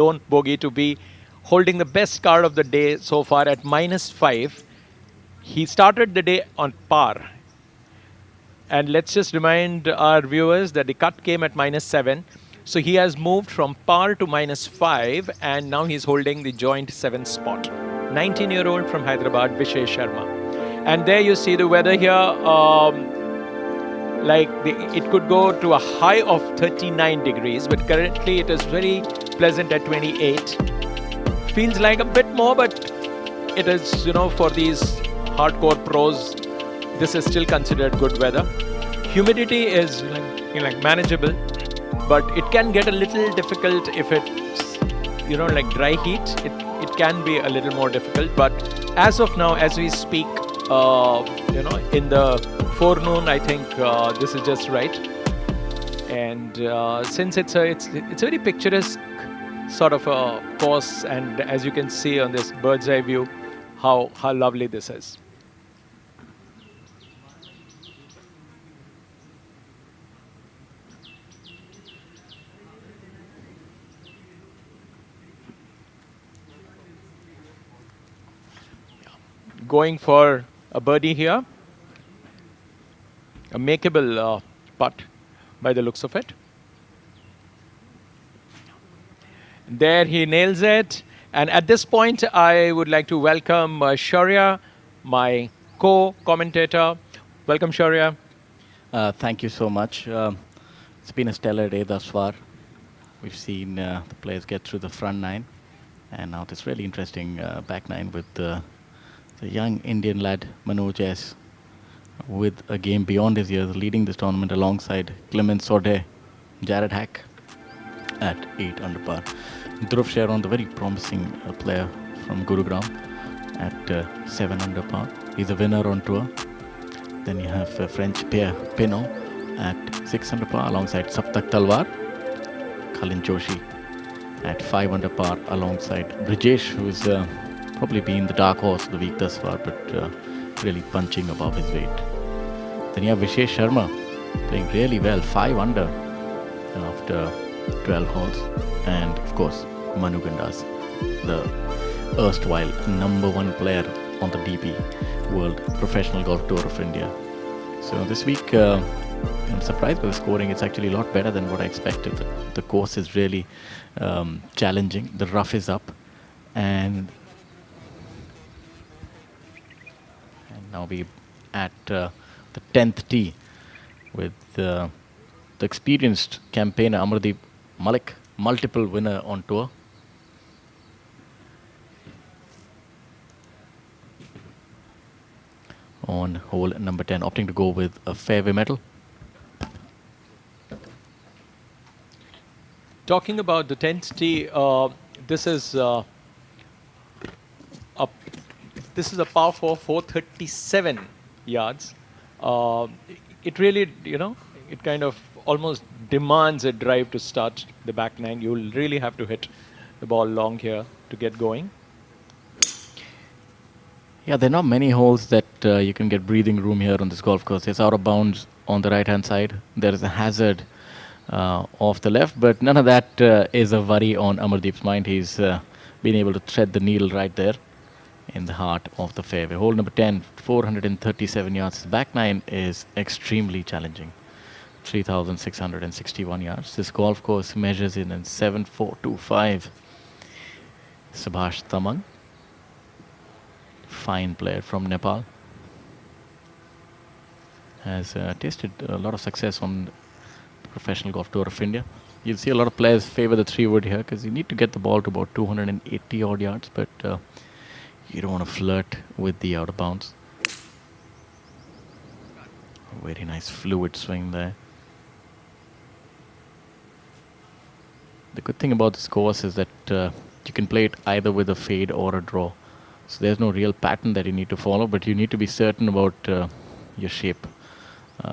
lone bogey to be holding the best card of the day so far at -5. He started the day on par. And let's just remind our viewers that the cut came at -7. So he has moved from par to -5, and now he's holding the joint 7th spot. 19-year-old from Hyderabad, Vishesh Sharma. And there you see the weather here. It could go to a high of 39 degrees, but currently it is very pleasant at 28. Feels like a bit more, but it is, for these hardcore pros, this is still considered good weather. Humidity is manageable, but it can get a little difficult if it's, like dry heat. It can be a little more difficult, but as of now, as we speak, in the forenoon, I think this is just right. And since it's a very picturesque sort of a course, and as you can see on this bird's eye view, how lovely this is. Going for a birdie here. A makeable putt by the looks of it. There he nails it. And at this point, I would like to welcome Shaurya, my co-commentator. Welcome, Shaurya. Thank you so much. It's been a stellar day thus far. We've seen the players get through the front nine. And now this really interesting back nine with the young Indian lad, Manu Gandas, with a game beyond his years, leading this tournament alongside Clement Sode, Jared Hack at 8 under par. Dhruv Sharon, the very promising player from Gurugram, at 7 under par. He's a winner on tour. Then you have French Pierre Pinot at 6 under par alongside Saptak Talwar. Kalin Joshi at 5 under par alongside Brijesh, who's probably been the dark horse of the week thus far, but really punching above his weight. Then you have Vishesh Sharma playing really well, 5 under after 12 holes. And of course, Manu Gandas, the erstwhile #1 player on the DP World Professional Golf Tour of India. So this week, I'm surprised by the scoring. It's actually a lot better than what I expected. The course is really challenging. The rough is up. And now we at the 10th tee with the experienced campaigner Amardeep Malik, multiple winner on tour. On hole number 10, opting to go with a fairway metal. Talking about the 10th tee, this is a par 4, 437 yards. It really, it kind of almost demands a drive to start the back nine. You'll really have to hit the ball long here to get going. Yeah, there are not many holes that you can get breathing room here on this golf course. It's out of bounds on the right-hand side. There is a hazard off the left, but none of that is a worry on Amardeep's mind. He's been able to thread the needle right there in the heart of the fairway. Hole number 10, 437 yards. Back nine is extremely challenging. 3,661 yards. This golf course measures in 7.425. Subhash Tamang, fine player from Nepal, has tasted a lot of success on the Professional Golf Tour of India. You'll see a lot of players favor the 3-wood here because you need to get the ball to about 280 odd yards, but you don't want to flirt with the out of bounds. Very nice fluid swing there. The good thing about this course is that you can play it either with a fade or a draw. So there's no real pattern that you need to follow, but you need to be certain about your shape.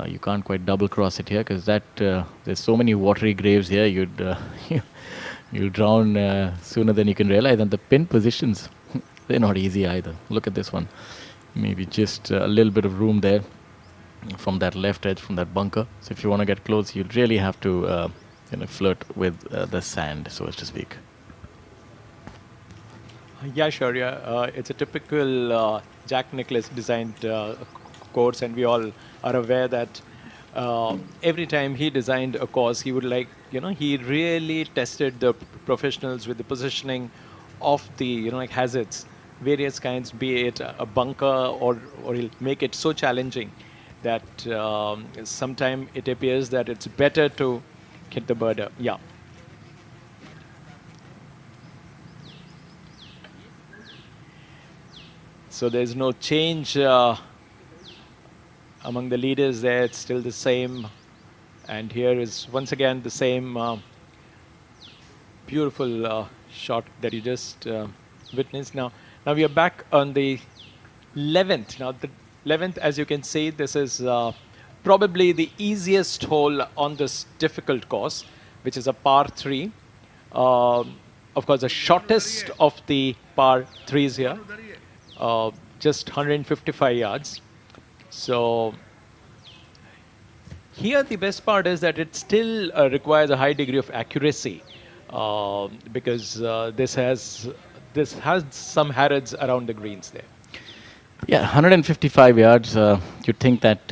You can't quite double cross it here because there's so many watery graves here. You'll drown sooner than you can realize. And the pin positions, they're not easy either. Look at this one. Maybe just a little bit of room there from that left edge, from that bunker. So if you want to get close, you really have to flirt with the sand, so as to speak. Yeah, sure. Yeah, it's a typical Jack Nicklaus designed course, and we all are aware that every time he designed a course, he would he really tested the professionals with the positioning of the, like hazards, various kinds, be it a bunker or he'll make it so challenging that sometimes it appears that it's better to hit the bird up. Yeah. So there's no change among the leaders there. It's still the same. And here is once again the same beautiful shot that you just witnessed. Now we are back on the 11th. Now the 11th, as you can see, this is probably the easiest hole on this difficult course, which is a par 3. Of course, the shortest of the par 3s here. Just 155 yards. So here the best part is that it still requires a high degree of accuracy because this has some harrods around the greens there. Yeah, 155 yards. You'd think that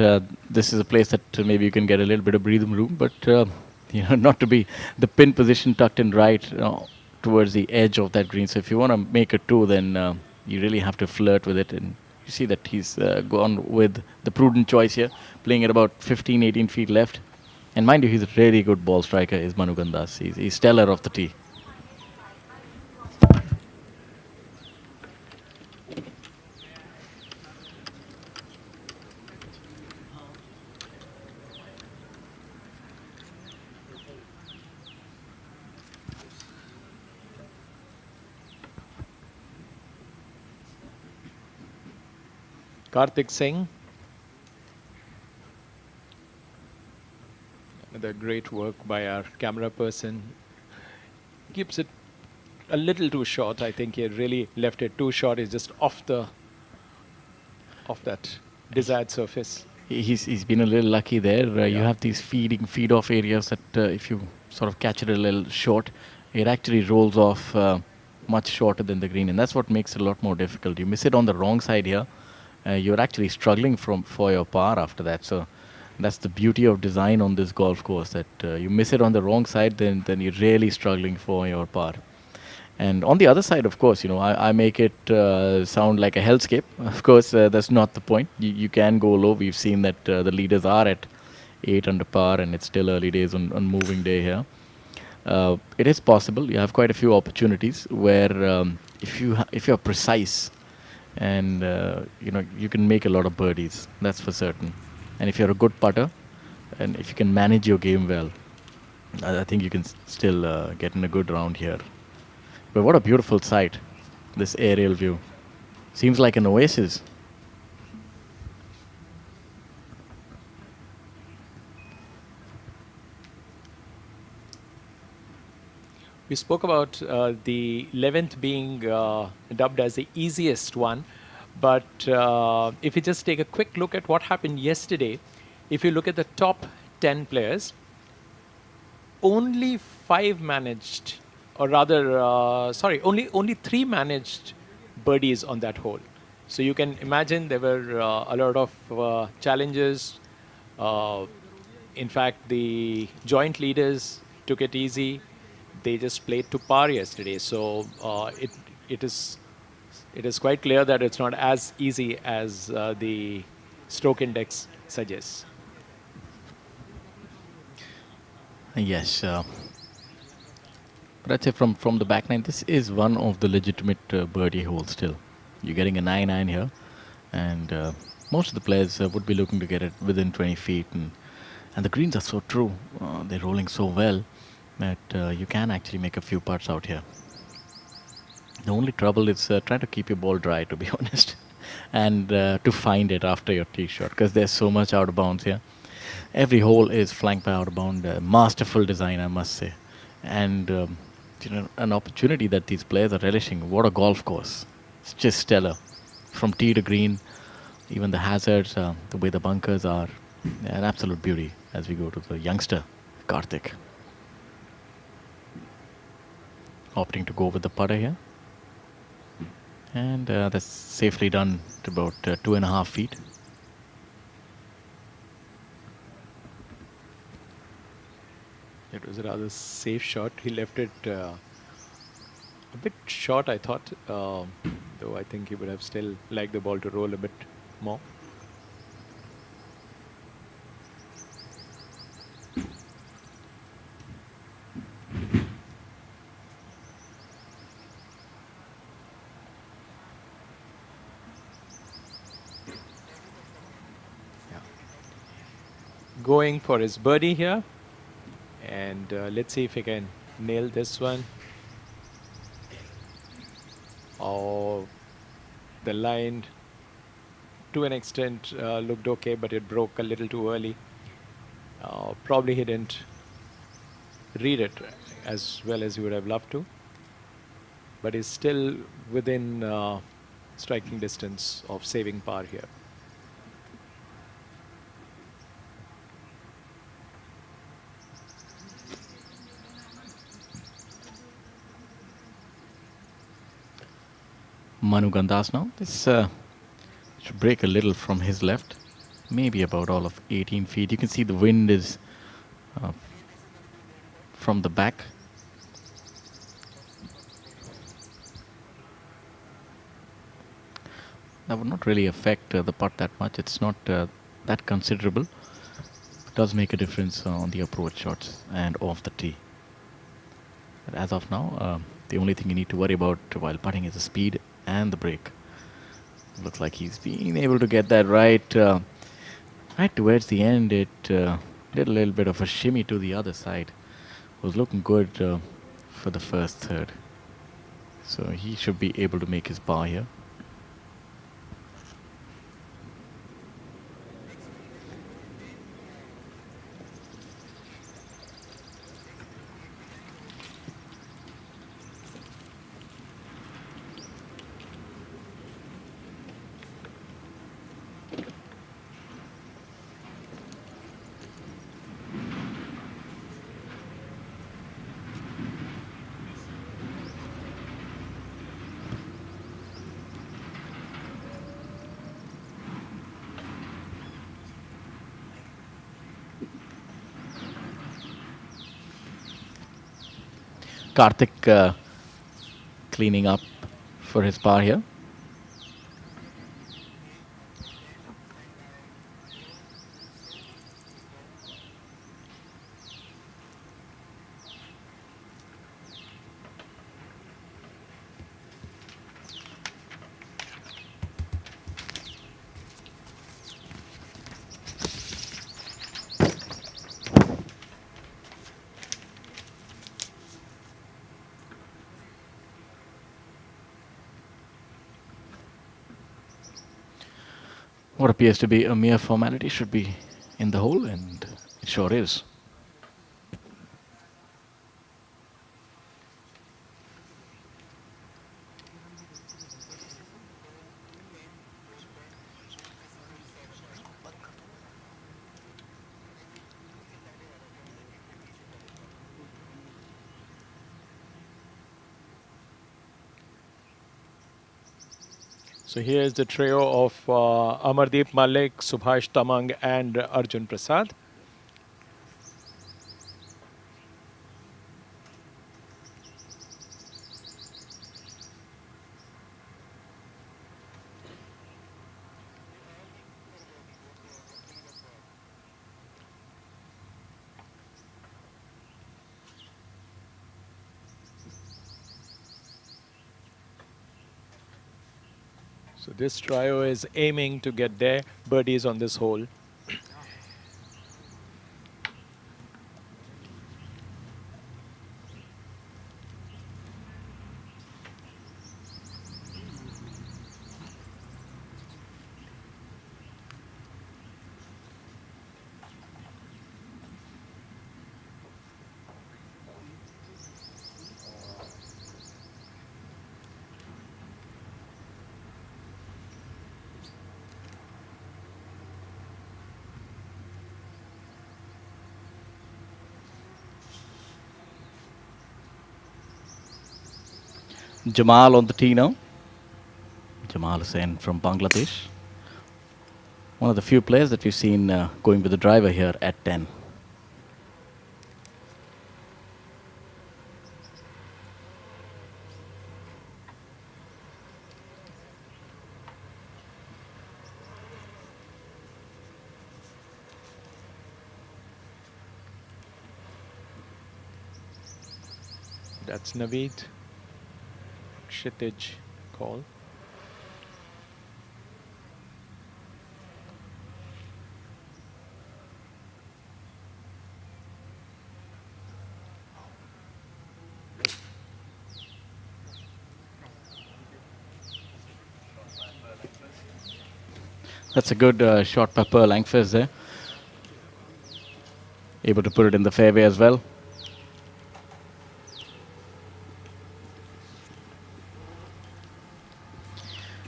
this is a place that maybe you can get a little bit of breathing room, but not to be the pin position tucked in right towards the edge of that green. So if you want to make a 2, then you really have to flirt with it. And you see that he's gone with the prudent choice here, playing at about 15, 18 feet left. And mind you, he's a really good ball striker, is Manu Gandas. He's stellar off the tee. Karthik Singh. Another great work by our camera person. Keeps it a little too short. I think he really left it too short. It's just off that desired surface. He's been a little lucky there. You have these feed off areas that if you sort of catch it a little short, it actually rolls off much shorter than the green, and that's what makes it a lot more difficult. You miss it on the wrong side here, you're actually struggling for your par after that. So that's the beauty of design on this golf course, that you miss it on the wrong side, then you're really struggling for your par. And on the other side, of course, I make it sound like a hellscape. Of course, that's not the point. You can go low. We've seen that the leaders are at 8 under par, and it's still early days on moving day here. It is possible. You have quite a few opportunities where if you're precise, and you can make a lot of birdies. That's for certain. And if you're a good putter, and if you can manage your game well, I think you can still get in a good round here. But what a beautiful sight, this aerial view. Seems like an oasis. We spoke about the 11th being dubbed as the easiest one. But if you just take a quick look at what happened yesterday, if you look at the top 10 players, only 5 managed, or rather, sorry, only 3 managed birdies on that hole. So you can imagine there were a lot of challenges. In fact, the joint leaders took it easy. They just played to par yesterday. So it is quite clear that it's not as easy as the stroke index suggests. Yes. But I'd say from the back nine, this is one of the legitimate birdie holes still. You're getting a 9-9 here. And most of the players would be looking to get it within 20 feet. And the greens are so true. They're rolling so well that you can actually make a few putts out here. The only trouble is trying to keep your ball dry, to be honest, and to find it after your tee shot, because there's so much out of bounds here. Every hole is flanked by out of bound. Masterful design, I must say. And an opportunity that these players are relishing. What a golf course. It's just stellar. From tee to green, even the hazards, the way the bunkers are, an absolute beauty as we go to the youngster, Karthik. Opting to go with the putter here. And that's safely done to about 2.5 feet. It was a rather safe shot. He left it a bit short, I thought, though I think he would have still liked the ball to roll a bit more. Going for his birdie here, and let's see if he can nail this one. Oh, the line to an extent looked okay, but it broke a little too early. Probably he didn't read it as well as he would have loved to, but he's still within striking distance of saving par here. Manu Gandas now. This should break a little from his left, maybe about all of 18 feet. You can see the wind is from the back. That would not really affect the putt that much. It's not that considerable. It does make a difference on the approach shots and off the tee. But as of now, the only thing you need to worry about while putting is the speed and the break. Looks like he's been able to get that right. Right towards the end, it did a little bit of a shimmy to the other side. Was looking good for the first third. So he should be able to make his par here. Karthik cleaning up for his par here. What appears to be a mere formality should be in the hole, and it sure is. So here's the trio of Amardeep Malik, Subhash Tamang and Arjun Prasad. So this trio is aiming to get their birdies on this hole. Jamal on the tee now. Jamal Hussain from Bangladesh. One of the few players that we've seen going with the driver here at 10. That's Naveed. Kshitij call. That's a good shot by Pearl Langfors there. Able to put it in the fairway as well.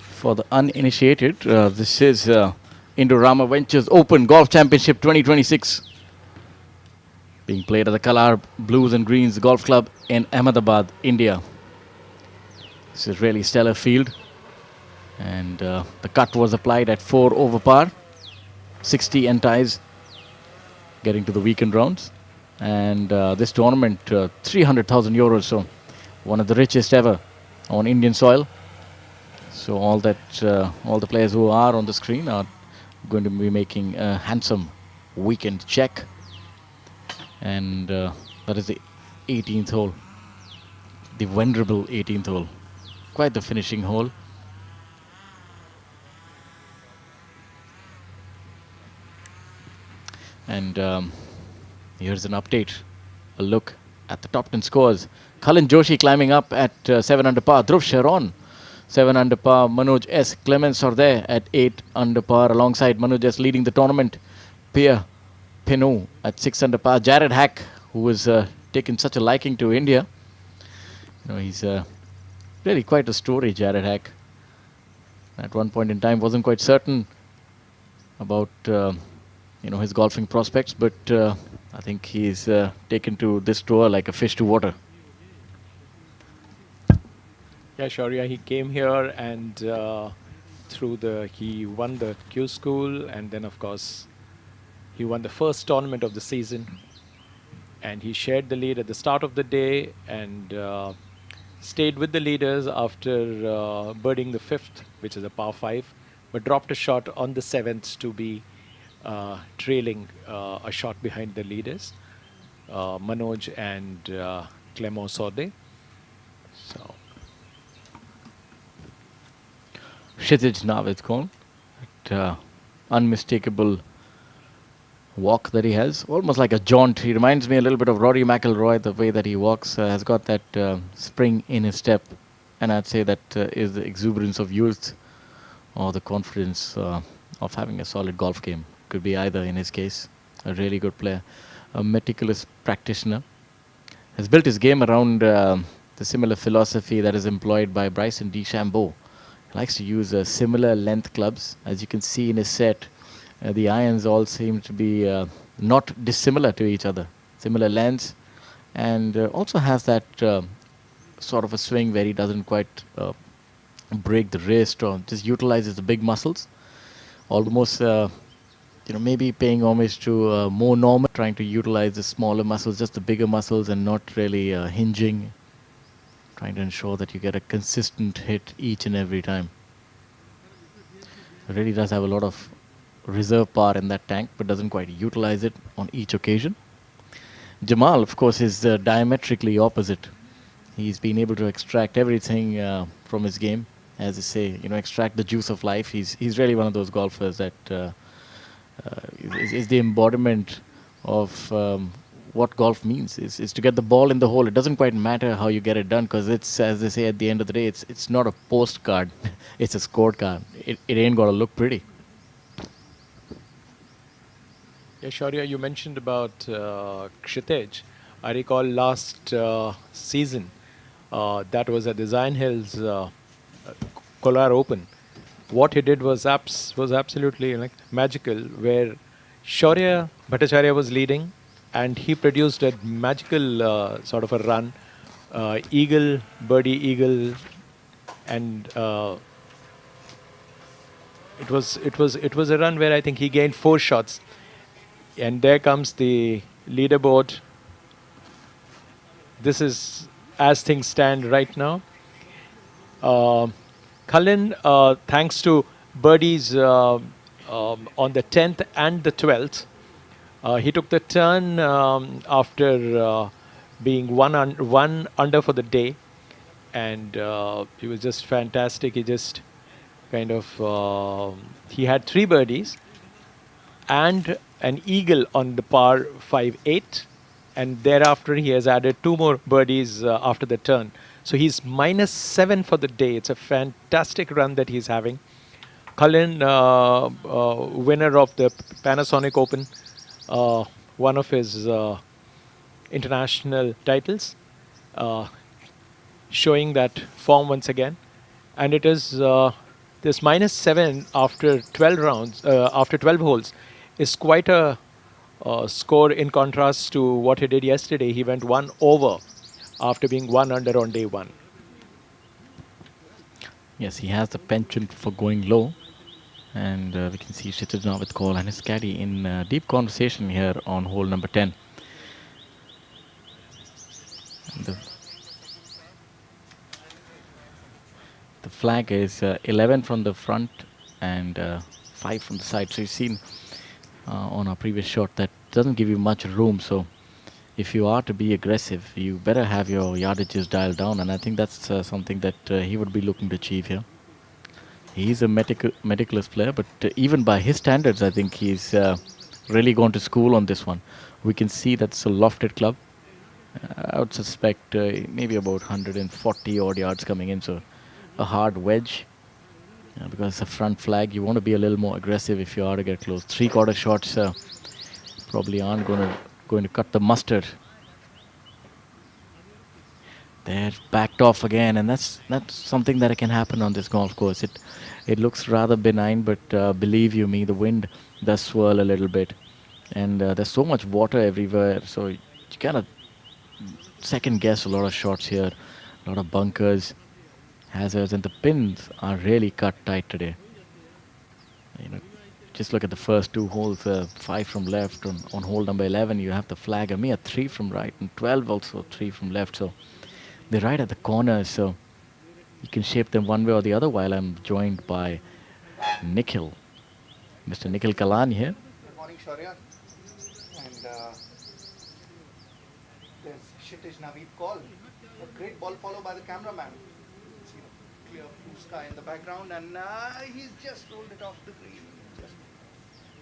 For the uninitiated, this is Indorama Ventures Open Golf Championship 2026. Being played at the Kalhaar Blues and Greens Golf Club in Ahmedabad, India. This is really stellar field. And the cut was applied at 4 over par. 60 ties getting to the weekend rounds. And this tournament, 300,000 euros. So one of the richest ever on Indian soil. So all the players who are on the screen are going to be making a handsome weekend check. And that is the 18th hole. The venerable 18th hole. Quite the finishing hole. And here's an update, a look at the top 10 scores. Cullen Joshi climbing up at 7 under par. Dhruv Sharon, 7 under par. Manoj S. Clemens are there at 8 under par alongside Manoj S. leading the tournament. Pierre Pinot at 6 under par. Jared Hack, who has taken such a liking to India. You know, he's really quite a story, Jared Hack. At one point in time, wasn't quite certain about his golfing prospects, but I think he's taken to this tour like a fish to water. Yeah, Shaurya, he came here and he won the Q School, and then of course he won the first tournament of the season, and he shared the lead at the start of the day and stayed with the leaders after birding the 5th, which is a par 5, but dropped a shot on the 7th to be trailing a shot behind the leaders, Manoj and Clément Sode. So Kshitij Navid gone. Unmistakable walk that he has, almost like a jaunt. He reminds me a little bit of Rory McIlroy, the way that he walks. Has got that spring in his step, and I'd say that is the exuberance of youth or the confidence of having a solid golf game. Could be either in his case. A really good player, a meticulous practitioner. Has built his game around the similar philosophy that is employed by Bryson DeChambeau. He likes to use similar length clubs. As you can see in his set, the irons all seem to be not dissimilar to each other. Similar lengths, and also has that sort of a swing where he doesn't quite break the wrist or just utilizes the big muscles. Almost maybe paying homage to Mo Norman, trying to utilize the smaller muscles, just the bigger muscles, and not really hinging, trying to ensure that you get a consistent hit each and every time. It really does have a lot of reserve power in that tank, but doesn't quite utilize it on each occasion. Jamal, of course, is diametrically opposite. He's been able to extract everything from his game, as I say, extract the juice of life. He's really one of those golfers that is the embodiment of what golf means. Is to get the ball in the hole. It doesn't quite matter how you get it done, because it's, as they say, at the end of the day, it's not a postcard. It's a scorecard. It ain't got to look pretty. Yeah, Shaurya, you mentioned about Kshitij. I recall last season, that was at the Zion Hills Kalhaar Open. What he did was absolutely like magical, where Shaurya Bhattacharya was leading, and he produced a magical sort of a run, eagle, birdie, eagle, and It was a run where I think he gained 4 shots, and there comes the leaderboard. This is as things stand right now. Uh, Cullen, thanks to birdies on the 10th and the 12th, he took the turn after being one under for the day, and it was just fantastic. He just kind of he had 3 birdies and an eagle on the par 5-8, and thereafter he has added 2 more birdies after the turn. So he's -7 for the day. It's a fantastic run that he's having. Cullen, winner of the Panasonic Open, one of his international titles, showing that form once again. And it is this -7 after 12 rounds, after 12 holes, is quite a score in contrast to what he did yesterday. He went 1 over after being 1 under on day 1. Yes, he has the penchant for going low. And we can see Kshitij Navid Kaul and his caddy in deep conversation here on hole number 10. And the flag is 11 from the front and 5 from the side. So you've seen on our previous shot that doesn't give you much room. So if you are to be aggressive, you better have your yardages dialed down. And I think that's something that he would be looking to achieve here. He's a meticulous player, but even by his standards, I think he's really gone to school on this one. We can see that's a lofted club. I would suspect maybe about 140 odd yards coming in, so a hard wedge. Because it's a front flag, you want to be a little more aggressive if you are to get close. 3/4 shots probably aren't going to cut the mustard. They're backed off again, and that's something that can happen on this golf course. It looks rather benign, but believe you me, the wind does swirl a little bit, and there's so much water everywhere, so you kind of second guess a lot of shots here, a lot of bunkers, hazards, and the pins are really cut tight today. You know, just look at the first 2 holes, 5 from left on hole number 11. You have the flag, a mere 3 from right, and 12 also 3 from left. So they're right at the corners, so you can shape them one way or the other. While I'm joined by Nikhil, Mr. Nikhil Kalan here. Good morning, Shaurya. And there's Kshitij Navid Kaul. A great ball followed by the cameraman. See the clear blue sky in the background, and he's just rolled it off the green.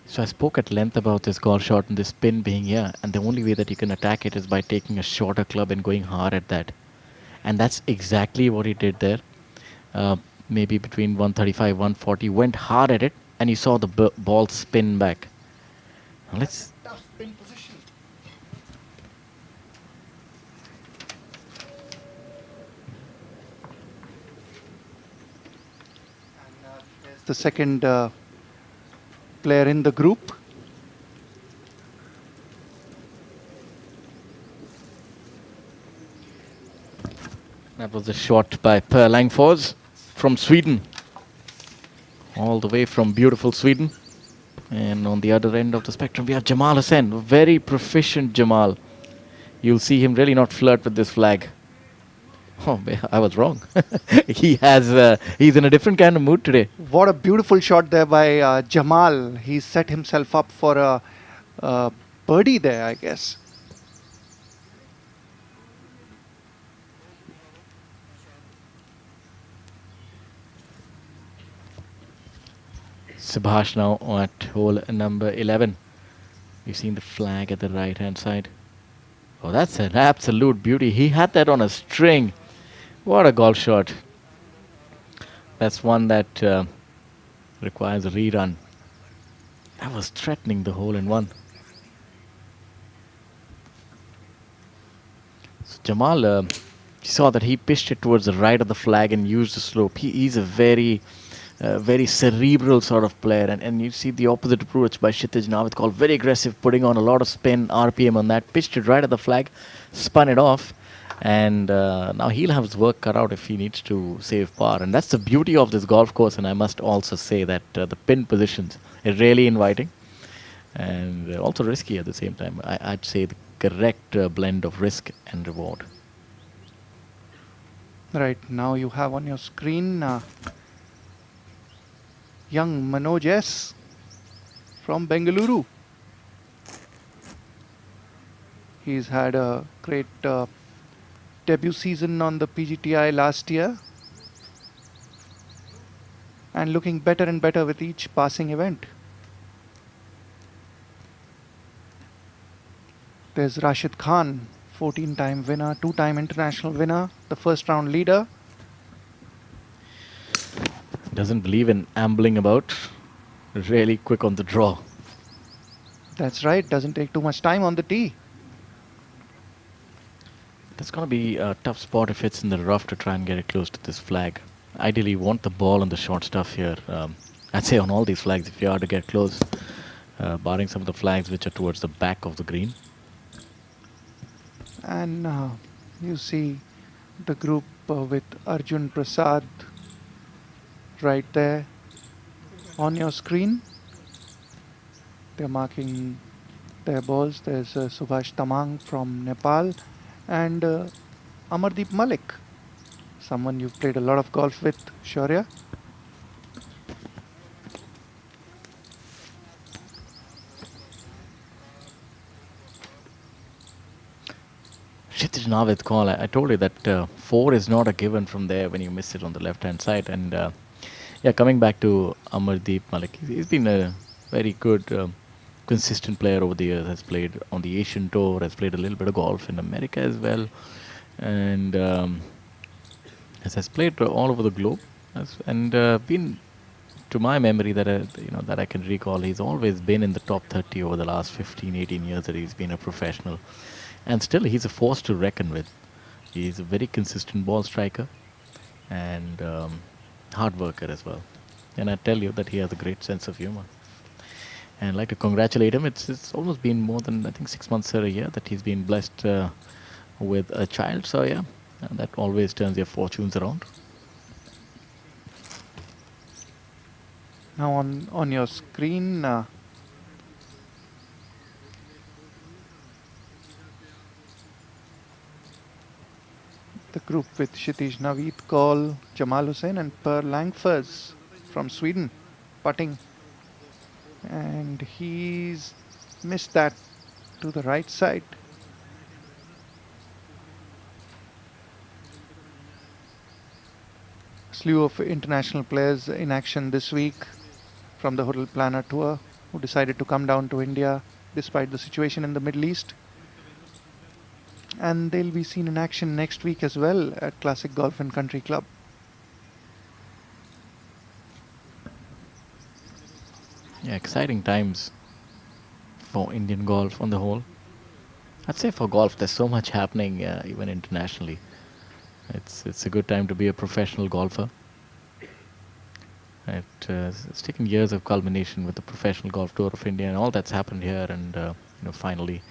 So I spoke at length about this golf shot and this spin being here, and the only way that you can attack it is by taking a shorter club and going hard at that. And that's exactly what he did there. Maybe between 135, 140, went hard at it, and you saw the ball spin back. Now let's... Tough spin position. And there's the second player in the group. That was a shot by Per Langfors from Sweden. All the way from beautiful Sweden. And on the other end of the spectrum, we have Jamal Hussain. Very proficient Jamal. You'll see him really not flirt with this flag. Oh, I was wrong. He's in a different kind of mood today. What a beautiful shot there by Jamal. He set himself up for a birdie there, I guess. Subhash now at hole number 11. You've seen the flag at the right hand side. Oh, that's an absolute beauty. He had that on a string. What a golf shot. That's one that requires a rerun. That was threatening the hole in one. So Jamal, you saw that he pitched it towards the right of the flag and used the slope. He's a very cerebral sort of player, and you see the opposite approach by Kshitij Navid Kaul, very aggressive, putting on a lot of spin, RPM on that, pitched it right at the flag, spun it off, And now he'll have his work cut out if he needs to save par. And that's the beauty of this golf course. And I must also say that the pin positions are really inviting and also risky at the same time. I'd say the correct blend of risk and reward. Right, now you have on your screen young Manoj S. from Bengaluru. He's had a great debut season on the PGTI last year and looking better and better with each passing event. There's Rashid Khan, 14-time winner, 2-time international winner, the first round leader. Doesn't believe in ambling about. Really quick on the draw. That's right, doesn't take too much time on the tee. That's going to be a tough spot if it's in the rough to try and get it close to this flag. Ideally, you want the ball on the short stuff here. I'd say on all these flags, if you are to get close, barring some of the flags which are towards the back of the green. And you see the group with Arjun Prasad right there on your screen. They're marking their balls. There's Subhash Tamang from Nepal and Amardeep Malik, someone you've played a lot of golf with, Shaurya. Kshitij Navid call. I told you that 4 is not a given from there when you miss it on the left-hand side. And yeah, coming back to Amardeep Malik, he's been a very good, consistent player over the years. Has played on the Asian Tour, has played a little bit of golf in America as well, and has played all over the globe. And been, to my memory, that that I can recall, he's always been in the top 30 over the last 15, 18 years that he's been a professional. And still, he's a force to reckon with. He's a very consistent ball striker and hard worker as well. And I tell you that he has a great sense of humor. And I'd like to congratulate him. It's almost been more than, I think, 6 months or a year that he's been blessed with a child. So yeah, and that always turns your fortunes around. Now on your screen, the group with Kshitij Navid Kaul, Jamal Hussain and Per Langfors from Sweden putting. And he's missed that to the right side. Slew of international players in action this week from the Hotel Planner Tour who decided to come down to India despite the situation in the Middle East. And they'll be seen in action next week as well at Classic Golf and Country Club. Yeah, exciting times for Indian golf on the whole. I'd say for golf, there's so much happening even internationally. It's a good time to be a professional golfer. It's taken years of culmination with the Professional Golf Tour of India and all that's happened here, and finally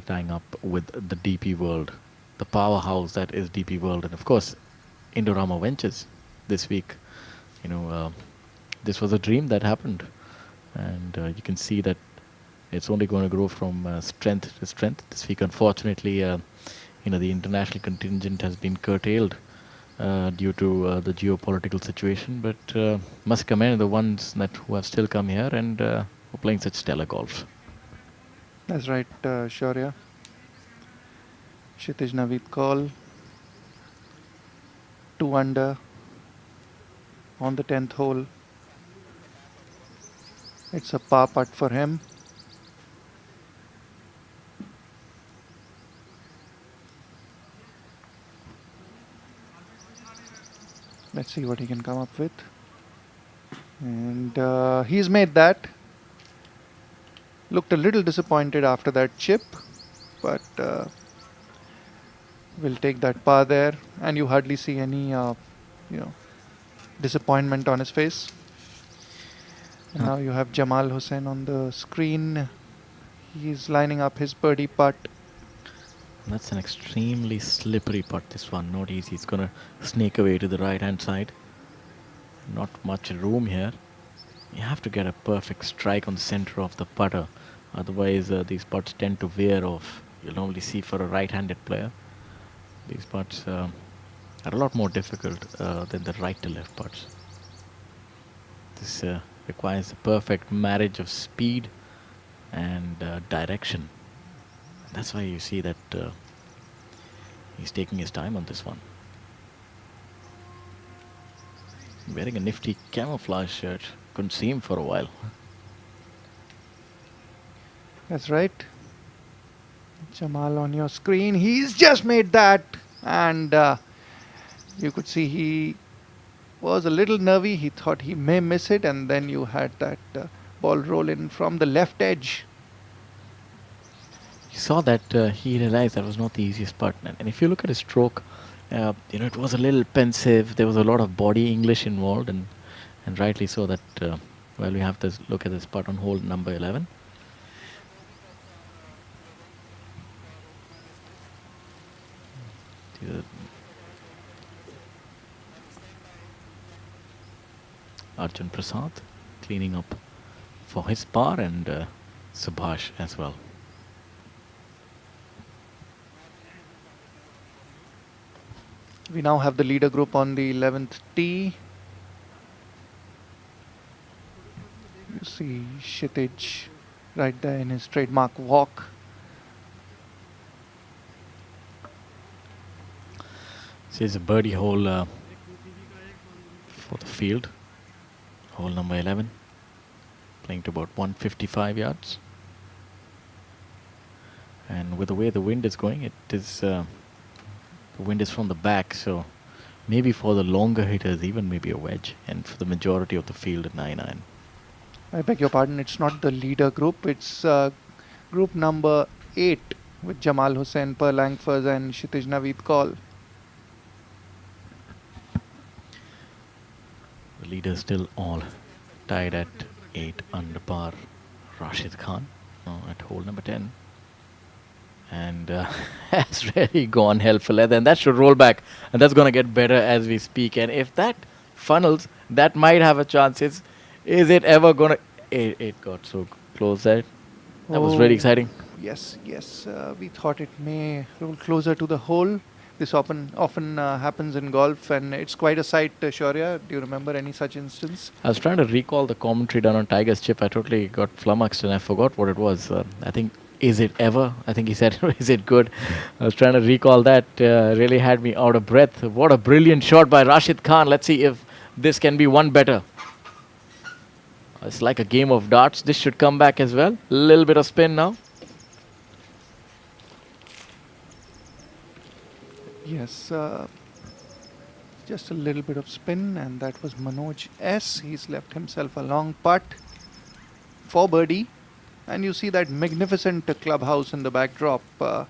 tying up with the DP World, the powerhouse that is DP World, and of course Indorama Ventures this week. This was a dream that happened, and you can see that it's only going to grow from strength to strength. This week, unfortunately, the international contingent has been curtailed due to the geopolitical situation, but must commend the ones who have still come here and are playing such stellar golf. That's right, Shaurya. Kshitij Navid Kaul, 2 under on the 10th hole. It's a par putt for him. Let's see what he can come up with. And he's made that. Looked a little disappointed after that chip, but we'll take that par there. And you hardly see any, disappointment on his face. And now you have Jamal Hussain on the screen. He's lining up his birdie putt. That's an extremely slippery putt, this one. Not easy. It's going to snake away to the right-hand side. Not much room here. You have to get a perfect strike on the center of the putter. Otherwise, these putts tend to veer off. You'll normally see for a right-handed player. These putts are a lot more difficult than the right to left putts. This requires a perfect marriage of speed and direction. That's why you see that he's taking his time on this one. Wearing a nifty camouflage shirt. Couldn't see him for a while. That's right. Jamal on your screen. He's just made that. And you could see he was a little nervy. He thought he may miss it. And then you had that ball roll in from the left edge. You saw that he realized that was not the easiest putt. And if you look at his stroke, it was a little pensive. There was a lot of body English involved. And rightly so that, well, we have to look at this putt on hole number 11. Arjun Prasad cleaning up for his par, and Subhash as well. We now have the leader group on the 11th tee. You see Kshitij right there in his trademark walk. So it's a birdie hole for the field. Hole number 11. Playing to about 155 yards. And with the way the wind is going, it is the wind is from the back, so maybe for the longer hitters, even maybe a wedge, and for the majority of the field, a 9-iron. I beg your pardon, it's not the leader group, it's group number 8 with Jamal Hussain, Per Langfors and Kshitij Naveed Kaul. The leaders still all tied at 8 under par. Rashid Khan at hole number 10. And has really gone hell for leather. And that should roll back. And that's going to get better as we speak. And if that funnels, that might have a chance. Is it ever going to... It got so close there. That was really exciting. Yes. We thought it may roll closer to the hole. This often happens in golf, and it's quite a sight, Shaurya. Do you remember any such instance? I was trying to recall the commentary done on Tiger's chip. I totally got flummoxed and I forgot what it was. I think, is it ever? I think he said, is it good? I was trying to recall that. Really had me out of breath. What a brilliant shot by Rashid Khan. Let's see if this can be one better. It's like a game of darts. This should come back as well. A little bit of spin now. Yes, just a little bit of spin, and that was Manoj S. He's left himself a long putt for birdie. And you see that magnificent clubhouse in the backdrop at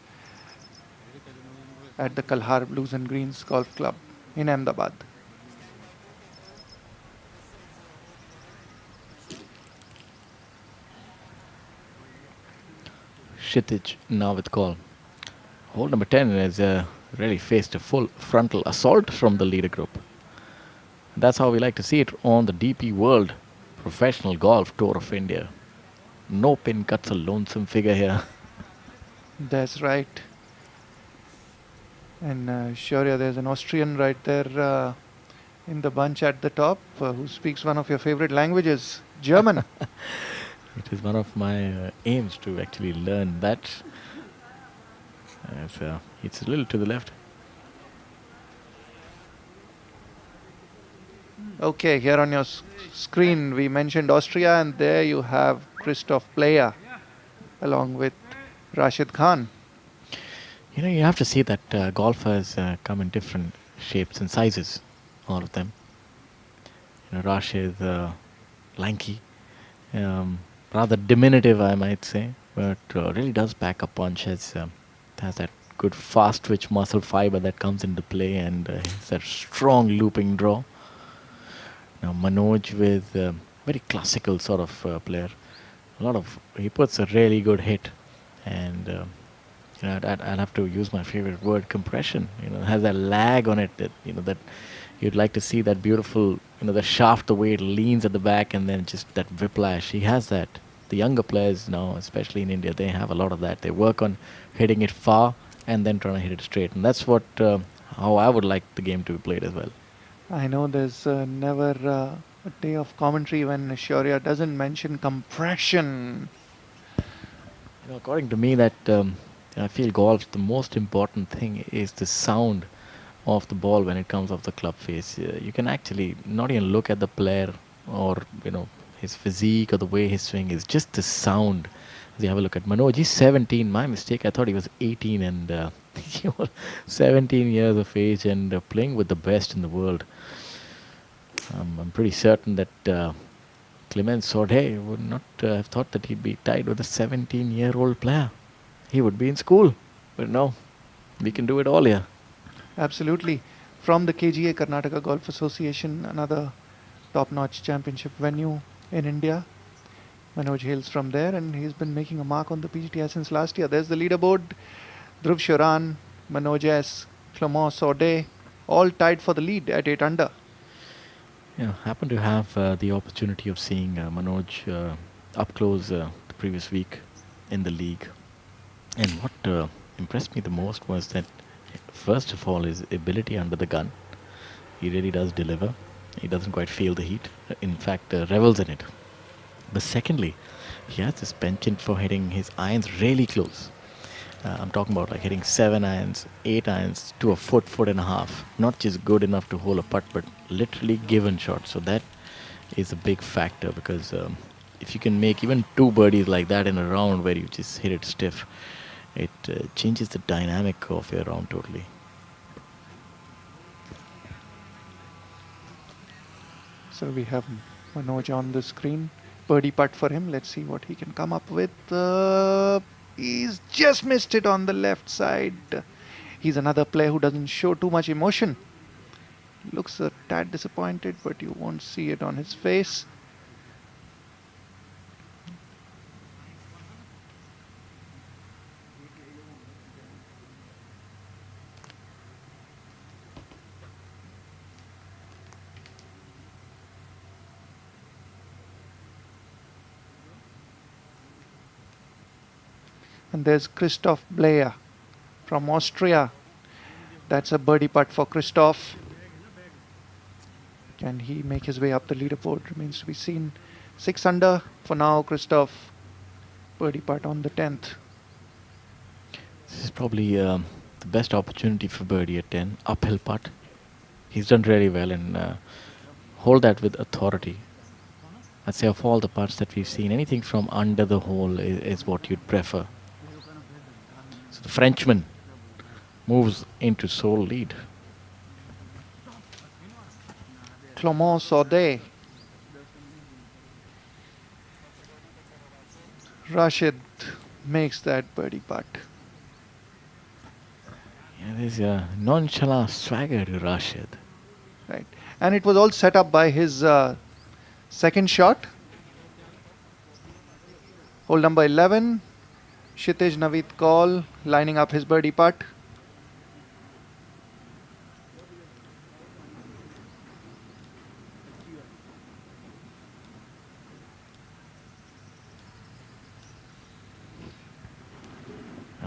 the Kalhaar Blues and Greens Golf Club in Ahmedabad. Kshitij Naveed Kaul. Hole number 10 is really faced a full frontal assault from the leader group. That's how we like to see it on the DP World Professional Golf Tour of India. No pin cuts a lonesome figure here. That's right. And Shaurya, there's an Austrian right there in the bunch at the top who speaks one of your favorite languages, German. It is one of my aims to actually learn that. It's a little to the left. Okay, here on your screen we mentioned Austria, and there you have Christoph Player along with Rashid Khan. You have to see that golfers come in different shapes and sizes, all of them. Rashid, lanky, rather diminutive, I might say, but really does pack a punch. Has that good fast twitch muscle fiber that comes into play, and has that strong looping draw. Now Manoj with very classical sort of player. He puts a really good hit, and I'll have to use my favorite word, compression. It has that lag on it that you'd like to see that beautiful, the shaft, the way it leans at the back, and then just that whiplash. He has that. The younger players now, especially in India, they have a lot of that. They work on hitting it far and then trying to hit it straight, and that's what how I would like the game to be played as well. I know there's never a day of commentary when Shaurya doesn't mention compression. According to me, that I feel golf, the most important thing is the sound of the ball when it comes off the club face. You can actually not even look at the player or his physique or the way his swing is. Just the sound. As you have a look at Manoj, he's 17. My mistake. I thought he was 18, and 17 years of age and playing with the best in the world. I'm pretty certain that Clement Sode would not have thought that he'd be tied with a 17-year-old player. He would be in school, but no, we can do it all here. Absolutely. From the KGA, Karnataka Golf Association, another top-notch championship venue in India. Manoj hails from there, and he's been making a mark on the PGTI since last year. There's the leaderboard. Dhruv Shoran, Manoj S, Clement Sode, all tied for the lead at 8 under. Happened to have the opportunity of seeing Manoj up close the previous week in the league. And what impressed me the most was that, first of all, his ability under the gun. He really does deliver. He doesn't quite feel the heat. In fact, revels in it. But secondly, he has this penchant for hitting his irons really close. I'm talking about like hitting 7 irons, 8 irons to a foot and a half. Not just good enough to hold a putt, but literally given shots. So that is a big factor, because if you can make even 2 birdies like that in a round where you just hit it stiff, it changes the dynamic of your round totally. So we have Manoj on the screen. Birdie putt for him. Let's see what he can come up with. He's just missed it on the left side. He's another player who doesn't show too much emotion. Looks a tad disappointed, but you won't see it on his face. And there's Christoph Blair from Austria. That's a birdie putt for Christoph. Can he make his way up the leaderboard? Remains to be seen. 6 under for now, Christoph. Birdie putt on the 10th. This is probably the best opportunity for birdie at 10. Uphill putt. He's done really well, and hold that with authority. I'd say of all the putts that we've seen, anything from under the hole is what you'd prefer. So the Frenchman moves into sole lead. Clement Sode. Rashid makes that birdie putt. There's a nonchalant swagger to Rashid. Right. And it was all set up by his second shot. Hole number 11. Kshitij Naveed Kaul lining up his birdie putt.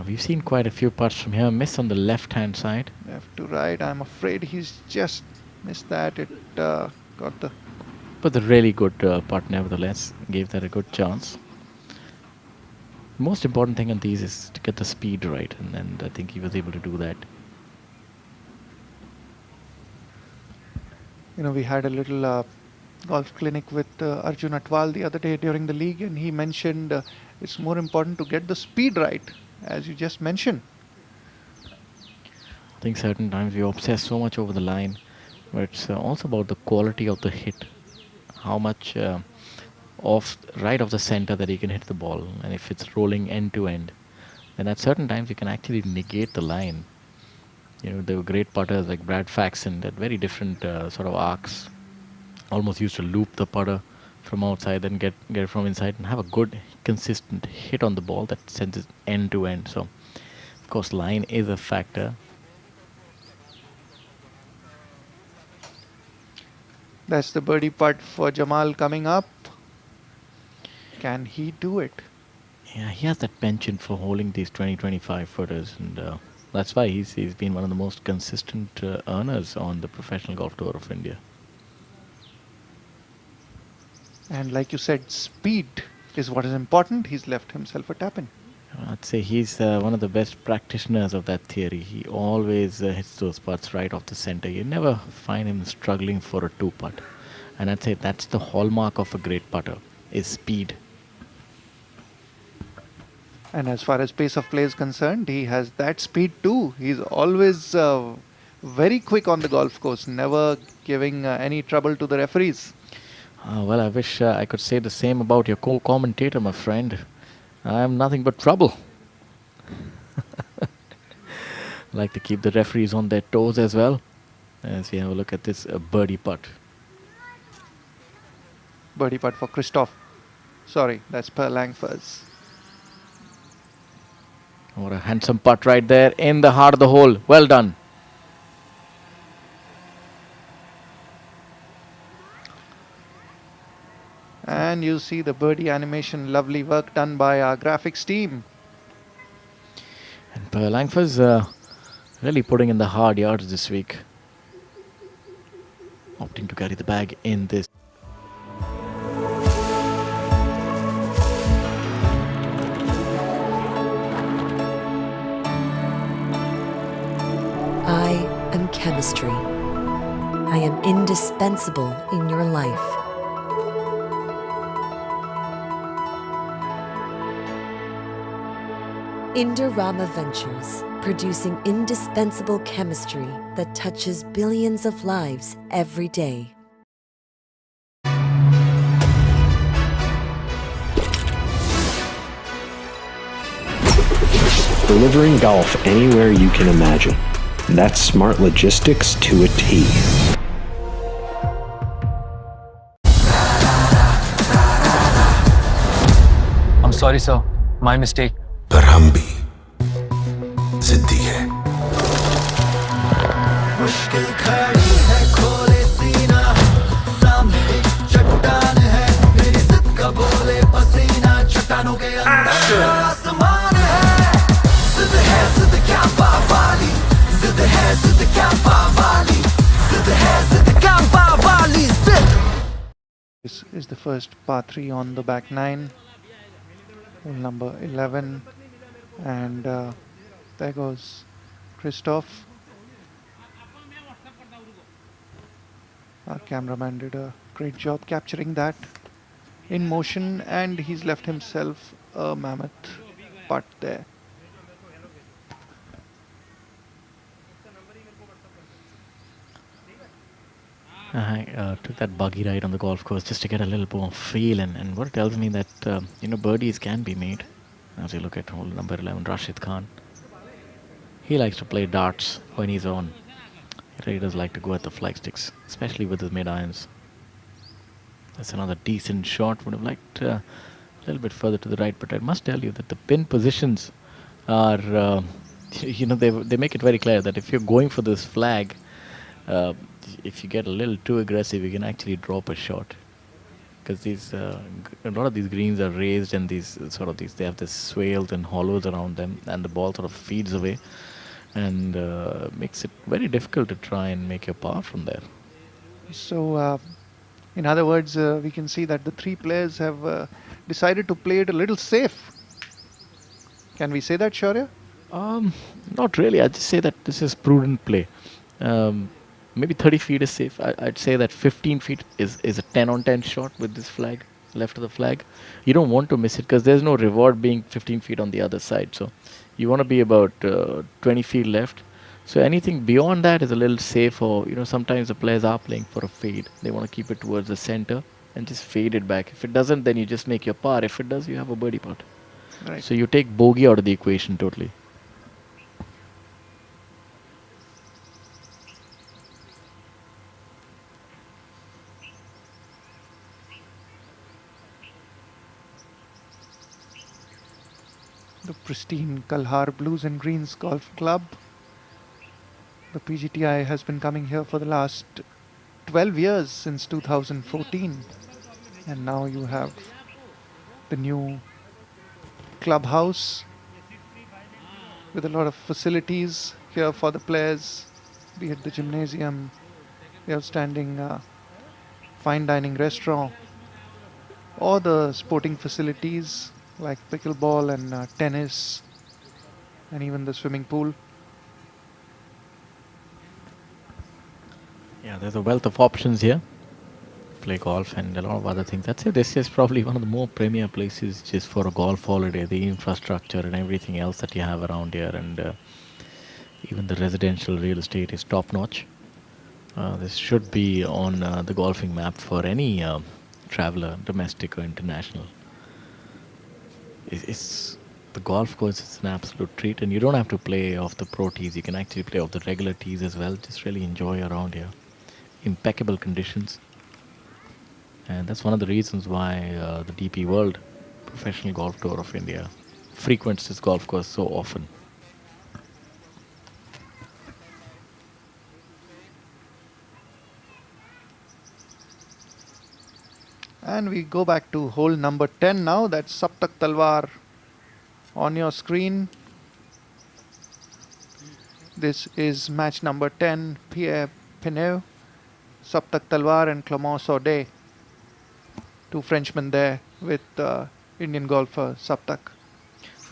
We've seen quite a few putts from here. Miss on the left-hand side. Left to right. I'm afraid he's just missed that. It got the... But a really good putt nevertheless. Gave that a good chance. Most important thing on these is to get the speed right, and I think he was able to do that. We had a little golf clinic with Arjun Atwal the other day during the league, and he mentioned it's more important to get the speed right, as you just mentioned. I think certain times we obsess so much over the line, but it's also about the quality of the hit. How much right of the center that he can hit the ball, and if it's rolling end to end, then at certain times you can actually negate the line. There were great putters like Brad Faxon at very different sort of arcs, almost used to loop the putter from outside, then get it from inside and have a good consistent hit on the ball that sends it end to end. So Of course, line is a factor. That's the birdie putt for Jamal coming up. Can he do it? Yeah, he has that penchant for holding these 20-25 footers, and that's why he's been one of the most consistent earners on the Professional Golf Tour of India. And like you said, speed is what is important. He's left himself a tap-in. I'd say he's one of the best practitioners of that theory. He always hits those putts right off the center. You never find him struggling for a two putt. And I'd say that's the hallmark of a great putter, is speed. And as far as pace of play is concerned, he has that speed too. He's always very quick on the golf course, never giving any trouble to the referees. Well, I wish I could say the same about your co-commentator, my friend. I am nothing but trouble. Like to keep the referees on their toes as well. As we have a look at this birdie putt. Birdie putt for Christoph. Sorry, that's Per Langfors. What a handsome putt right there in the heart of the hole. Well done. And you see the birdie animation, lovely work done by our graphics team. And Per Langfors really putting in the hard yards this week. Opting to carry the bag in this. I am chemistry. I am indispensable in your life. Indorama Ventures, producing indispensable chemistry that touches billions of lives every day. Delivering golf anywhere you can imagine. That's smart logistics to a T. I'm sorry, sir. My mistake. पर हम भी जिद्दी है। मुश्किल खड़ी है, खोले सीना, सामने एक चट्टान है, मेरी जिद का बोले पसीना, चट्टानों के अंदर आसमान है, जिद क्या पावाली, जिद क्या पावाली, जिद क्या पावाली, जिद. This is the first par 3 on the back 9. Hole number 11. And there goes Christoph. Our cameraman did a great job capturing that in motion, and he's left himself a mammoth putt there. I took that buggy ride on the golf course just to get a little more feel, and what it tells me that birdies can be made. As you look at hole number 11, Rashid Khan, he likes to play darts when he's on. He really does like to go at the flag sticks, especially with his mid irons. That's another decent shot. Would have liked a little bit further to the right, but I must tell you that the pin positions are, they make it very clear that if you're going for this flag, if you get a little too aggressive, you can actually drop a shot. Because these a lot of these greens are raised, and they have this swales and hollows around them, and the ball sort of feeds away, and makes it very difficult to try and make your par from there. So, in other words, we can see that the three players have decided to play it a little safe. Can we say that, Shaurya? Not really. I'd just say that this is prudent play. Maybe 30 feet is safe. I'd say that 15 feet is a 10 on 10 shot with this flag, left of the flag. You don't want to miss it because there's no reward being 15 feet on the other side. So you want to be about 20 feet left. So anything beyond that is a little safe, or sometimes the players are playing for a fade. They want to keep it towards the center and just fade it back. If it doesn't, then you just make your par. If it does, you have a birdie putt. Right. So you take bogey out of the equation totally. the pristine Kalhaar Blues and Greens Golf Club. The PGTI has been coming here for the last 12 years, since 2014, and now you have the new clubhouse with a lot of facilities here for the players, be it the gymnasium, the outstanding fine dining restaurant, or the sporting facilities like pickleball and tennis, and even the swimming pool. Yeah, there's a wealth of options here. Play golf and a lot of other things. That's it. This is probably one of the more premier places just for a golf holiday. The infrastructure and everything else that you have around here, and even the residential real estate is top notch. This should be on the golfing map for any traveler, domestic or international. It's the golf course is an absolute treat, and you don't have to play off the pro tees. You can actually play off the regular tees as well. Just really enjoy around here. Impeccable conditions, and that's one of the reasons why the DP World Professional Golf Tour of India frequents this golf course so often. And we go back to hole number 10 now. That's Saptak Talwar on your screen. This is match number 10, Pierre Pinot, Saptak Talwar and Clément Saudet. Two Frenchmen there with Indian golfer Saptak.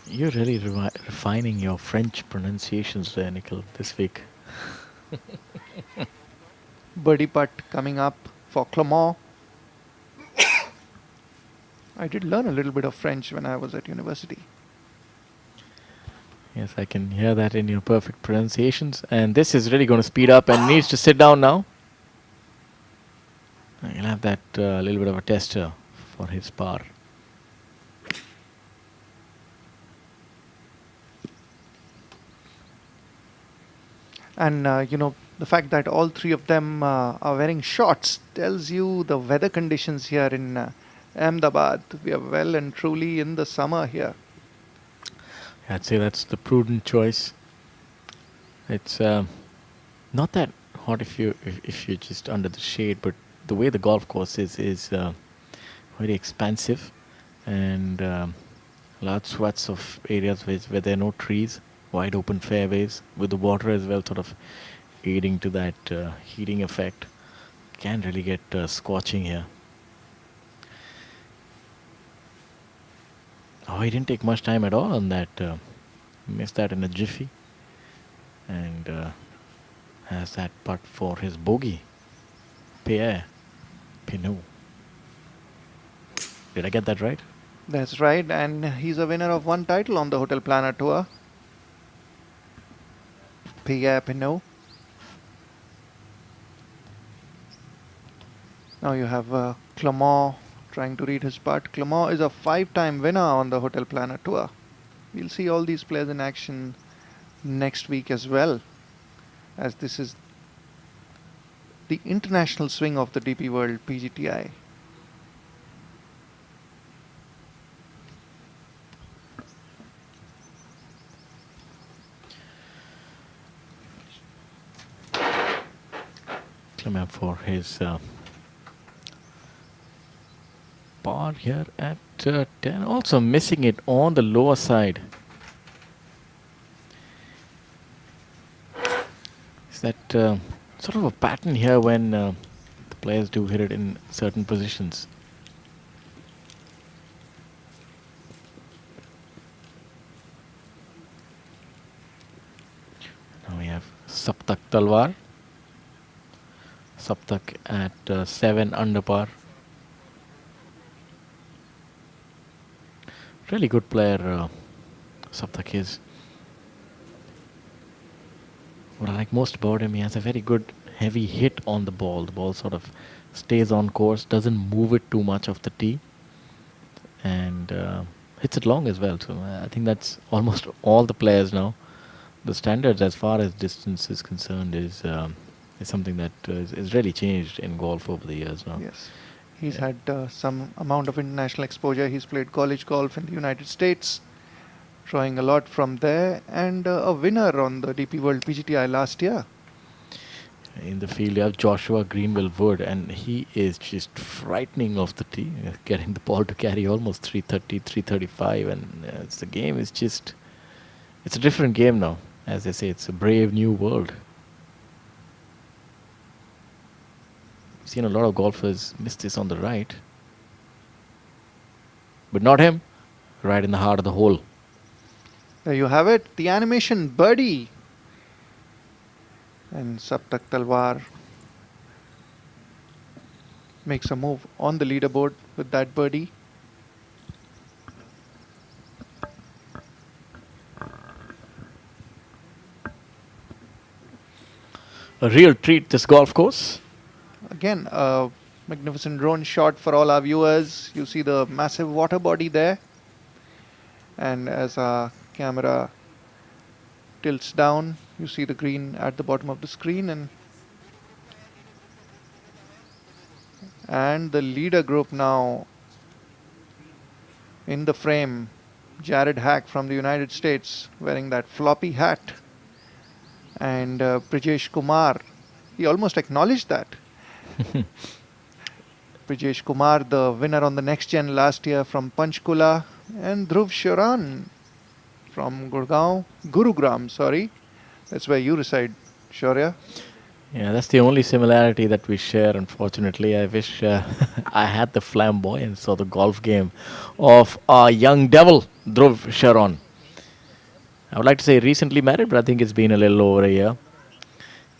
You're really refining your French pronunciations there, Nikhil, this week. Birdie putt coming up for Clément. I did learn a little bit of French when I was at university. Yes, I can hear that in your perfect pronunciations. And this is really going to speed up and needs to sit down now. You'll have that little bit of a tester for his par. And, you know, the fact that all three of them are wearing shorts tells you the weather conditions here in Ahmedabad. We are well and truly in the summer here. I'd say that's the prudent choice. It's not that hot if you're just under the shade, but the way the golf course is very expansive, and large swaths of areas where there are no trees, wide open fairways, with the water as well sort of aiding to that heating effect. Can really get scorching here. Oh, he didn't take much time at all on that. Missed that in a jiffy. And has that putt for his bogey. Pierre Pinot. Did I get that right? That's right, and he's a winner of one title on the Hotel Planner Tour. Pierre Pinot. Now you have Clément trying to read his putt. Clément is a 5-time winner on the Hotel Planner Tour. We'll see all these players in action next week as well, as this is the international swing of the DP World PGTI. Clément for his par here at 10. Also missing it on the lower side. Is that sort of a pattern here when the players do hit it in certain positions? Now we have Saptak Talwar. Saptak at 7 under par. Really good player, Saptak is. What I like most about him, he has a very good heavy hit on the ball. The ball sort of stays on course, doesn't move it too much off the tee, and hits it long as well. So I think that's almost all the players now. The standards as far as distance is concerned is something that is really changed in golf over the years now. Yes. He's had some amount of international exposure. He's played college golf in the United States, drawing a lot from there, and a winner on the DP World PGTI last year. In the field, you have Joshua Greenwell Wood, and he is just frightening off the tee, getting the ball to carry almost 330, 335, and the game is just, it's a different game now. As they say, it's a brave new world. I've seen a lot of golfers miss this on the right, but not him, right in the heart of the hole. There you have it, the animation birdie. And Saptak Talwar makes a move on the leaderboard with that birdie. A real treat, this golf course. Again, a magnificent drone shot for all our viewers. You see the massive water body there. And as our camera tilts down, you see the green at the bottom of the screen, and the leader group now in the frame. Jared Hack from the United States wearing that floppy hat, and Brijesh Kumar, he almost acknowledged that. Brijesh Kumar, the winner on the Next Gen last year from Panchkula, and Dhruv Sharan from Gurugram, sorry. That's where you reside, Shaurya. Yeah, that's the only similarity that we share, unfortunately. I wish I had the flamboyance or the golf game of our young devil, Dhruv Sharan. I would like to say recently married, but I think it's been a little over a year.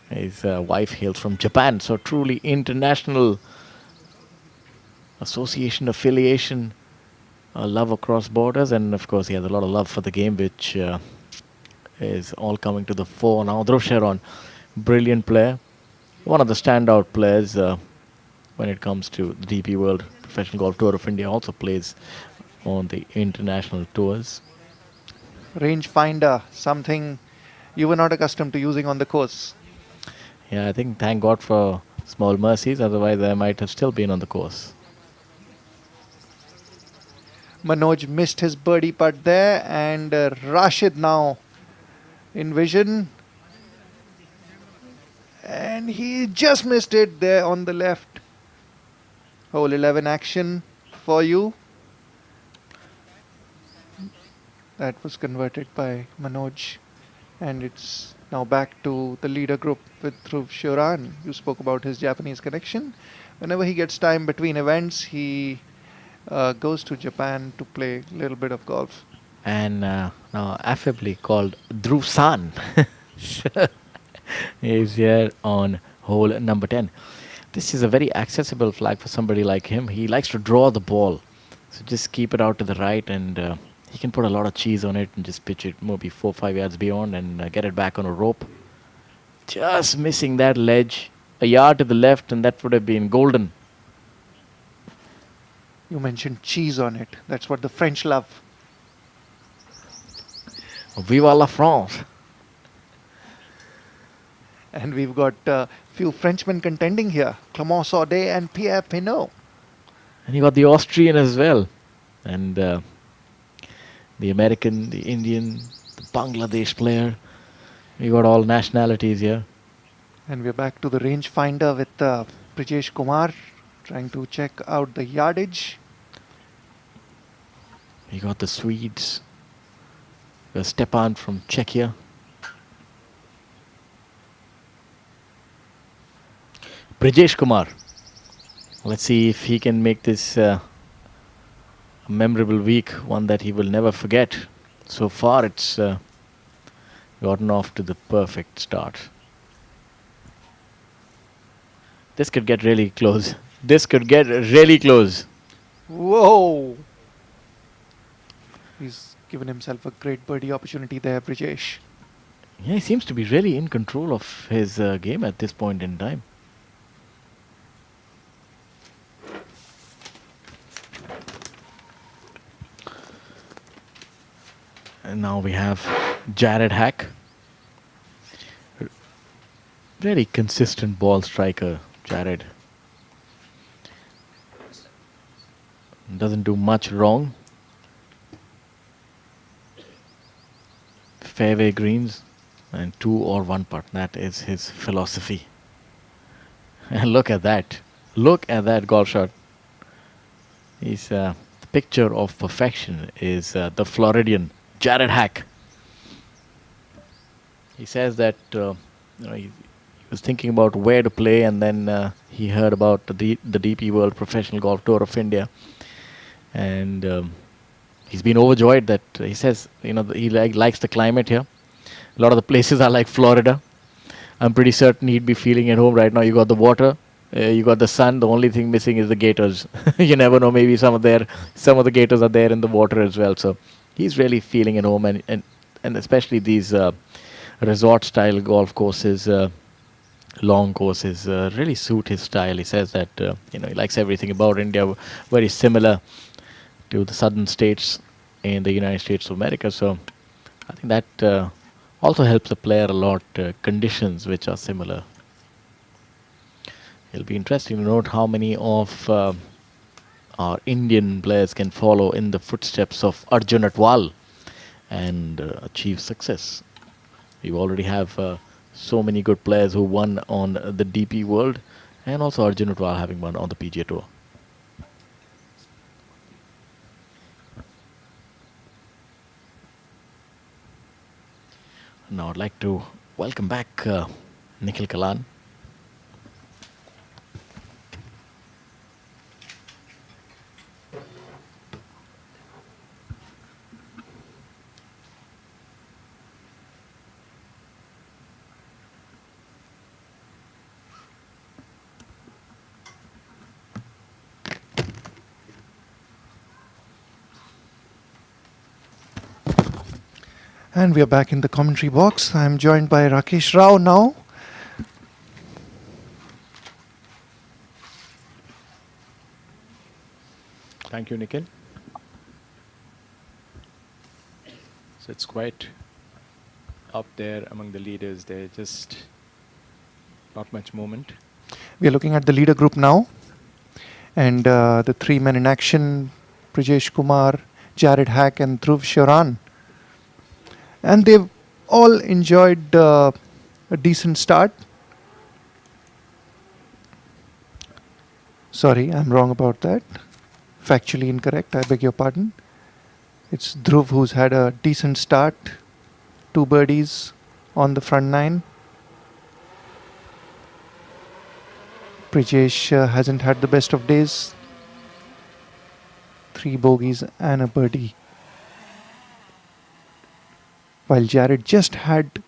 His wife hails from Japan, so truly international association, affiliation, love across borders, and of course he has a lot of love for the game, which is all coming to the fore now. Dhruv Sharan, brilliant player, one of the standout players when it comes to the DP World Professional Golf Tour of India. Also plays on the international tours. Rangefinder, something you were not accustomed to using on the course. Yeah, I think thank God for small mercies, otherwise I might have still been on the course. Manoj missed his birdie putt there, and Rashid now in vision, and he just missed it there on the left. Hole 11 action for you. That was converted by Manoj, and it's now back to the leader group with Dhruv Sharan. You spoke about his Japanese connection. Whenever he gets time between events, he goes to Japan to play a little bit of golf. And now affably called Dhruv-san is here on hole number 10. This is a very accessible flag for somebody like him. He likes to draw the ball, so just keep it out to the right, and he can put a lot of cheese on it and just pitch it maybe 4-5 yards beyond and get it back on a rope. Just missing that ledge a yard to the left, and that would have been golden. You mentioned cheese on it. That's what the French love. Viva la France! And we've got a few Frenchmen contending here. Clément Saudet and Pierre Pinault. And you got the Austrian as well. And the American, the Indian, the Bangladesh player. We got all nationalities here. And we're back to the rangefinder with Brijesh Kumar trying to check out the yardage. We got the Swedes. Stepan from Czechia. Brijesh Kumar. Let's see if he can make this a memorable week, one that he will never forget. So far it's gotten off to the perfect start. This could get really close. This could get really close. Whoa! He's given himself a great birdie opportunity there, Brijesh. Yeah, he seems to be really in control of his game at this point in time. And now we have Jared Hack. Very consistent ball striker, Jared. Doesn't do much wrong. fairway greens and 2 or 1 putt. That is his philosophy. And look at that. Look at that golf shot. He's the picture of perfection is the Floridian Jared Hack. He says that he was thinking about where to play, and then he heard about the DP World Professional Golf Tour of India, and he's been overjoyed that he says he likes the climate here. A lot of the places are like Florida. I'm pretty certain he'd be feeling at home right now. You got the water, you got the sun. The only thing missing is the gators. You never know. Maybe some of the gators are there in the water as well. So he's really feeling at home, and especially these resort-style golf courses, long courses, really suit his style. He says that he likes everything about India, very similar to the southern states in the United States of America. So I think that also helps the player a lot. Conditions which are similar. It'll be interesting to note how many of our Indian players can follow in the footsteps of Arjun Atwal and achieve success. We already have so many good players who won on the DP World, and also Arjun Atwal having won on the PGA Tour. Now I'd like to welcome back Nikhil Kalan. And we are back in the commentary box. I'm joined by Rakesh Rao now. Thank you, Nikhil. So it's quite up there among the leaders. There's just not much movement. We are looking at the leader group now. And the 3 men in action, Brijesh Kumar, Jared Hack and Dhruv Sharan. And they've all enjoyed a decent start. Sorry, I'm wrong about that. Factually incorrect, I beg your pardon. It's Dhruv who's had a decent start. 2 birdies on the front 9. Brijesh hasn't had the best of days. 3 bogeys and a birdie. While Jared just had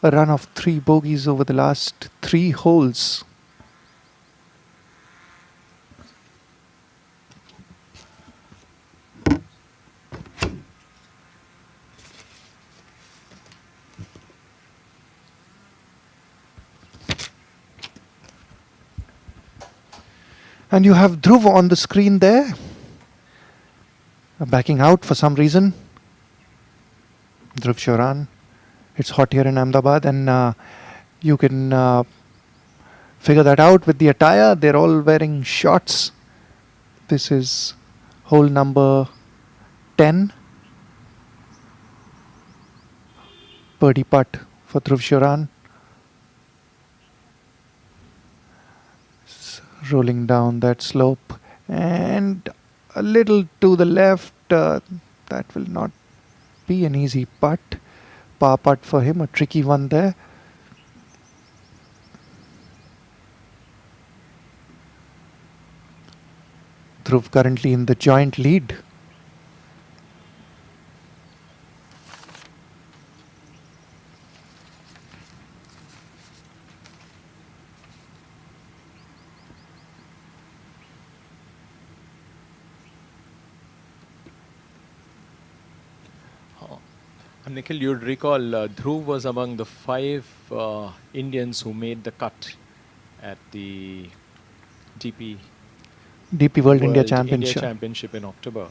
a run of 3 bogeys over the last 3 holes. And you have Dhruv on the screen there, backing out for some reason. Dhruv Sharan. It's hot here in Ahmedabad, and you can figure that out with the attire. They're all wearing shorts. This is hole number 10. Birdie putt for Dhruv Sharan. Rolling down that slope and a little to the left. That will not be an easy putt. Par putt for him, a tricky one there. Dhruv currently in the joint lead. Nikhil, you'd recall Dhruv was among the 5 Indians who made the cut at the DP World India Championship. In October.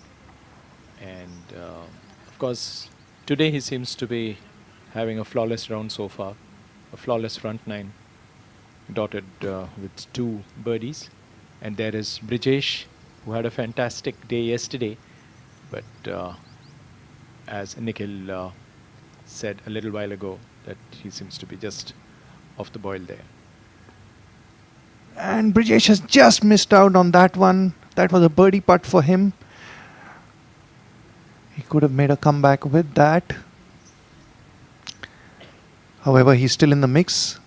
And of course, today he seems to be having a flawless round so far. A flawless front 9, dotted with 2 birdies. And there is Brijesh, who had a fantastic day yesterday. But as Nikhil said a little while ago that he seems to be just off the boil there. And Brijesh has just missed out on that one. That was a birdie putt for him. He could have made a comeback with that. However, he's still in the mix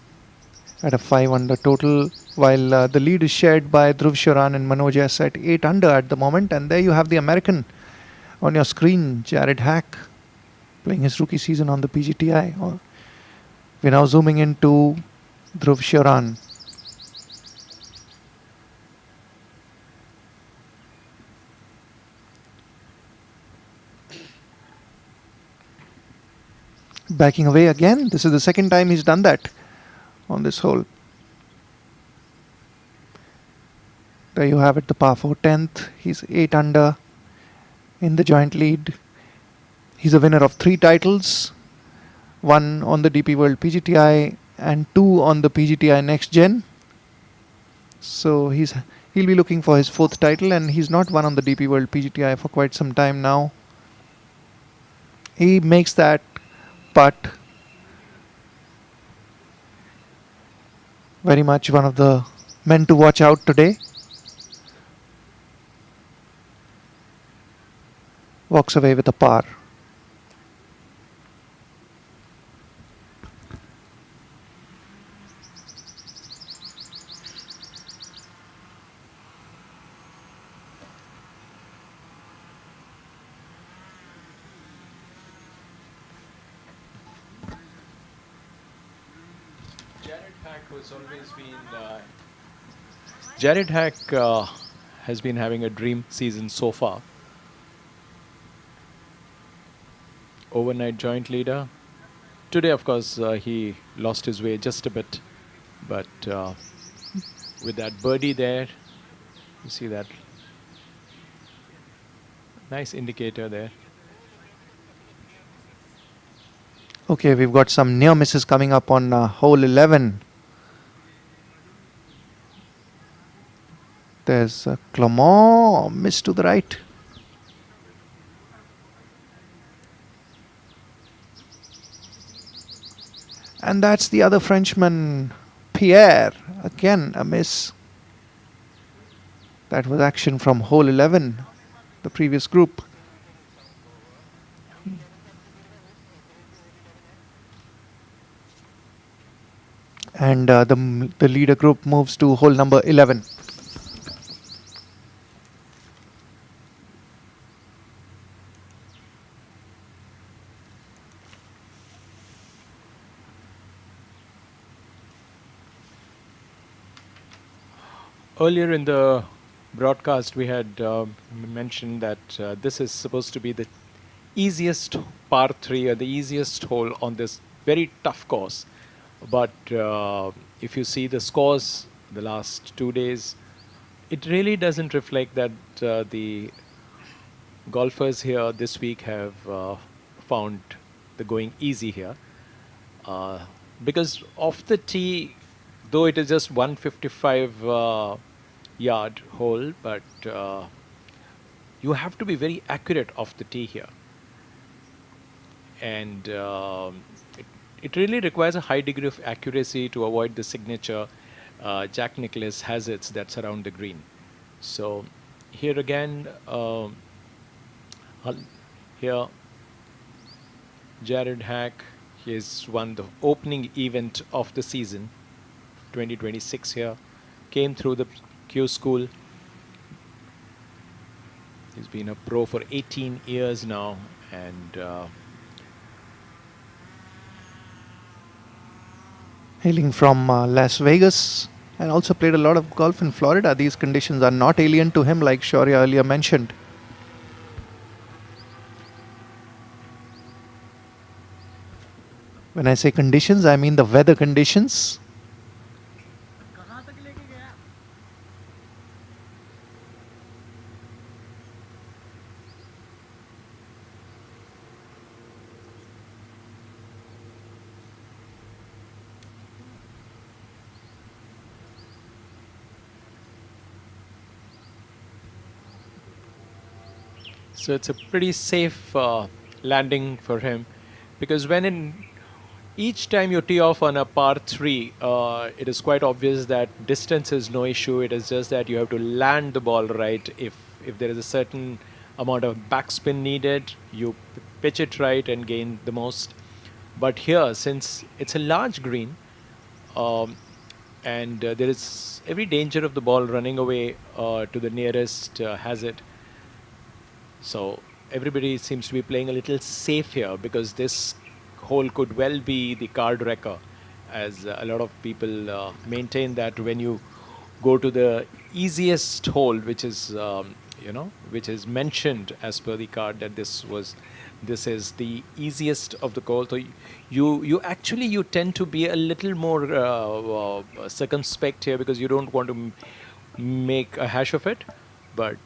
at a 5 under total, while the lead is shared by Dhruv Sharan and Manoj S at 8 under at the moment. And there you have the American on your screen, Jared Hack, playing his rookie season on the PGTI. We're now zooming into Dhruv Sharan. Backing away again. This is the second time he's done that on this hole. There you have it, the par 4 10th. He's 8 under in the joint lead. He's a winner of 3 titles. 1 on the DP World PGTI and 2 on the PGTI Next Gen. So he'll be looking for his 4th title, and he's not won on the DP World PGTI for quite some time now. He makes that putt. Very much one of the men to watch out today. Walks away with a par. Jared Hack has been having a dream season so far. Overnight joint leader. Today, of course, he lost his way just a bit, but with that birdie there, you see that nice indicator there. Okay, we've got some near misses coming up on hole 11. There's Clement, miss to the right. And that's the other Frenchman, Pierre. Again, a miss. That was action from hole 11, the previous group. And the leader group moves to hole number 11. Earlier in the broadcast, we had mentioned that this is supposed to be the easiest par 3 or the easiest hole on this very tough course. But if you see the scores the last 2 days, it really doesn't reflect that the golfers here this week have found the going easy here. Because off the tee, though it is just 155 yard hole, but you have to be very accurate off the tee here. And it really requires a high degree of accuracy to avoid the signature Jack Nicklaus hazards that surround the green. So here again, here Jared Hack, he has won the opening event of the season 2026 here, came through the Q school. He's been a pro for 18 years now, and hailing from Las Vegas, and also played a lot of golf in Florida. These conditions are not alien to him, like Shaurya earlier mentioned. When I say conditions, I mean the weather conditions. so it's a pretty safe landing for him. because each time you tee off on a par 3, it is quite obvious that distance is no issue. It is just that you have to land the ball right. If there is a certain amount of backspin needed, you pitch it right and gain the most. But here, since it's a large green, and there is every danger of the ball running away to the nearest hazard, so everybody seems to be playing a little safe here, because this hole could well be the card wrecker, as a lot of people maintain that when you go to the easiest hole, which is which is mentioned as per the card, that this is the easiest of the hole. So you tend to be a little more circumspect here, because you don't want to make a hash of it. But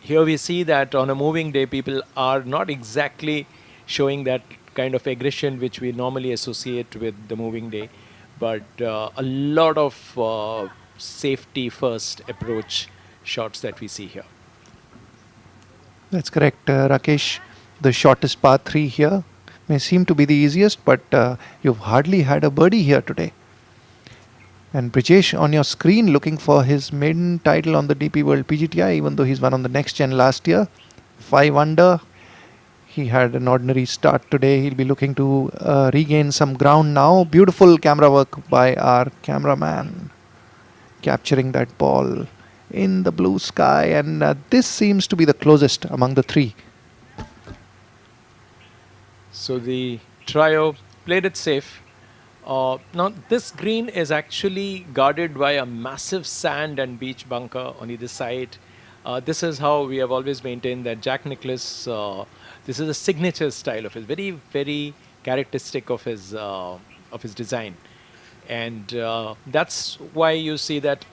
here we see that on a moving day, people are not exactly showing that kind of aggression which we normally associate with the moving day, but a lot of safety first approach shots that we see here. That's correct, Rakesh. The shortest par 3 here may seem to be the easiest, but you've hardly had a birdie here today. And Brijesh, on your screen, looking for his maiden title on the DP World PGTI, even though he's won on the next gen last year. 5 under. He had an ordinary start today. He'll be looking to regain some ground now. Beautiful camera work by our cameraman, capturing that ball in the blue sky. And this seems to be the closest among the 3. So the trio played it safe. Now this green is actually guarded by a massive sand and beach bunker on either side. This is how we have always maintained that Jack Nicklaus, this is a signature style of his, very, very characteristic of his design. And that's why you see that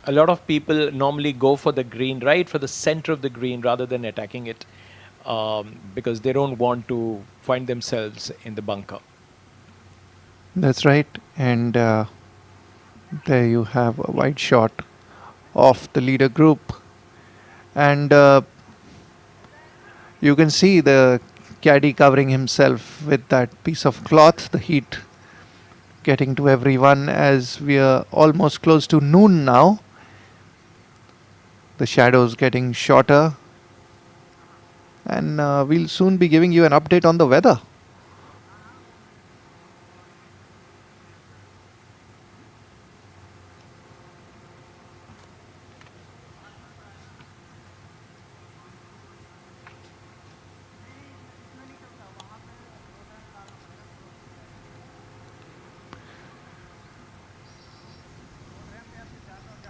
a lot of people normally go for the green, right for the center of the green, rather than attacking it, because they don't want to find themselves in the bunker. That's right. And there you have a wide shot of the leader group. And you can see the caddy covering himself with that piece of cloth, the heat getting to everyone as we are almost close to noon now. The shadows getting shorter. And we'll soon be giving you an update on the weather.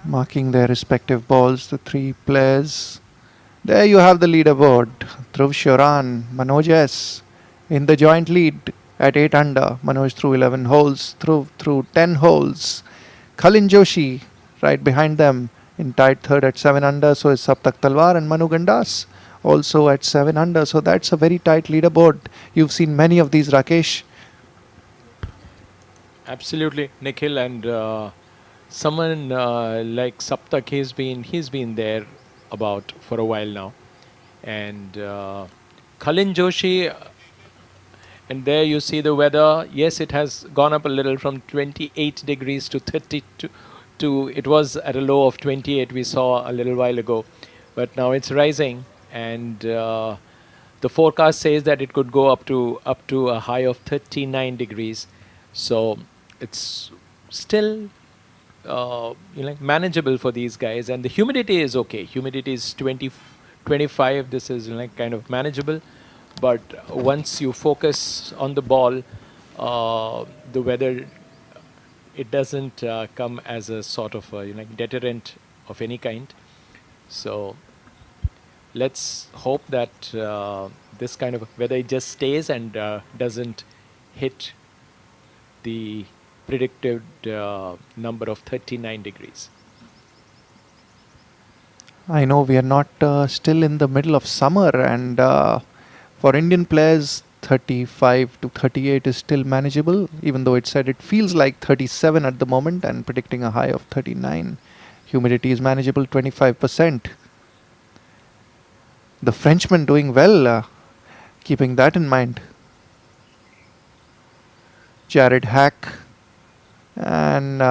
Marking their respective balls, the 3 players. There you have the leaderboard. Dhruv Shoran, Manoj S. in the joint lead at 8 under. Manoj through 11 holes, Dhruv through 10 holes. Kalin Joshi right behind them in tied third at 7 under. So is Saptak Talwar and Manu Gandas also at 7 under. So that's a very tight leaderboard. You've seen many of these, Rakesh. Absolutely, Nikhil, and someone like Saptak, he's been there about for a while now, and Kalin Joshi, and there you see the weather. Yes, it has gone up a little from 28 degrees to 32. It was at a low of 28 we saw a little while ago, but now it's rising, and the forecast says that it could go up to a high of 39 degrees. So it's still manageable for these guys, and the humidity is okay. Humidity is 25. This is kind of manageable, but once you focus on the ball, the weather, it doesn't come as a sort of deterrent of any kind. So let's hope that this kind of weather just stays and doesn't hit the predicted number of 39 degrees. I know we are not still in the middle of summer, and for Indian players 35 to 38 is still manageable, even though it said it feels like 37 at the moment and predicting a high of 39. Humidity is manageable, 25%. The Frenchman doing well, keeping that in mind. Jared Hack and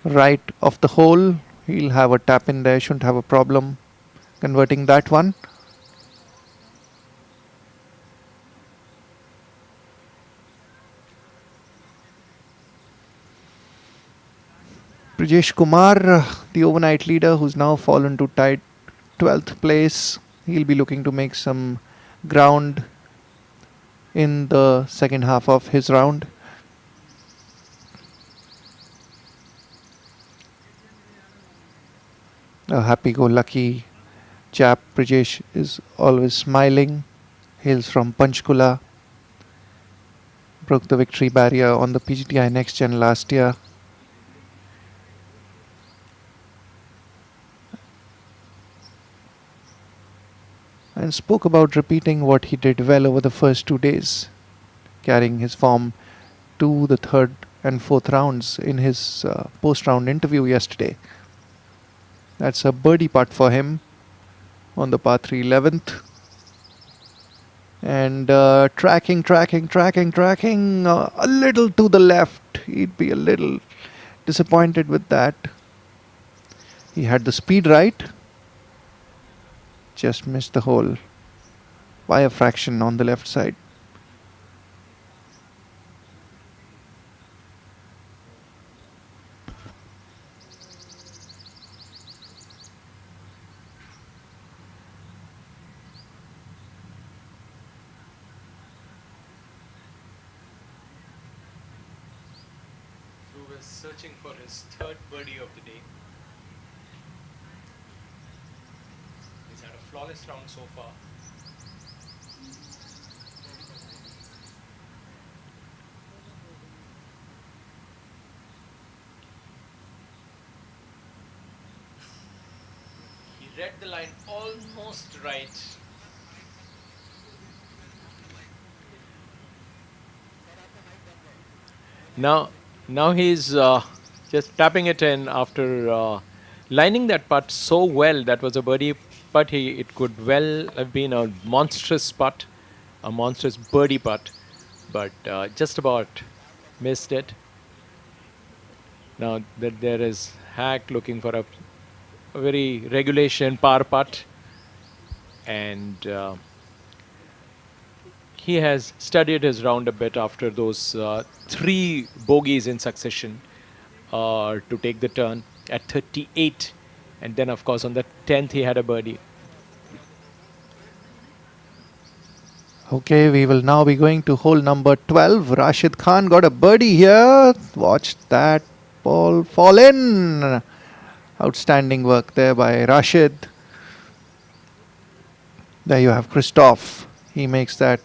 right of the hole. He'll have a tap in there, shouldn't have a problem converting that one. Brijesh Kumar, the overnight leader, who's now fallen to tied 12th place. He'll be looking to make some ground in the second half of his round. A happy-go-lucky chap. Brijesh is always smiling. Hails from Panchkula. Broke the victory barrier on the PGTI Next Gen last year. And spoke about repeating what he did well over the first 2 days, carrying his form to the third and fourth rounds in his post-round interview yesterday. That's a birdie putt for him on the par 3 11th. And tracking a little to the left. He'd be a little disappointed with that. He had the speed right. Just missed the hole by a fraction on the left side. Who was searching for his third birdie of the day. He's had a flawless round so far. He read the line almost right. Now he's just tapping it in after lining that putt so well. That was a birdie putt. It could well have been a monstrous putt, a monstrous birdie putt, but just about missed it. Now that there is Hack looking for a very regulation par putt, and he has studied his round a bit after those 3 bogeys in succession to take the turn at 38. And then, of course, on the 10th, he had a birdie. Okay, we will now be going to hole number 12. Rashid Khan got a birdie here. Watch that ball fall in. Outstanding work there by Rashid. There you have Christoph. He makes that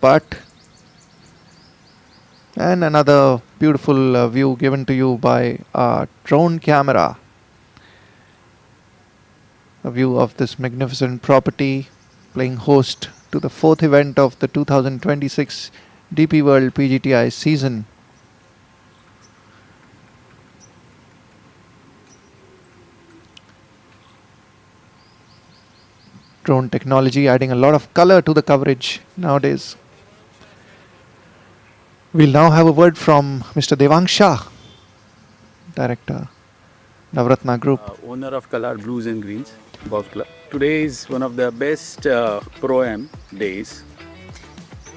putt. And another beautiful view given to you by our drone camera. A view of this magnificent property, playing host to the 4th event of the 2026 DP World PGTI season. Drone technology adding a lot of color to the coverage nowadays. We'll now have a word from Mr. Dwang Shah, Director, Navratna Group. Owner of Kalhaar Blues and Greens Golf Club. Today is one of the best Pro-Am days,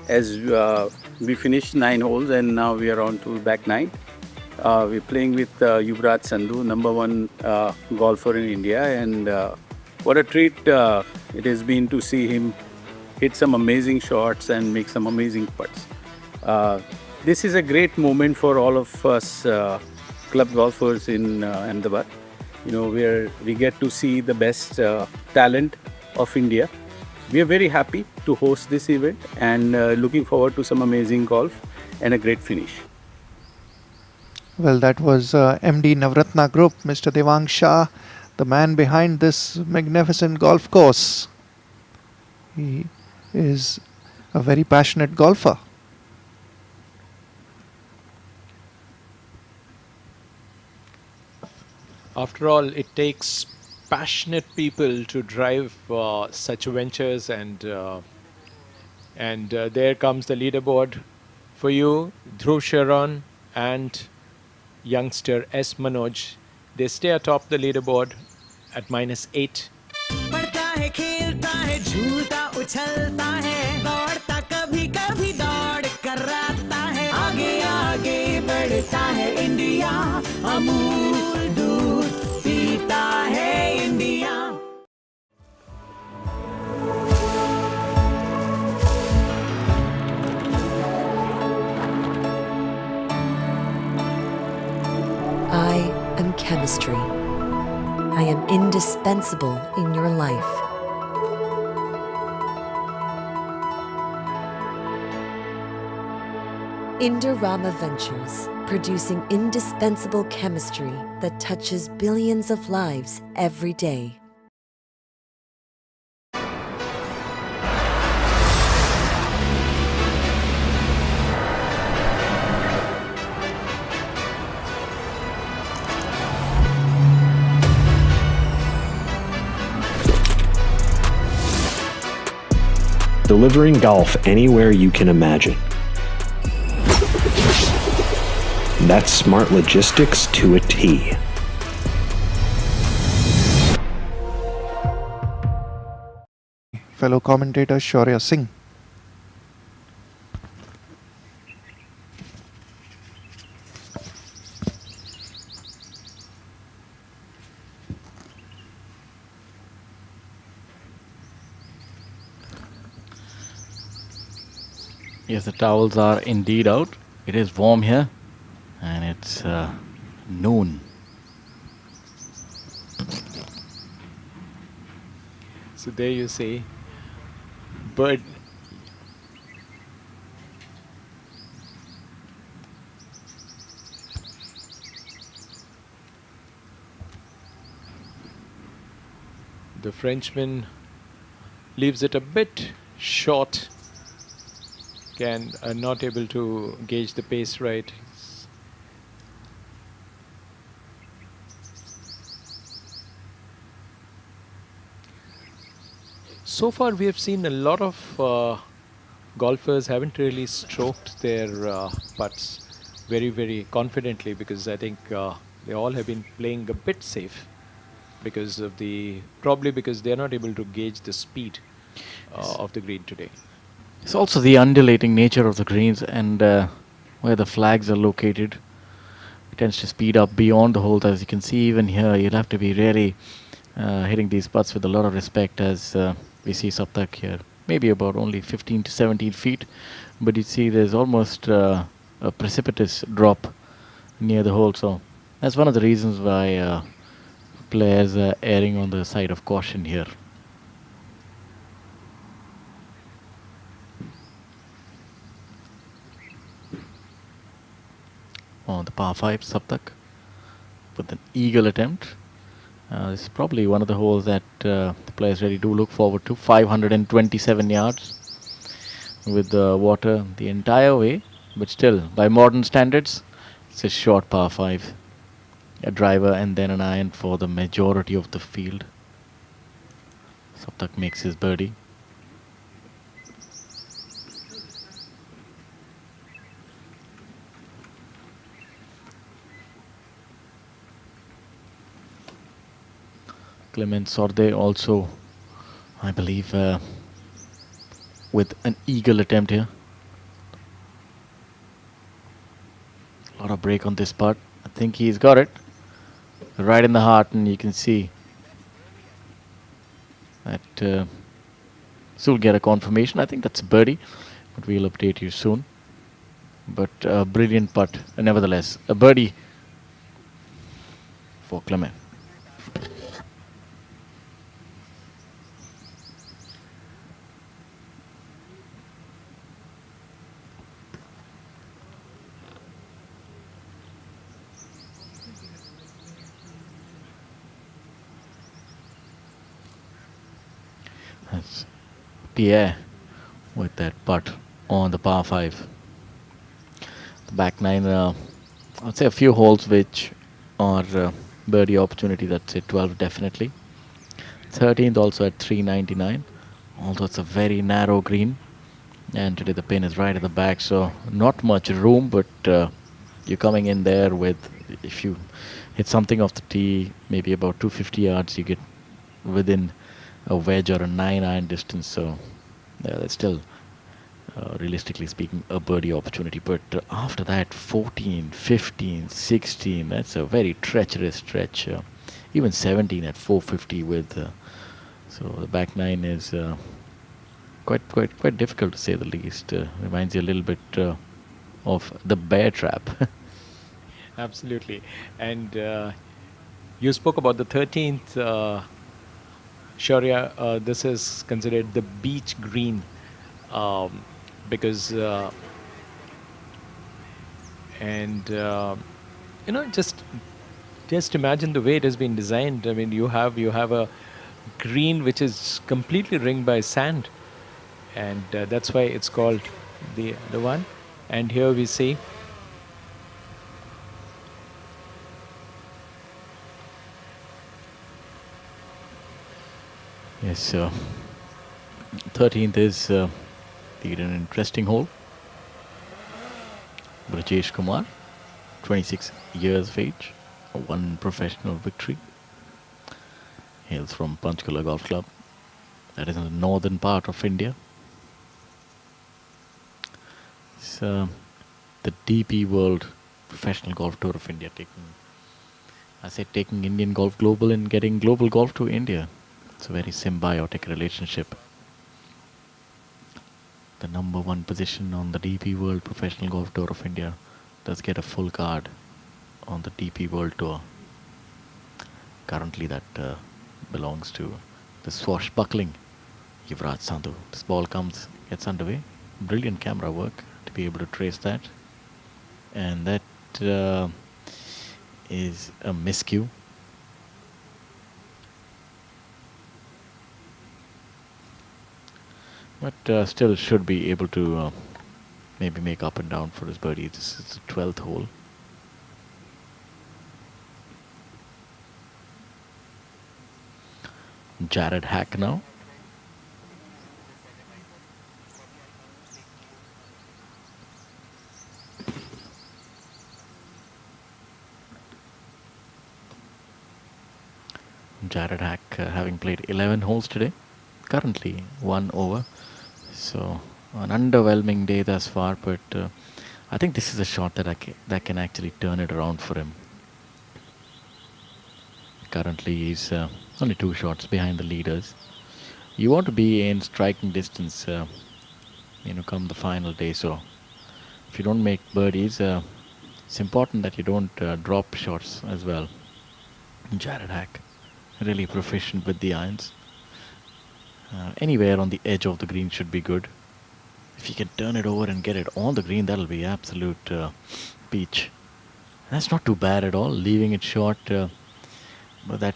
as we finished 9 holes and now we are on to back 9. We're playing with Yuvraj Sandhu, #1 golfer in India, and what a treat it has been to see him hit some amazing shots and make some amazing putts. This is a great moment for all of us club golfers in Ahmedabad, where we get to see the best talent of India. We are very happy to host this event and looking forward to some amazing golf and a great finish. Well, that was MD Navratna Group, Mr. Dwang Shah, the man behind this magnificent golf course. He is a very passionate golfer. After all, it takes passionate people to drive such ventures, and there comes the leaderboard for you, Dhruv Sharon and youngster S. Manoj. They stay atop the leaderboard at -8. पढ़ता है खेलता है झूलता उछलता है दौड़ता कभी कभी दौड़ कराता है आगे आगे बढ़ता है इंडिया अमूल दूध पीता है India I am chemistry. I am indispensable in your life. Indorama Ventures, producing indispensable chemistry that touches billions of lives every day. Delivering golf anywhere you can imagine. That's smart logistics to a T. Fellow commentator Shaurya Singh. Yes, the towels are indeed out. It is warm here, and it's noon. So there you see, bird. The Frenchman leaves it a bit short. Not able to gauge the pace right. So far we have seen a lot of golfers haven't really stroked their putts very confidently, because I think they all have been playing a bit safe because of probably because they are not able to gauge the speed of the green today. It's also the undulating nature of the greens, and where the flags are located, it tends to speed up beyond the holes. As you can see, even here, you'll have to be really hitting these putts with a lot of respect, as we see Saptak here. Maybe about only 15 to 17 feet, but you see there's almost a precipitous drop near the hole. So that's one of the reasons why players are erring on the side of caution here. On the par 5, Saptak with an eagle attempt. This is probably one of the holes that the players really do look forward to. 527 yards with the water the entire way, but still, by modern standards, it's a short par 5. A driver and then an iron for the majority of the field. Saptak makes his birdie. Clement Sorde also, I believe, with an eagle attempt here. A lot of break on this putt. I think he's got it right in the heart, and you can see that so we'll get a confirmation. I think that's a birdie, but we'll update you soon. But a brilliant putt, nevertheless, a birdie for Clement. That's Pierre with that putt on the par 5. The back nine, I'd say a few holes which are birdie opportunity. That's it, 12 definitely. 13th also at 399. Although it's a very narrow green. And today the pin is right at the back, so not much room, but you're coming in there with, if you hit something off the tee, maybe about 250 yards, you get within a wedge or a 9-iron distance. So yeah, that's still, realistically speaking, a birdie opportunity. But after that, 14, 15, 16, that's a very treacherous stretch. Even 17 at 450 with, so the back nine is quite difficult to say the least. Reminds you a little bit of the bear trap. Absolutely. And you spoke about the 13th, Shaurya. This is considered the beach green because, just imagine the way it has been designed. I mean, you have a green which is completely ringed by sand, and that's why it's called the one. And here we see Yes, 13th is an interesting hole. Brajesh Kumar, 26 years of age, one professional victory. Hails from Panchkula Golf Club. That is in the northern part of India. It's the DP World Professional Golf Tour of India taking Indian golf global and getting global golf to India. It's a very symbiotic relationship. The number one position on the DP World Professional Golf Tour of India does get a full card on the DP World Tour. Currently that belongs to the swashbuckling Yuvraj Sandhu. This ball gets underway. Brilliant camera work to be able to trace that. And that is a miscue. But still should be able to maybe make up and down for his birdie. This is the 12th hole. Jared Hack now. Jared Hack having played 11 holes today. Currently 1 over. So an underwhelming day thus far, but I think this is a shot that can actually turn it around for him. Currently he's only 2 shots behind the leaders. You want to be in striking distance, come the final day. So if you don't make birdies, it's important that you don't drop shots as well. Jared Hack, really proficient with the irons. Anywhere on the edge of the green should be good. If you can turn it over and get it on the green, that'll be absolute peach. That's not too bad at all, leaving it short. But that,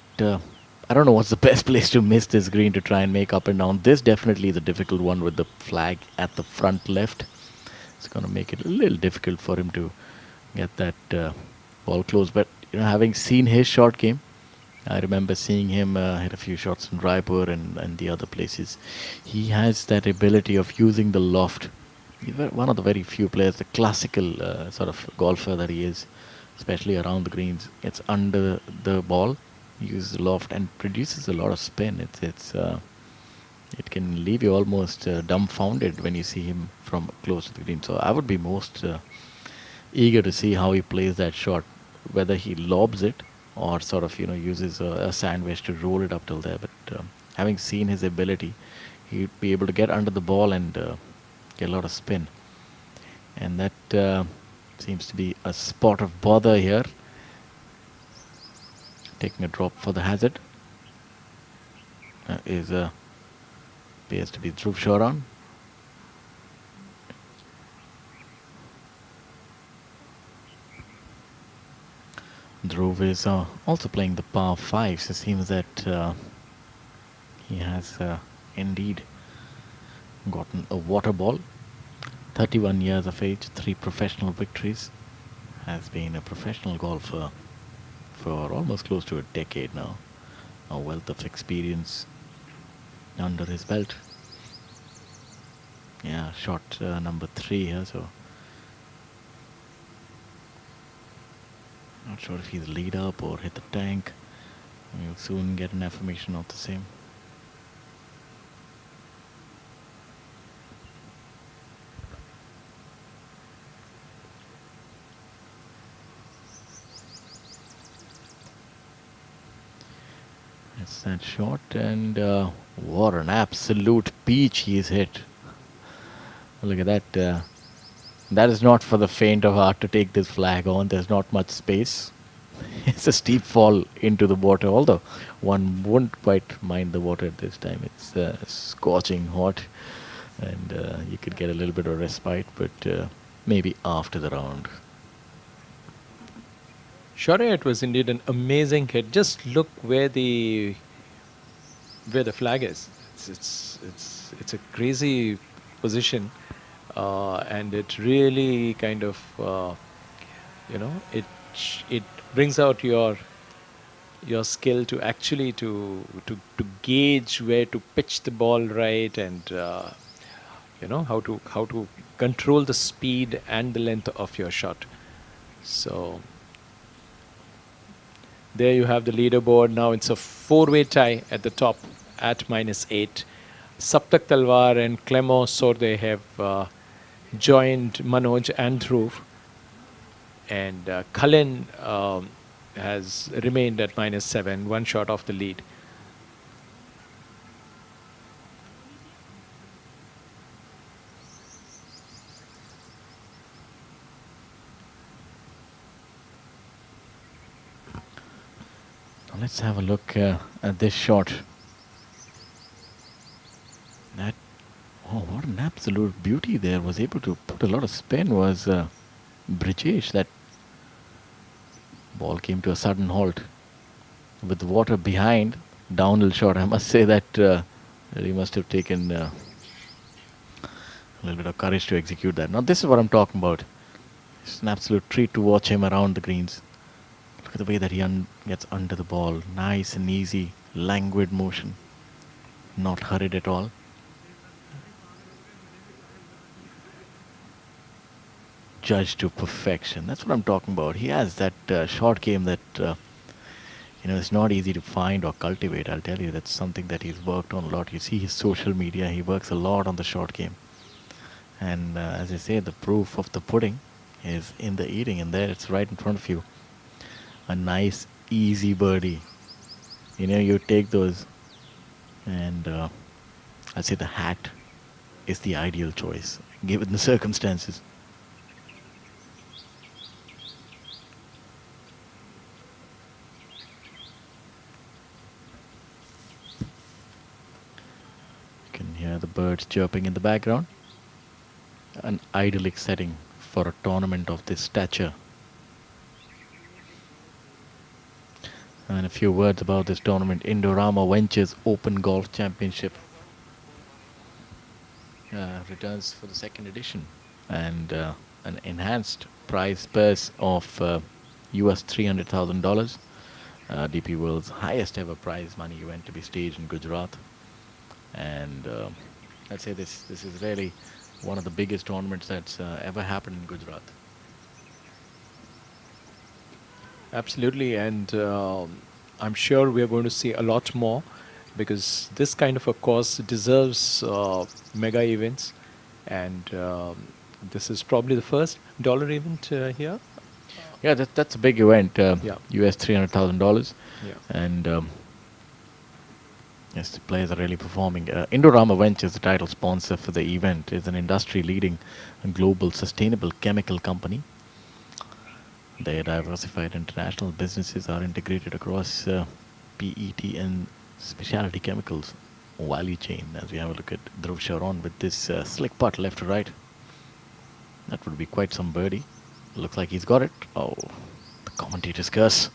I don't know what's the best place to miss this green to try and make up and down. This definitely is a difficult one with the flag at the front left. It's going to make it a little difficult for him to get that ball close. But, having seen his short game, I remember seeing him hit a few shots in Raipur and the other places. He has that ability of using the loft. He's one of the very few players, the classical sort of golfer that he is, especially around the greens. Gets under the ball, uses the loft and produces a lot of spin. It can leave you almost dumbfounded when you see him from close to the green. So I would be most eager to see how he plays that shot, whether he lobs it or sort of uses a sandwich to roll it up till there. But having seen his ability, he'd be able to get under the ball and get a lot of spin. And that seems to be a spot of bother here. Taking a drop for the hazard appears to be Dhruv Shoran. Dhruv is also playing the par 5s. It seems that he has indeed gotten a water ball. 31 years of age, 3 professional victories. Has been a professional golfer for almost close to a decade now. a wealth of experience under his belt. Yeah, shot number 3 here, so not sure if he's lead up or hit the tank. We'll soon get an affirmation of the same. That's that shot, and what an absolute peach he's hit. Look at that. That is not for the faint of heart to take this flag on. There's not much space. It's a steep fall into the water, although one wouldn't quite mind the water at this time. It's scorching hot, and you could get a little bit of respite, but maybe after the round. Sure, it was indeed an amazing hit. Just look where the flag is. It's a crazy position, and it really kind of it brings out your skill to actually to gauge where to pitch the ball right, and how to control the speed and the length of your shot. So there you have the leaderboard. Now it's a 4-way tie at the top at -8. Saptak Talwar and Clement Sorde have joined Manoj and Dhruv. And Cullen has remained at -7, 1 shot off the lead. Now let's have a look at this shot. What an absolute beauty there. Was able to put a lot of spin was Brijesh. That ball came to a sudden halt with the water behind. Downhill shot. I must say that he must have taken a little bit of courage to execute that. Now this is what I'm talking about. It's an absolute treat to watch him around the greens. Look at the way that he gets under the ball. Nice and easy, languid motion. Not hurried at all. Judged to perfection. That's what I'm talking about. He has that short game that it's not easy to find or cultivate. I'll tell you, that's something that he's worked on a lot. You see his social media. He works a lot on the short game. And as I say, the proof of the pudding is in the eating, and there it's right in front of you. A nice, easy birdie. You take those, and I'll say the hat is the ideal choice, given the circumstances. You can hear the birds chirping in the background. An idyllic setting for a tournament of this stature. And a few words about this tournament. Indorama Ventures Open Golf Championship returns for the 2nd edition, and an enhanced prize purse of US $300,000. DP World's highest ever prize money event to be staged in Gujarat. And I'd say this is really one of the biggest tournaments that's ever happened in Gujarat. Absolutely, and I'm sure we are going to see a lot more, because this kind of a course deserves mega events, and this is probably the first dollar event here. Yeah, that's a big event. Yeah. US $300,000. Yeah. And yes, the players are really performing. Indorama Ventures, the title sponsor for the event, is an industry-leading global sustainable chemical company. Their diversified international businesses are integrated across PET and specialty chemicals value chain. As we have a look at Dhruv Sharon with this slick putt left to right. That would be quite some birdie. Looks like he's got it. Oh, the commentator's curse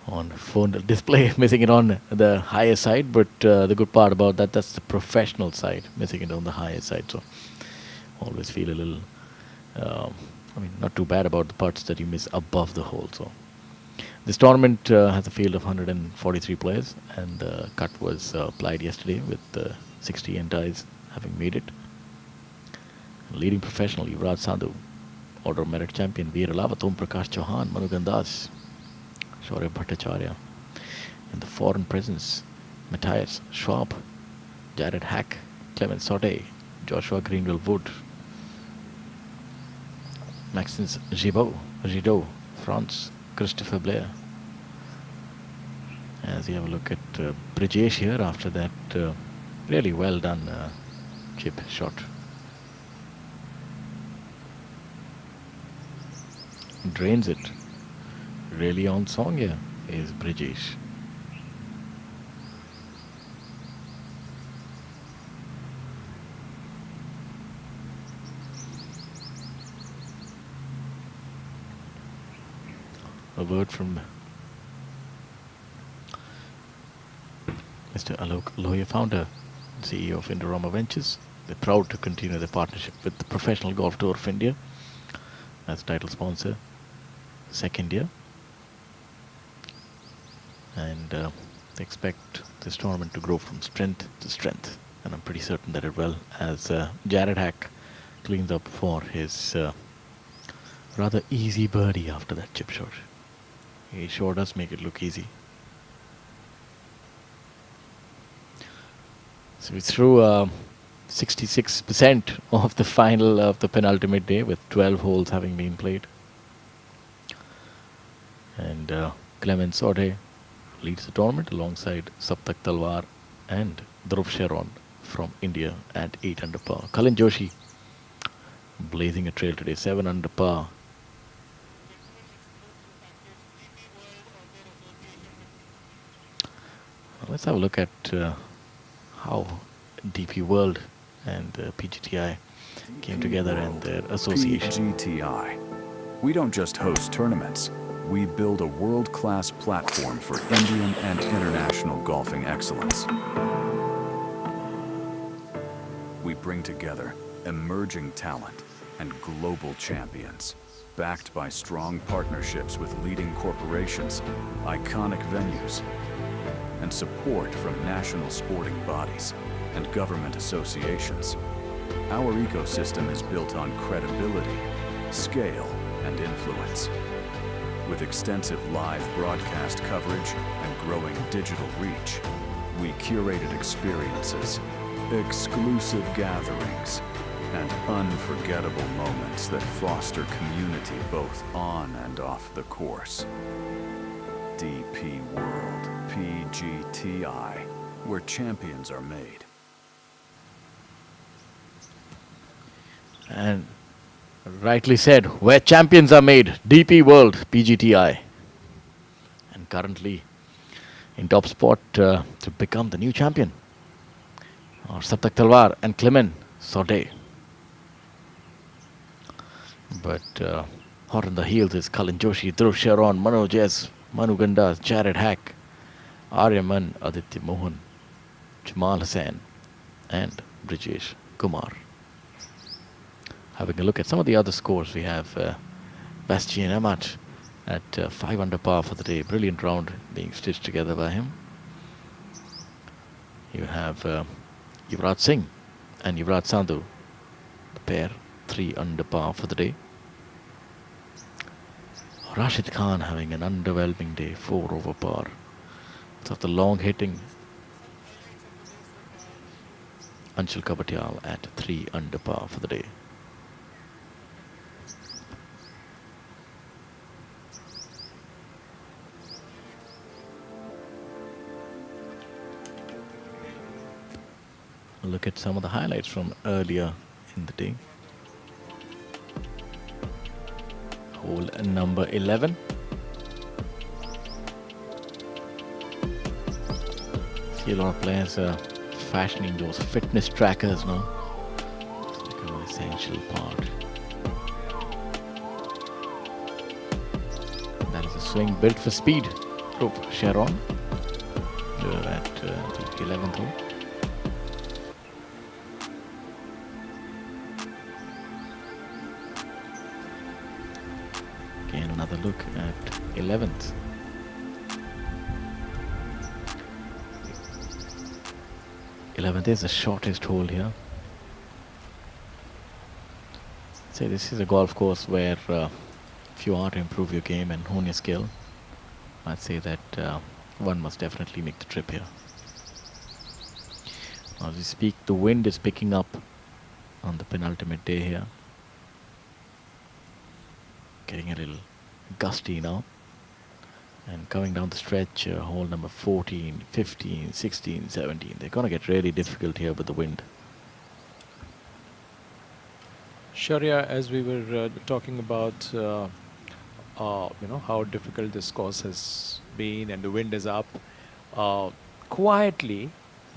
on phone display, missing it on the higher side. But the good part about that's the professional side, missing it on the higher side. So always feel a little, not too bad about the putts that you miss above the hole. So This tournament has a field of 143 players, and the cut was applied yesterday with 60 entities having made it. Leading professional Yuvraj Sandhu, Order of Merit champion Veer Alawat, Om Prakash Chauhan, Manu Gandas, Shaurya Bhattacharya. In the foreign presence, Matthias Schwab, Jared Hack, Clement Sauté, Joshua Greenwell Wood, Maxence Gibaud, France, Christopher Blair. As you have a look at Brijesh here, after that really well done chip shot. Drains it. Really on song here is Brijesh. A word from Mr. Alok Lohia, founder and CEO of Indorama Ventures. They're proud to continue their partnership with the Professional Golf Tour of India as title sponsor, second year. And they expect this tournament to grow from strength to strength. And I'm pretty certain that it will, as Jared Hack cleans up for his rather easy birdie after that chip shot. He sure does make it look easy. So we threw 66% of the final of the penultimate day, with 12 holes having been played. And Clement Sauté leads the tournament alongside Saptak Talwar and Dhruv Sharon from India at 8 under par. Kalin Joshi blazing a trail today, 7 under par. Let's have a look at how DP World and PGTI came together and their association. PGTI. We don't just host tournaments. We build a world-class platform for Indian and international golfing excellence. We bring together emerging talent and global champions, backed by strong partnerships with leading corporations, iconic venues, and support from national sporting bodies and government associations. Our ecosystem is built on credibility, scale, and influence. With extensive live broadcast coverage and growing digital reach, we curated experiences, exclusive gatherings, and unforgettable moments that foster community both on and off the course. DP World, PGTI, where champions are made. And rightly said, where champions are made, DP World, PGTI. And currently in top spot to become the new champion are Saptak Talwar and Clement Sauté. But hot on the heels is Kalin Joshi, Dhruv Sharon, Manoj S, Manu Gandas, Jared Hack, Aryaman, Aditya Mohan, Jamal Hussain, and Brijesh Kumar. Having a look at some of the other scores, we have Bastian Amat at 5 under par for the day. Brilliant round being stitched together by him. You have Yuvraj Singh and Yuvraj Sandhu, the pair, 3 under par for the day. Rashid Khan having an underwhelming day, 4 over par. It's of the long hitting Anshul Kabatyal at 3 under par for the day. Look at some of the highlights from earlier in the day. Hole number 11. See a lot of players fashioning those fitness trackers now. It's like an essential part. That is a swing built for speed. Dhruv Sharon. We're at the 11th hole. Again, another look at 11th. 11th is the shortest hole here. Say this is a golf course where if you are to improve your game and hone your skill, I'd say that one must definitely make the trip here. As we speak, the wind is picking up on the penultimate day here. Getting a little gusty now. And coming down the stretch, hole number 14, 15, 16, 17. They're going to get really difficult here with the wind. Shaurya, as we were talking about, how difficult this course has been and the wind is up. Quietly,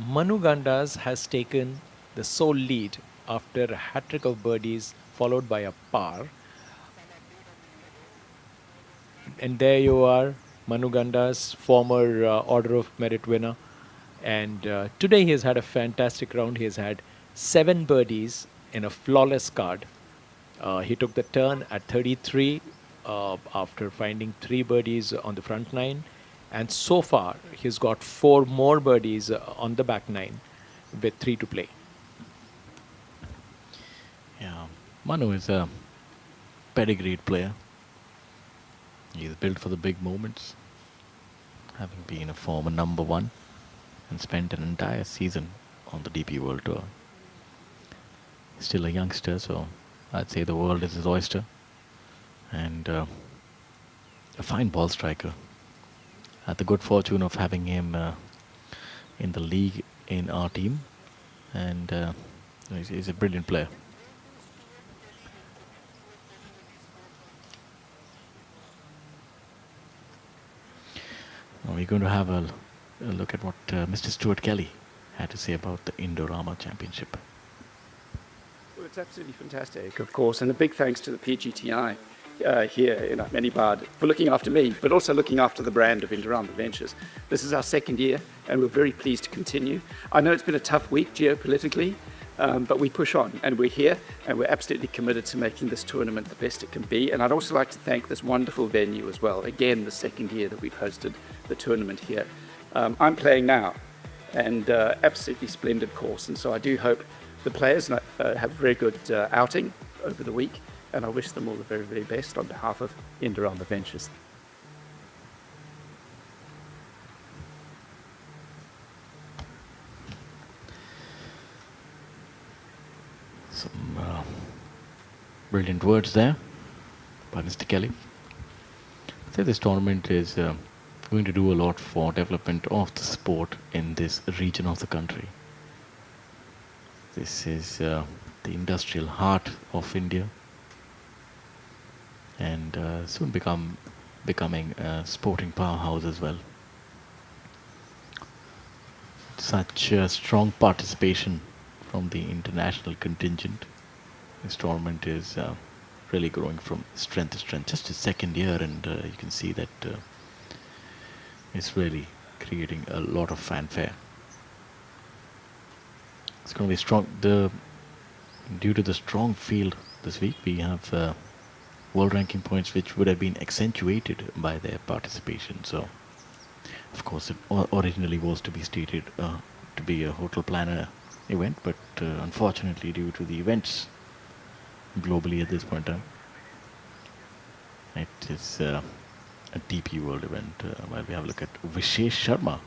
Manu Gandas has taken the sole lead after a hat-trick of birdies followed by a par. And there you are, Manu Gandas, former Order of Merit winner. And today he has had a fantastic round. He has had 7 birdies in a flawless card. He took the turn at 33 after finding 3 birdies on the front 9. And so far, he's got 4 more birdies on the back 9 with 3 to play. Yeah, Manu is a pedigreed player. He's built for the big moments, having been a former number 1 and spent an entire season on the DP World Tour. Still a youngster, so I'd say the world is his oyster. And a fine ball striker. Had the good fortune of having him in the league in our team, and he's a brilliant player. Now we're going to have a look at what Mr. Stewart Kelly had to say about the Indorama Championship. Well, it's absolutely fantastic, of course, and a big thanks to the PGTI here in Ahmedabad for looking after me, but also looking after the brand of Indorama Ventures. This is our 2nd year, and we're very pleased to continue. I know it's been a tough week geopolitically, but we push on, and we're here, and we're absolutely committed to making this tournament the best it can be. And I'd also like to thank this wonderful venue as well. Again, the 2nd year that we've hosted the tournament here. I'm playing now, and absolutely splendid course, and so I do hope the players have a very good outing over the week, and I wish them all the very, very best on behalf of Indorama Ventures. Some brilliant words there by Mr. Kelly. I'd say this tournament is going to do a lot for development of the sport in this region of the country. This is the industrial heart of India, and soon becoming a sporting powerhouse as well. Such strong participation from the international contingent. This tournament is really growing from strength to strength. Just its 2nd year, and you can see that it's really creating a lot of fanfare. It's going to be strong. Due to the strong field this week, we have world ranking points which would have been accentuated by their participation. So, of course, it originally was to be stated to be a hotel planner event, but unfortunately, due to the events globally at this point in time, it is a DP World event. While we have a look at Vishesh Sharma.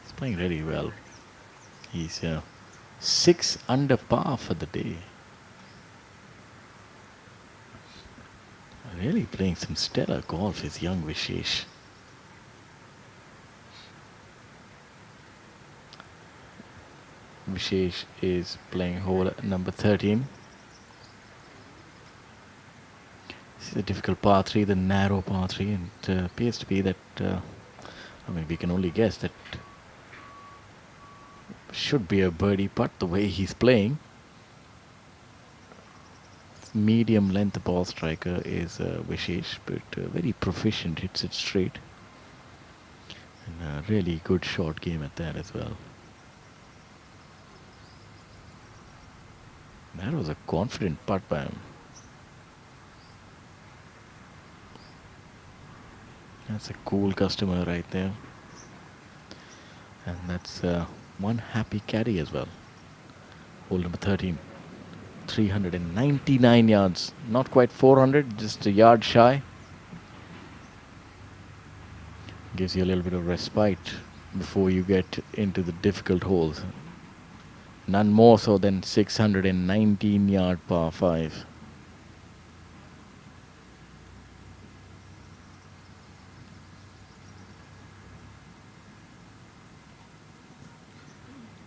He's playing really well. He's 6 under par for the day. Really playing some stellar golf is young Vishesh. Vishesh is playing hole number 13. This is a difficult par 3, the narrow par 3, and it appears to be that, we can only guess that should be a birdie putt the way he's playing. Medium length ball striker is Vishesh, but very proficient, hits it straight. And a really good short game at that as well. That was a confident putt by him. That's a cool customer right there. And that's one happy caddy as well. Hole number 13. 399 yards. Not quite 400, just a yard shy. Gives you a little bit of respite before you get into the difficult holes. None more so than 619 yard par 5.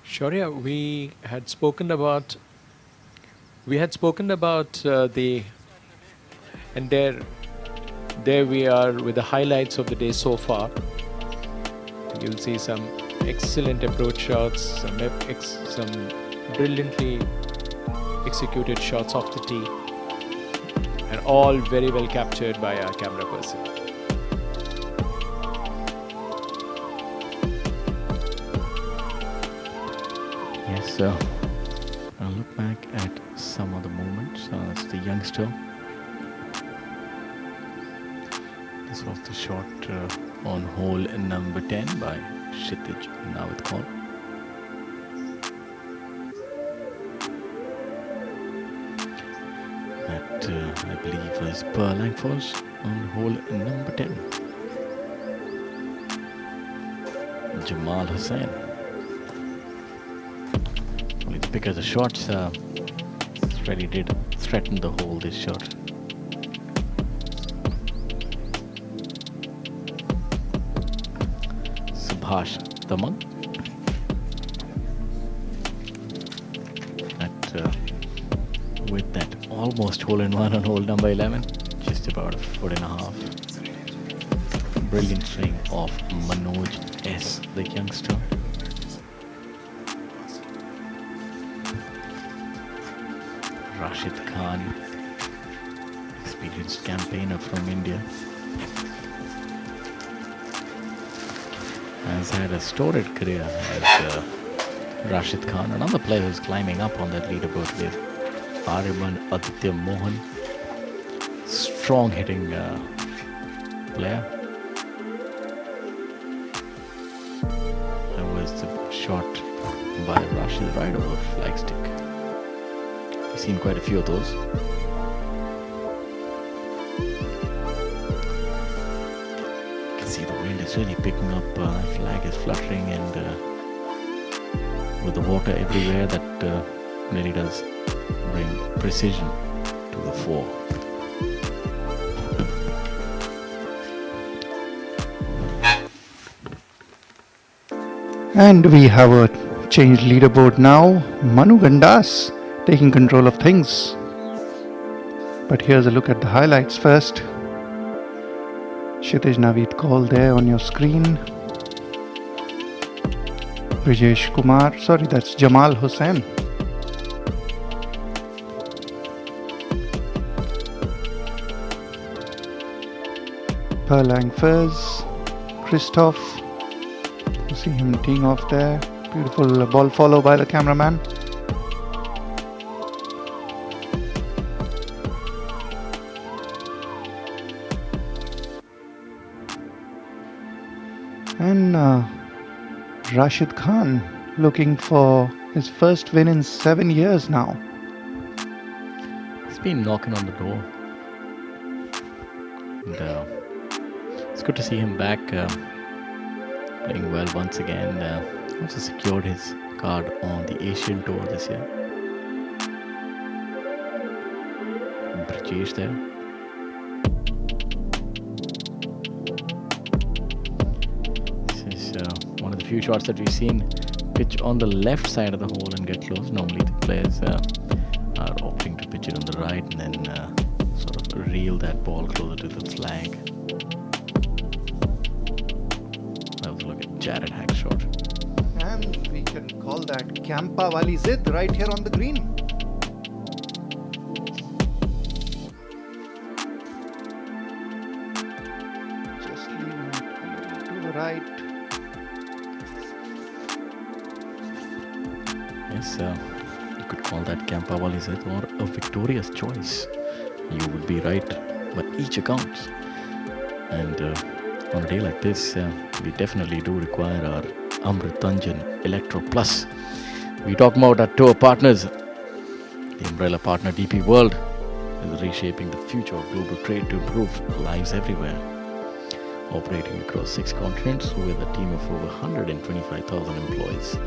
Shaurya, we had spoken about the, and there we are with the highlights of the day so far. And you'll see some excellent approach shots, some brilliantly executed shots off the tee, and all very well captured by our camera person. Yes, I'll look back at some of the moments. That's the youngster. This was the shot on hole number 10 by Kshitij Nawatkhon. That I believe was per Langfors on hole number 10. Jamal Hussain. Only the bigger the shots, really did threaten the hole, this shot. Subhash Tamang. With that almost hole-in-one on hole number 11, just about a foot and a half. Brilliant swing of Manoj S, the youngster. Rashid Khan, experienced campaigner from India, has had a storied career as Rashid Khan. Another player who's climbing up on that leaderboard with Ariman Aditya Mohan. Strong hitting player. That was the shot by Rashid right over flagstick. We've seen quite a few of those. You can see the wind is really picking up. Flag is fluttering, and with the water everywhere, that really does bring precision to the fore. And we have a changed leaderboard now. Manu Gandas taking control of things. But here's a look at the highlights first. Kshitij Nawatkhon there on your screen. Brijesh Kumar, sorry, that's Jamal Hussain. Perlang Fez, Christoph. You see him teeing off there. Beautiful ball follow by the cameraman. And Rashid Khan looking for his first win in 7 years now. He's been knocking on the door. And it's good to see him back playing well once again. Also secured his card on the Asian Tour this year. Brijesh there. This is one of the few shots that we've seen pitch on the left side of the hole and get close. Normally the players are opting to pitch it on the right and then sort of reel that ball closer to the flag. That was a look at Jared Hack's shot. And we can call that Kampa Wali Zid right here on the green. Just leaving it a little to the right. Yes, you could call that Kampa Wali Zid or a victorious choice. You would be right, but each accounts. And on a day like this, we definitely do require our Amritanjan Electro Plus. We talk about our tour partners. The umbrella partner DP World is reshaping the future of global trade to improve lives everywhere. Operating across 6 continents with a team of over 125,000 employees,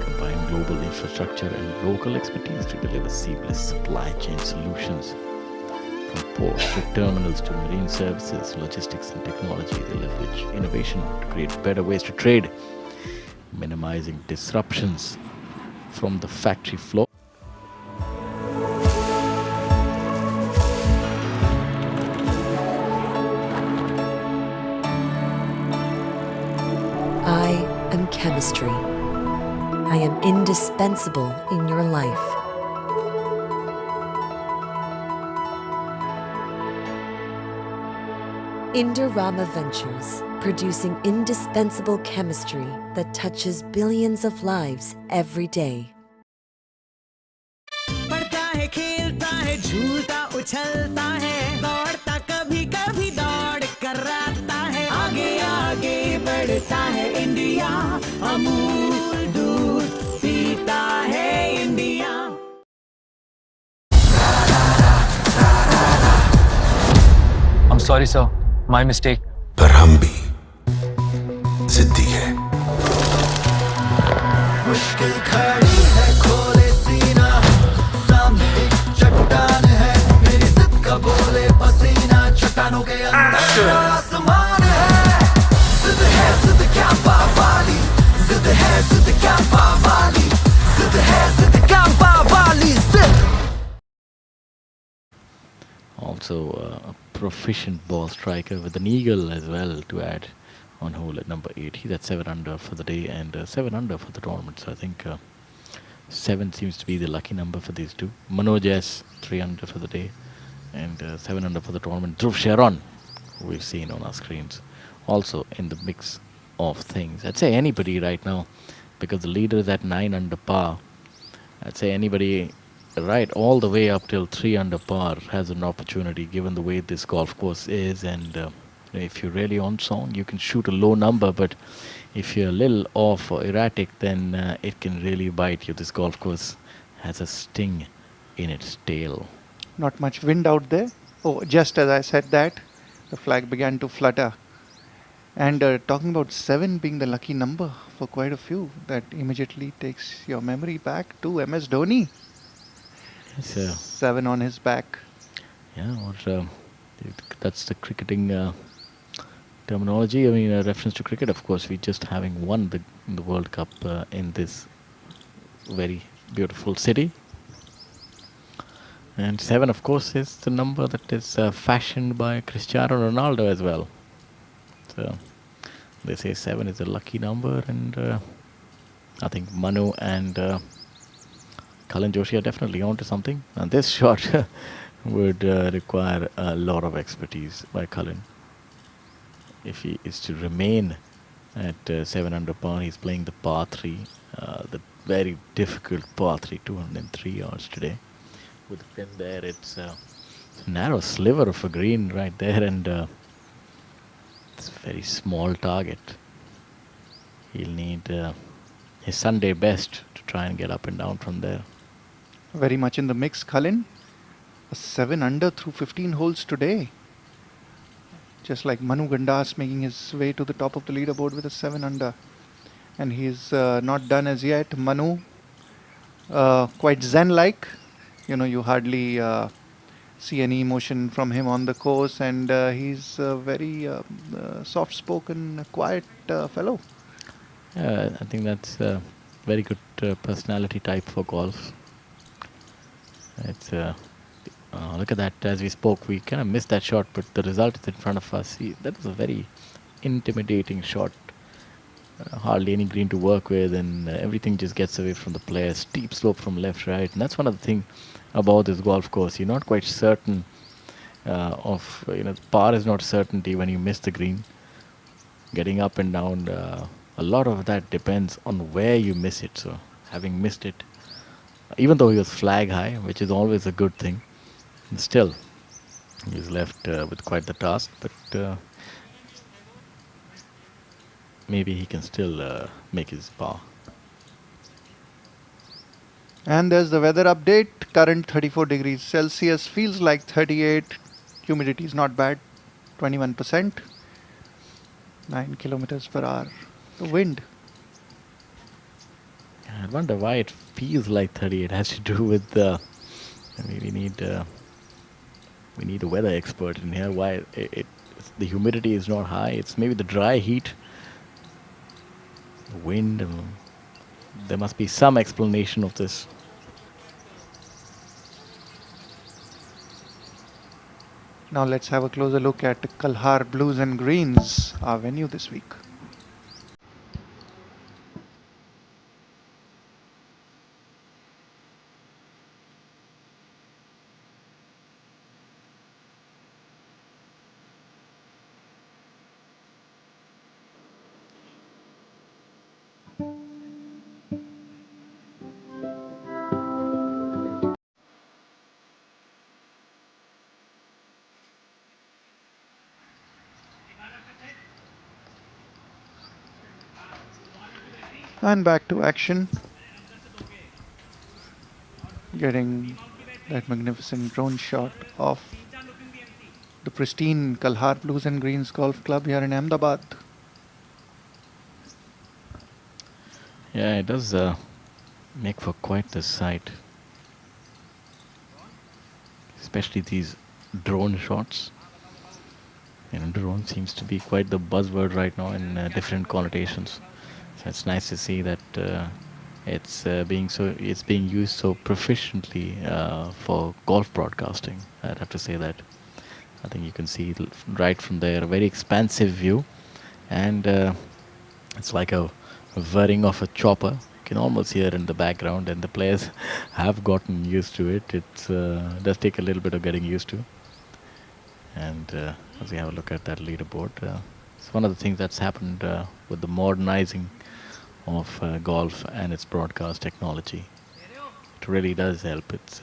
combining global infrastructure and local expertise to deliver seamless supply chain solutions. From ports to terminals to marine services, logistics and technology, they leverage innovation to create better ways to trade, minimizing disruptions from the factory floor. I am chemistry. I am indispensable in your life. Indorama Ventures, producing indispensable chemistry that touches billions of lives every day. पढ़ता है, खेलता है, झूलता, उछलता है, दौड़ता, कभी कभी दौड़ कराता है, आगे आगे बढ़ता है इंडिया, अमूल दूध पीता है India. I'm sorry, sir. My mistake. पर हम भी जिद्दी है. मुश्किल खड़ी है, खोले सीना, सामने एक चट्टान है, मेरी जिद का बोले पसीना, चट्टानों के अंदर आसमान है. जिद क्या पावाली, जिद क्या पावाली, जिद क्या पावाली, जिद. Also a proficient ball striker with an eagle as well to add on hole at number 8. He's at 7 under for the day and 7 under for the tournament. So I think 7 seems to be the lucky number for these two. Manoj S, 3 under for the day and 7 under for the tournament. Dhruv Sharon, who we've seen on our screens, also in the mix of things. I'd say anybody right now, because the leader is at 9 under par. I'd say anybody right all the way up till 3 under par has an opportunity, given the way this golf course is. And if you're really on song, you can shoot a low number, but if you're a little off or erratic, then it can really bite you. This golf course has a sting in its tail. Not much wind out there. Oh, just as I said that, the flag began to flutter. And talking about 7 being the lucky number for quite a few, that immediately takes your memory back to MS Dhoni. 7 on his back. Yeah, or that's the cricketing terminology. I mean, a reference to cricket, of course. We just having won the World Cup in this very beautiful city. And 7, of course, is the number that is fashioned by Cristiano Ronaldo as well. So they say 7 is a lucky number, and I think Manu and Kalin Joshi are definitely onto something. And this shot would require a lot of expertise by Kalin. If he is to remain at 7 under par, he's playing the par 3, the very difficult par 3, 203 yards today. With the pin there, it's a narrow sliver of a green right there, and it's a very small target. He'll need his Sunday best to try and get up and down from there. Very much in the mix, Kalin. A 7 under through 15 holes today. Just like Manu Gandas making his way to the top of the leaderboard with a 7 under. And he's not done as yet. Manu, quite zen-like. You know, you hardly see any emotion from him on the course, and he's a very soft-spoken, quiet fellow. I think that's a very good personality type for golf. It's look at that. As we spoke, we kind of missed that shot, but the result is in front of us. See, that was a very intimidating shot. Hardly any green to work with, and everything just gets away from the player. Steep slope from left, right, and that's one of the things about this golf course. You're not quite certain of, par is not certainty when you miss the green. Getting up and down, a lot of that depends on where you miss it. So having missed it, even though he was flag high, which is always a good thing, still he's left with quite the task. But maybe he can still make his par. And there's the weather update. Current 34 degrees Celsius, feels like 38. Humidity is not bad, 21%. 9 kilometers per hour. The wind. I wonder why it feels like 38. It has to do with the. We need a weather expert in here. Why the humidity is not high? It's maybe the dry heat, the wind. There must be some explanation of this. Now let's have a closer look at Kalhaar Blues and Greens, our venue this week. And back to action. Getting that magnificent drone shot of the pristine Kalhaar Blues and Greens Golf Club here in Ahmedabad. Yeah, it does make for quite the sight. Especially these drone shots. Drone seems to be quite the buzzword right now in different connotations. So it's nice to see that it's being used so proficiently for golf broadcasting. I'd have to say that. I think you can see right from there a very expansive view, and it's like a whirring of a chopper. You can almost hear in the background, and the players have gotten used to it. It does take a little bit of getting used to. And as we have a look at that leaderboard, it's one of the things that's happened with the modernizing of golf and its broadcast technology. It really does help. It's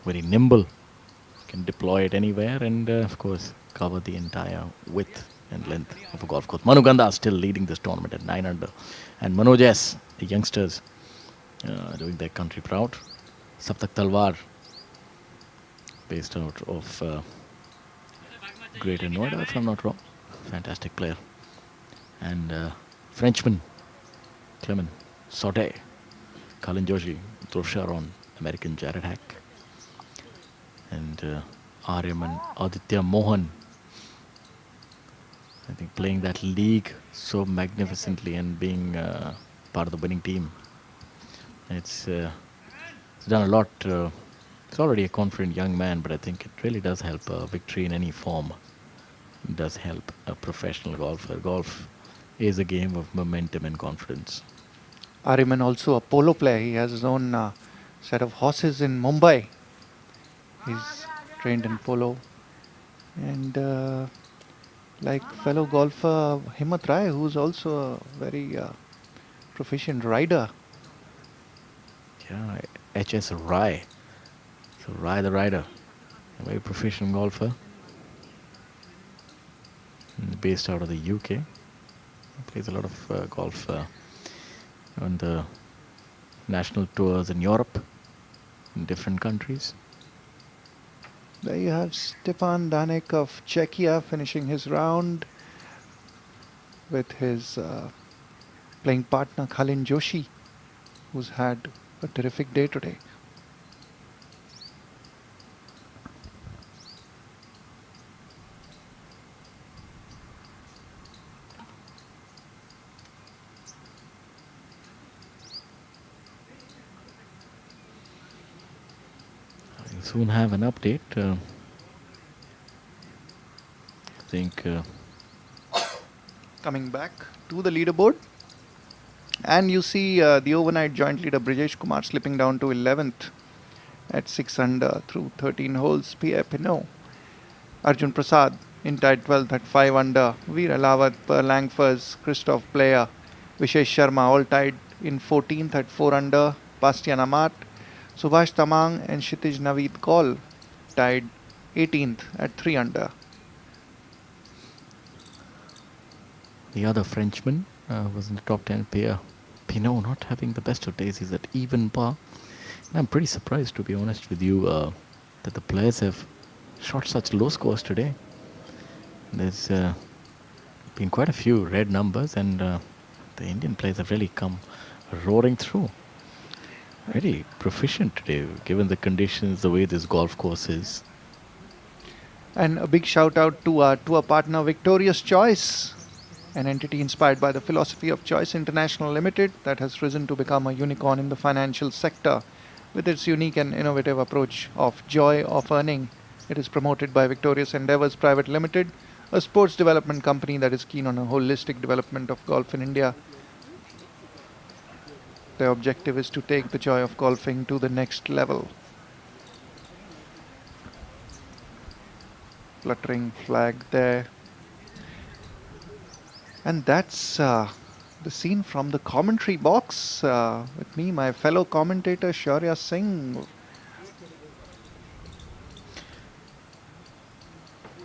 very nimble. You can deploy it anywhere and, of course, cover the entire width and length of a golf course. Manu Gandas still leading this tournament at 9 under. And Manoj S, the youngsters, doing their country proud. Saptak Talwar, based out of Greater Noida, if I'm not wrong. Fantastic player. And Frenchman Clement Sauté, Colin Joshi, Dwang Shah on American Jared Hack. And Aryaman Aditya Mohan, I think playing that league so magnificently and being part of the winning team. It's done a lot. He's already a confident young man, but I think it really does help a victory in any form. It does help a professional golfer. Golf is a game of momentum and confidence. Ariman also a polo player. He has his own set of horses in Mumbai. He's trained in polo. And like fellow golfer Himmat Rai, who's also a very proficient rider. Yeah, HS Rai. So Rai the rider, a very proficient golfer. Based out of the UK. Plays a lot of golf on the national tours in Europe, in different countries. There you have Stepan Danek of Czechia finishing his round with his playing partner Colin Joshi, who's had a terrific day today. Soon have an update. I think coming back to the leaderboard, and you see the overnight joint leader Brijesh Kumar slipping down to 11th at 6 under through 13 holes. Pierre Pinot, Arjun Prasad in tied 12th at 5 under. Veer Alawat, Per Langfors, Christoph Player, Vishesh Sharma all tied in 14th at 4 under. Bastian Amat, Subhash Tamang and Kshitij Naveed Kaul tied 18th at 3 under. The other Frenchman was in the top 10, Pierre Pinot, not having the best of days. He's at even par. And I'm pretty surprised, to be honest with you, that the players have shot such low scores today. There's been quite a few red numbers, and the Indian players have really come roaring through. Really proficient today, given the conditions, the way this golf course is. And a big shout out to our tour partner Victorious Choice, an entity inspired by the philosophy of Choice International Limited that has risen to become a unicorn in the financial sector. With its unique and innovative approach of joy of earning, it is promoted by Victorious Endeavours Private Limited, a sports development company that is keen on a holistic development of golf in India. Their objective is to take the joy of golfing to the next level. Fluttering flag there. And that's the scene from the commentary box. With me, my fellow commentator Shaurya Singh.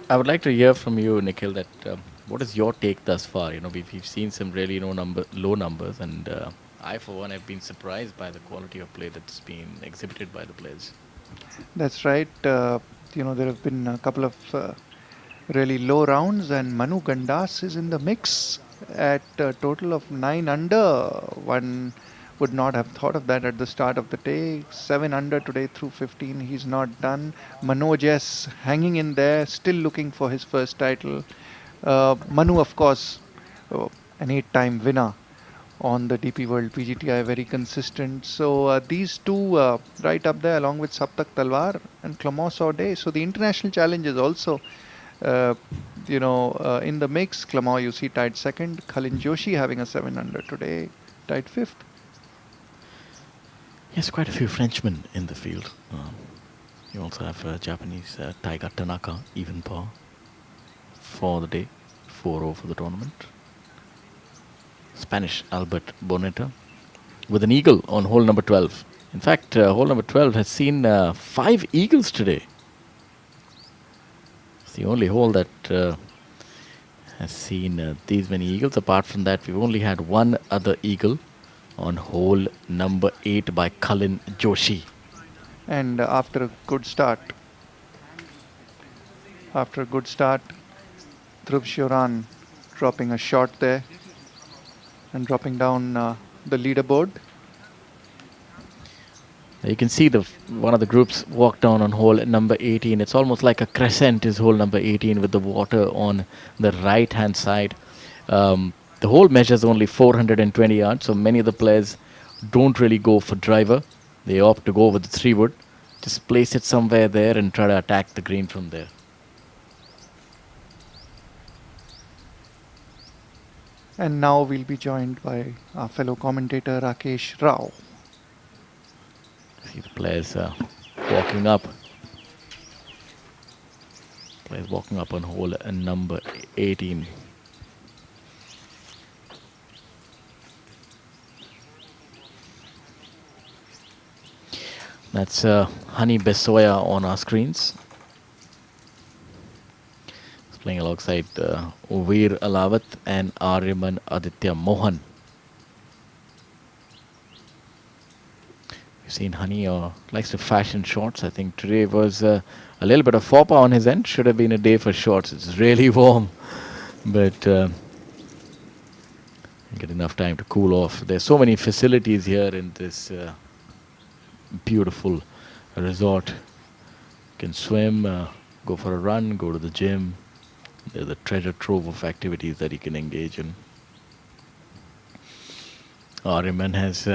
I would like to hear from you, Nikhil, that what is your take thus far? You know, we've seen some really low numbers, and I, for one, have been surprised by the quality of play that's been exhibited by the players. That's right. There have been a couple of really low rounds, and Manu Gandas is in the mix at a total of 9 under. One would not have thought of that at the start of the day. 7 under today through 15. He's not done. Manoj S hanging in there, still looking for his first title. Manu, of course, an 8-time winner on the DP World PGTI, very consistent. So these two right up there along with Saptak Talwar and Clement Saudet. So the international challenge is also in the mix. Clement, you see, tied second. Khalin Joshi having a 7 under today, tied fifth. Yes, quite a few Frenchmen in the field. You also have Japanese Taiga Tanaka, even par for the day, 4-0 for the tournament. Spanish Albert Boneta with an eagle on hole number 12. In fact, hole number 12 has seen 5 eagles today. It's the only hole that has seen these many eagles. Apart from that, we've only had one other eagle on hole number 8 by Khalin Joshi. And after a good start, Dhruv Shioran dropping a shot there and dropping down the leaderboard. You can see one of the groups walk down on hole number 18. It's almost like a crescent is hole number 18 with the water on the right hand side. The hole measures only 420 yards, so many of the players don't really go for driver. They opt to go with the 3-wood. Just place it somewhere there and try to attack the green from there. And now we'll be joined by our fellow commentator Rakesh Rao. See the players walking up. Players walking up on hole number 18. That's Hani Besoya on our screens. He's playing alongside Veer Alawat and Aryaman Aditya Mohan. We've seen Hani likes to fashion shorts. I think today was a little bit of faux pas on his end. Should have been a day for shorts. It's really warm, but get enough time to cool off. There's so many facilities here in this beautiful resort. You can swim, go for a run, go to the gym. There's a treasure trove of activities that you can engage in. Aryaman has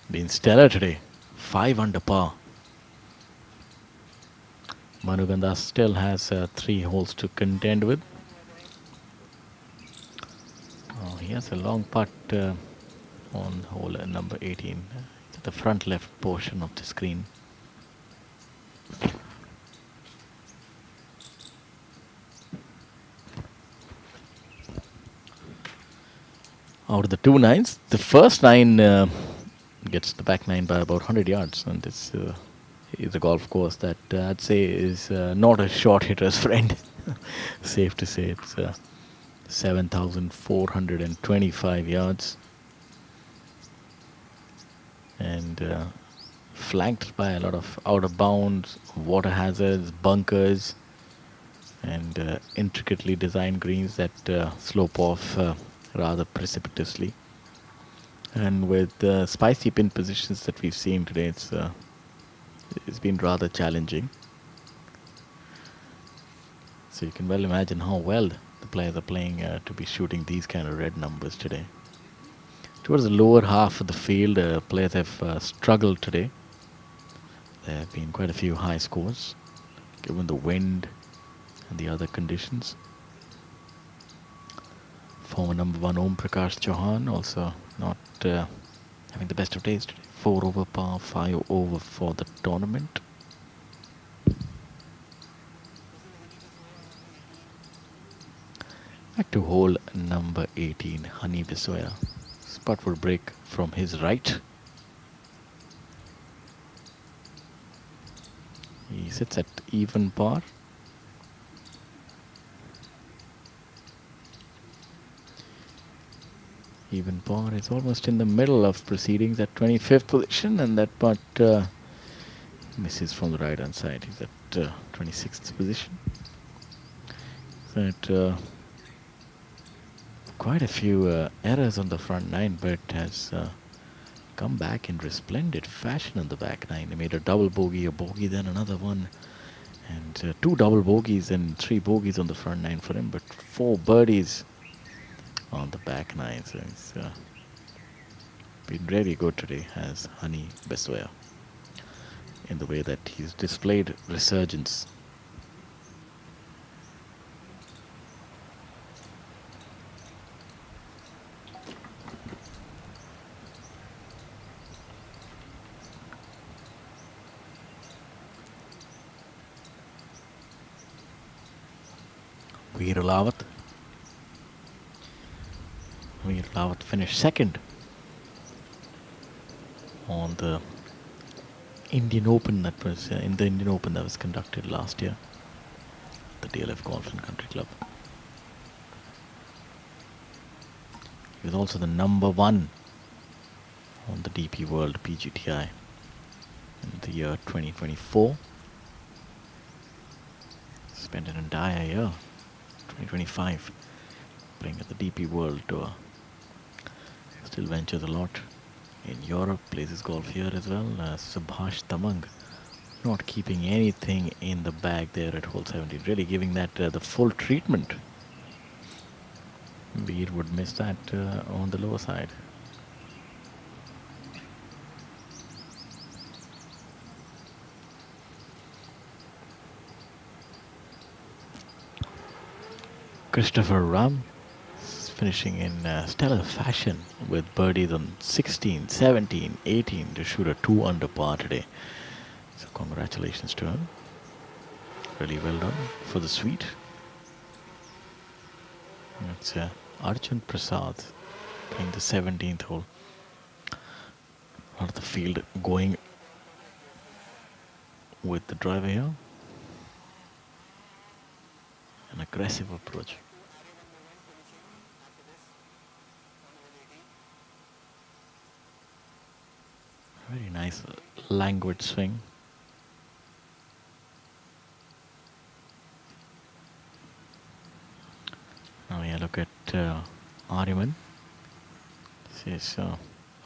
been stellar today. 5 under par. Manu Gandas still has 3 holes to contend with. Oh, he has a long putt on hole number 18. It's at the front left portion of the screen. Out of the 2 nines, the first 9 gets the back 9 by about 100 yards, and this is a golf course that I'd say is not a short hitter's friend. Safe to say, it's 7,425 yards. And flanked by a lot of out of bounds, water hazards, bunkers, and intricately designed greens that slope off rather precipitously. And with the spicy pin positions that we've seen today, it's been rather challenging. So you can well imagine how well the players are playing to be shooting these kind of red numbers today. Towards the lower half of the field, players have struggled today. There have been quite a few high scores, given the wind and the other conditions. Former number 1 Om Prakash Chauhan also not having the best of days today. 4 over par, 5 over for the tournament. Back to hole number 18, Hani Bisoya. Putt would break from his right. He sits at even par. Even par is almost in the middle of proceedings at 25th position, and that putt misses from the right hand side. He's at 26th position. That quite a few errors on the front nine, but has come back in resplendent fashion on the back nine. He made a double bogey, a bogey, then another one, and 2 double bogeys and 3 bogeys on the front nine for him, but 4 birdies on the back nine. So he's been really good today, as Hani Bisoya, in the way that he's displayed resurgence. Veer Lawat finished second on the Indian Open that was in the Indian Open that was conducted last year, the DLF Golf and Country Club. He was also the number 1 on the DP World PGTI in the year 2024. Spent an entire year, 2025, playing at the DP World Tour. Still ventures a lot in Europe, plays his golf here as well. Subhash Tamang not keeping anything in the bag there at hole 17, really giving that the full treatment. Veer would miss that on the lower side. Christopher Ram finishing in stellar fashion with birdies on 16, 17, 18 to shoot a 2 under par today. So congratulations to him. Really well done for the suite. It's Arjun Prasad playing the 17th hole. Out of the field going with the driver here. An aggressive approach. Very nice languid swing. Now we look at Ariman. This is a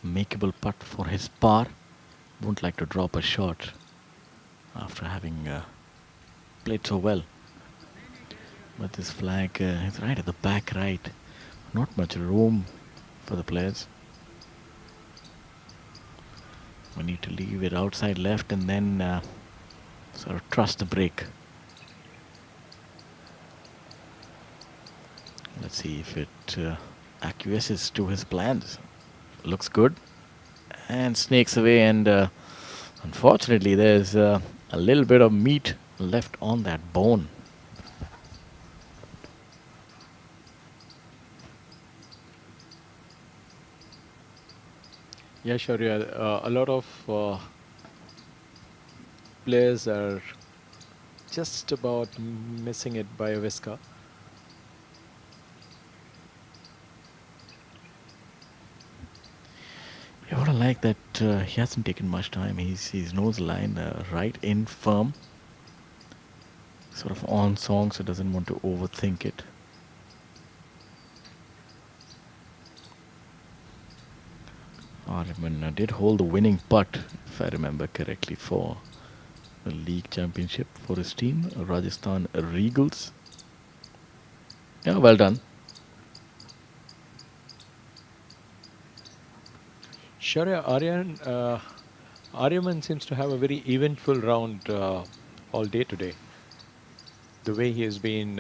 makeable putt for his par. Won't like to drop a shot after having played so well. But this flag is right at the back right. Not much room for the players. We need to leave it outside left and then sort of trust the break. Let's see if it acquiesces to his plans. Looks good. And snakes away, and unfortunately there's a little bit of meat left on that bone. Yeah, sure. Yeah. A lot of players are just about missing it by a whisker. like that he hasn't taken much time. He's knows the line right in firm. Sort of on song, so doesn't want to overthink it. Aryaman did hold the winning putt, if I remember correctly, for the league championship for his team, Rajasthan Regals. Yeah, well done. Sure, Aryaman seems to have a very eventful round all day today. The way he has been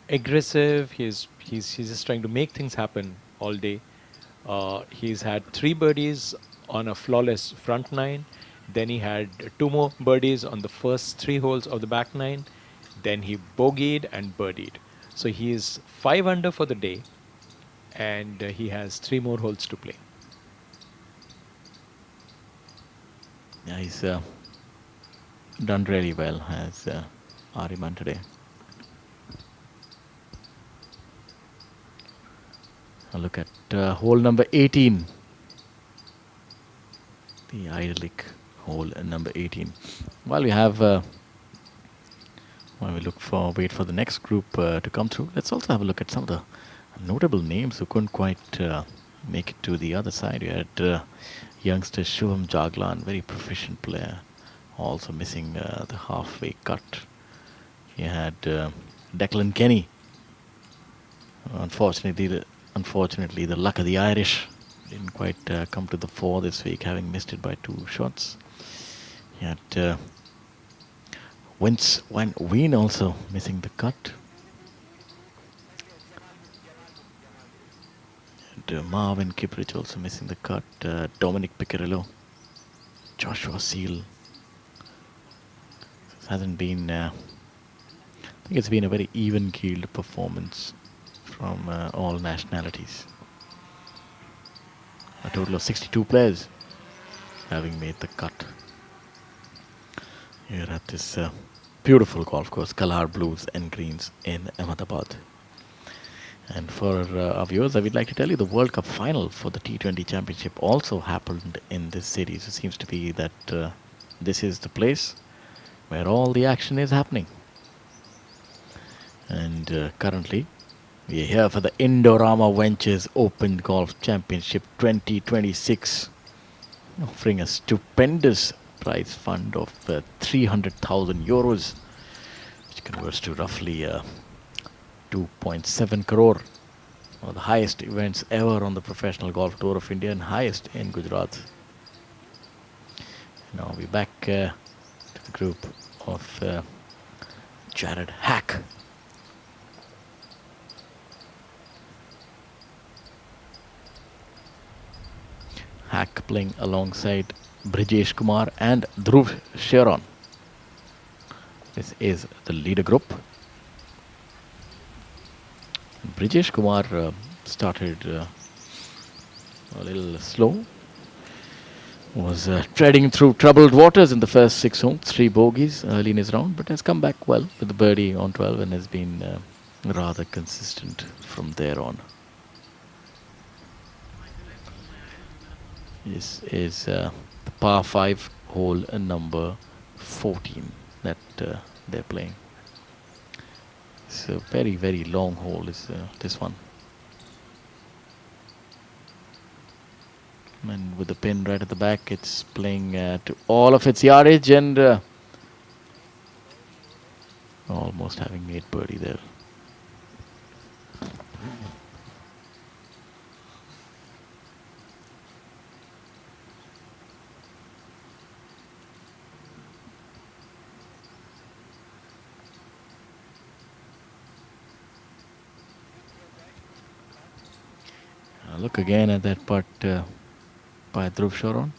aggressive, he's just trying to make things happen all day. He's had 3 birdies on a flawless front 9. Then he had 2 more birdies on the first 3 holes of the back 9. Then he bogeyed and birdied. So he is 5 under for the day, and he has 3 more holes to play. Yeah, he's done really well as Aryaman today. A look at hole number 18. The idyllic hole number 18. While we have, while we wait for the next group to come through, let's also have a look at some of the notable names who couldn't quite make it to the other side. We had youngster Shubham Jaglan, very proficient player, also missing the halfway cut. You had Declan Kenny. Unfortunately, the luck of the Irish didn't quite come to the fore this week, having missed it by 2 shots. You had Vince Van Ween also missing the cut. And Marvin Kiprich also missing the cut. Dominic Piccirillo, Joshua Seal. It hasn't been. I think it's been a very even-keeled performance from all nationalities. A total of 62 players having made the cut here at this beautiful golf course, Kalhaar Blues and Greens in Ahmedabad. And for our viewers, I would like to tell you the World Cup final for the T20 Championship also happened in this city. So it seems to be that this is the place where all the action is happening. And currently, we are here for the Indorama Ventures Open Golf Championship 2026, offering a stupendous prize fund of 300,000 euros, which converts to roughly 2.7 crore. One of the highest events ever on the Professional Golf Tour of India and highest in Gujarat. Now we're back to the group of Jared Hack. Hack playing alongside Brijesh Kumar and Dhruv Sharon. This is the leader group. Brijesh Kumar started a little slow. Was treading through troubled waters in the first 6 holes, 3 bogeys early in his round, but has come back well with the birdie on 12 and has been rather consistent from there on. This is the par 5 hole number 14 that they're playing. It's a very, very long hole is this one. And with the pin right at the back, it's playing to all of its yardage and almost having made birdie there. Look again at that putt by Dhruv Sharon.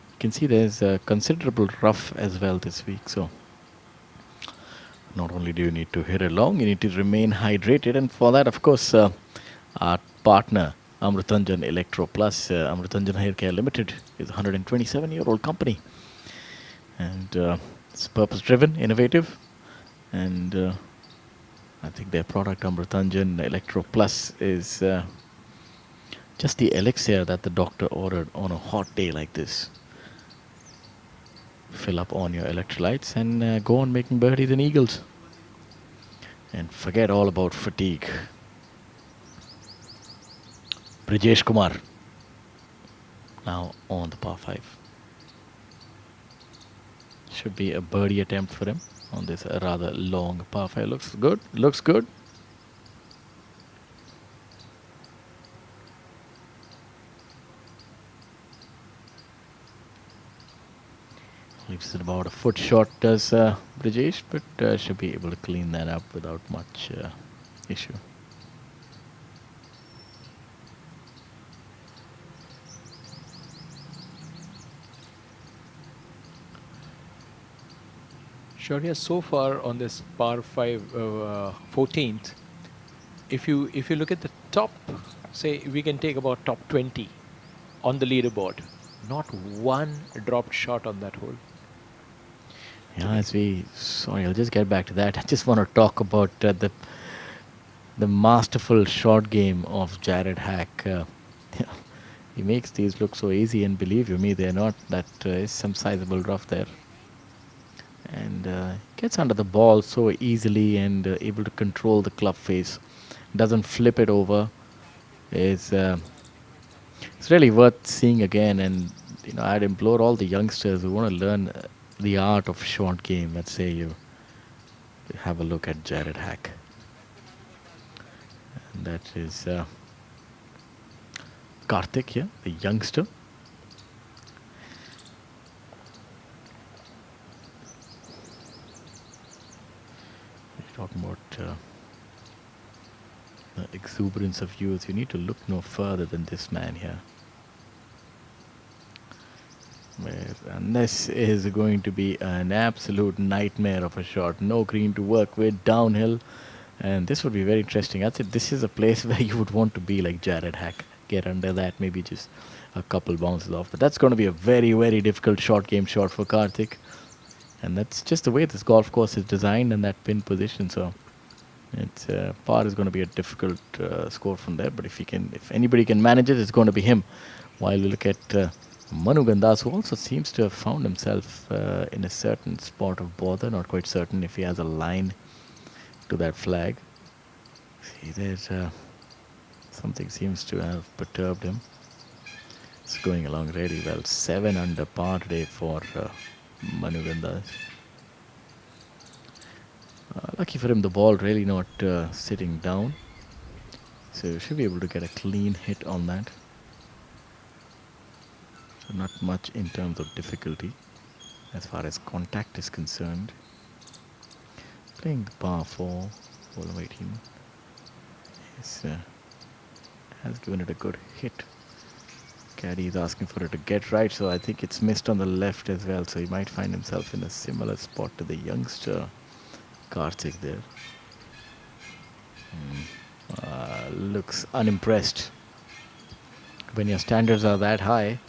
You can see there's a considerable rough as well this week. So not only do you need to hit it long, you need to remain hydrated. And for that, of course, our partner, Amritanjan Electro Plus, Amritanjan Hair Care Limited, is a 127-year-old company. And it's purpose-driven, innovative, and I think their product Amritanjan Electro Plus is Just the elixir that the doctor ordered on a hot day like this. Fill up on your electrolytes and go on making birdies and eagles. And forget all about fatigue. Brijesh Kumar now on the par 5. Should be a birdie attempt for him on this rather long par 5. Looks good. Looks good. Leaves it about a foot short, does Brijesh, but should be able to clean that up without much issue. Shaurya, so far on this par 5 14th, if you look at the top, say we can take about top 20 on the leaderboard, not one dropped shot on that hole. Yeah, sorry, I'll just get back to that. I just want to talk about the masterful short game of Jared Hack. He makes these look so easy, and believe you me, they're not. That is some sizable rough there. And gets under the ball so easily and able to control the club face. Doesn't flip it over. It's really worth seeing again. And I'd implore all the youngsters who want to learn the art of short game. Let's say you have a look at Jared Hack. And that is Karthik here, the youngster. Talking about the exuberance of youth, you need to look no further than this man here. And this is going to be an absolute nightmare of a shot. No green to work with, downhill, and this would be very interesting. I'd say this is a place where you would want to be like Jared Hack. Get under that, maybe just a couple bounces off. But that's going to be a very, very difficult short game shot for Karthik. And that's just the way this golf course is designed and that pin position. So it's par is going to be a difficult score from there. But if anybody can manage it, it's going to be him. While we look at Manu Gandas, who also seems to have found himself in a certain spot of bother. Not quite certain if he has a line to that flag. See, there's something seems to have perturbed him. It's going along really well. 7 under par today for Manu Gandas. Lucky for him, the ball really not sitting down. So should be able to get a clean hit on that. So not much in terms of difficulty as far as contact is concerned. Playing the par 4, hole of 18. Has given it a good hit. Caddy is asking for it to get right, so I think it's missed on the left as well. So he might find himself in a similar spot to the youngster Karthik there. Looks unimpressed. When your standards are that high,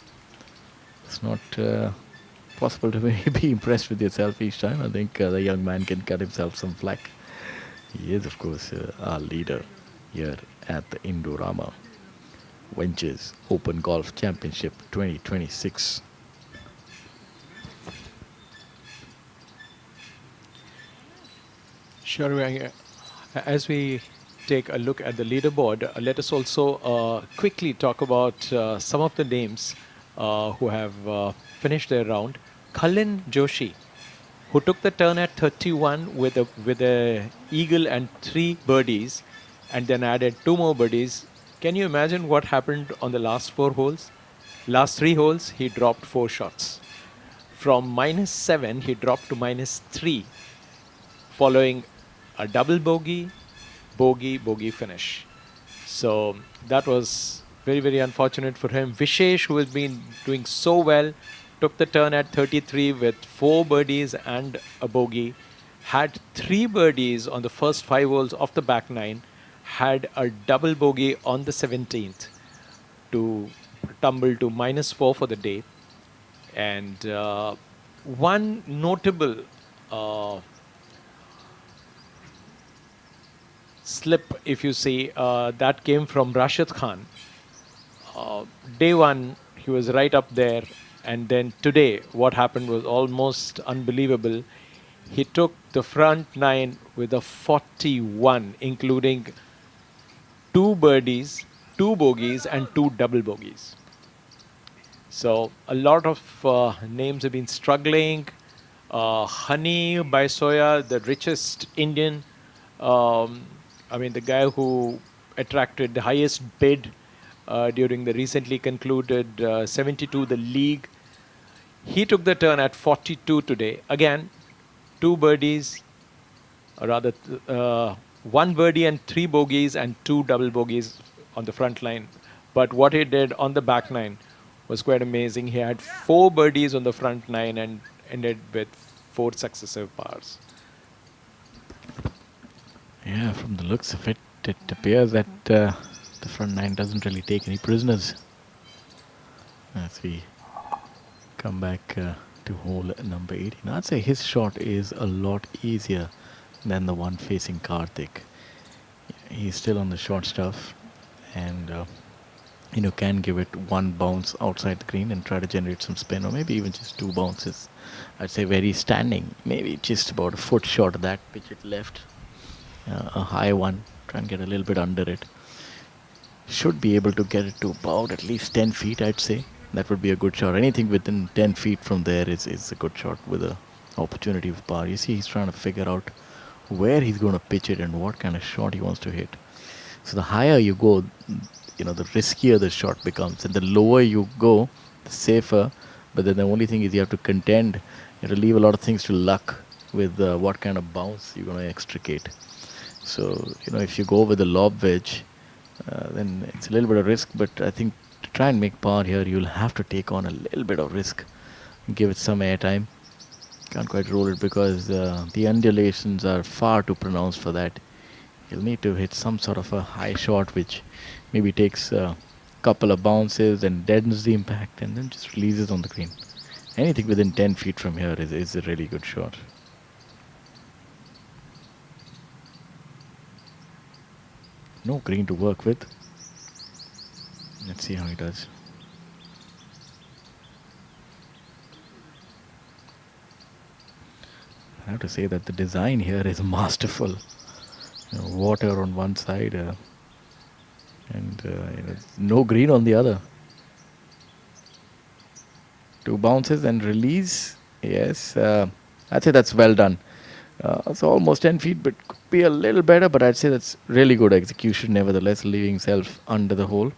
it's not possible to be impressed with yourself each time. I think the young man can cut himself some flack. He is, of course, our leader here at the Indorama Ventures Open Golf Championship 2026. Sure. As we take a look at the leaderboard, let us also quickly talk about some of the names who have finished their round. Kalin Joshi, who took the turn at 31 with a eagle and 3 birdies, and then added 2 more birdies. Can you imagine what happened on the last 4 holes? Last 3 holes, he dropped 4 shots. From -7, he dropped to -3, following a double bogey, bogey finish. So that was very, very unfortunate for him. Vishesh, who has been doing so well, took the turn at 33 with 4 birdies and a bogey, had 3 birdies on the first 5 holes of the back 9, had a double bogey on the 17th to tumble to -4 for the day. And one notable slip, if you see, that came from Rashid Khan. Day one, he was right up there. And then today, what happened was almost unbelievable. He took the front nine with a 41, including 2 birdies, 2 bogeys, and 2 double bogeys. So a lot of names have been struggling. Honey Baisoya, the richest Indian, I mean, the guy who attracted the highest bid during the recently concluded 72, the league. He took the turn at 42 today. Again, 2 birdies, or rather 1 birdie and 3 bogeys and 2 double bogeys on the front line. But what he did on the back nine was quite amazing. He had 4 birdies on the front nine and ended with 4 successive pars. Yeah, from the looks of it, it appears that the front nine doesn't really take any prisoners. As we come back to hole number 18. I'd say his shot is a lot easier than the one facing Karthik. He's still on the short stuff and can give it 1 bounce outside the green and try to generate some spin, or maybe even just 2 bounces. I'd say very standing, maybe just about a foot short of that, pitch it left, a high one, try and get a little bit under it. Should be able to get it to about at least 10 feet, I'd say. That would be a good shot. Anything within 10 feet from there is a good shot with a opportunity of par. You see, he's trying to figure out where he's going to pitch it and what kind of shot he wants to hit. So the higher you go, the riskier the shot becomes, and the lower you go, the safer. But then the only thing is you have to contend. You have to leave a lot of things to luck with what kind of bounce you're going to extricate. So if you go with a lob wedge, then it's a little bit of risk. But I think to try and make par here, you'll have to take on a little bit of risk and give it some air time. Can't quite roll it because the undulations are far too pronounced for that. You'll need to hit some sort of a high shot which maybe takes a couple of bounces and deadens the impact and then just releases on the green. Anything within 10 feet from here is a really good shot. No green to work with. Let's see how he does. I have to say that the design here is masterful. Water on one side and no green on the other. 2 bounces and release. Yes, I'd say that's well done. So almost 10 feet, but could be a little better. But I'd say that's really good execution, nevertheless, leaving himself under the hole.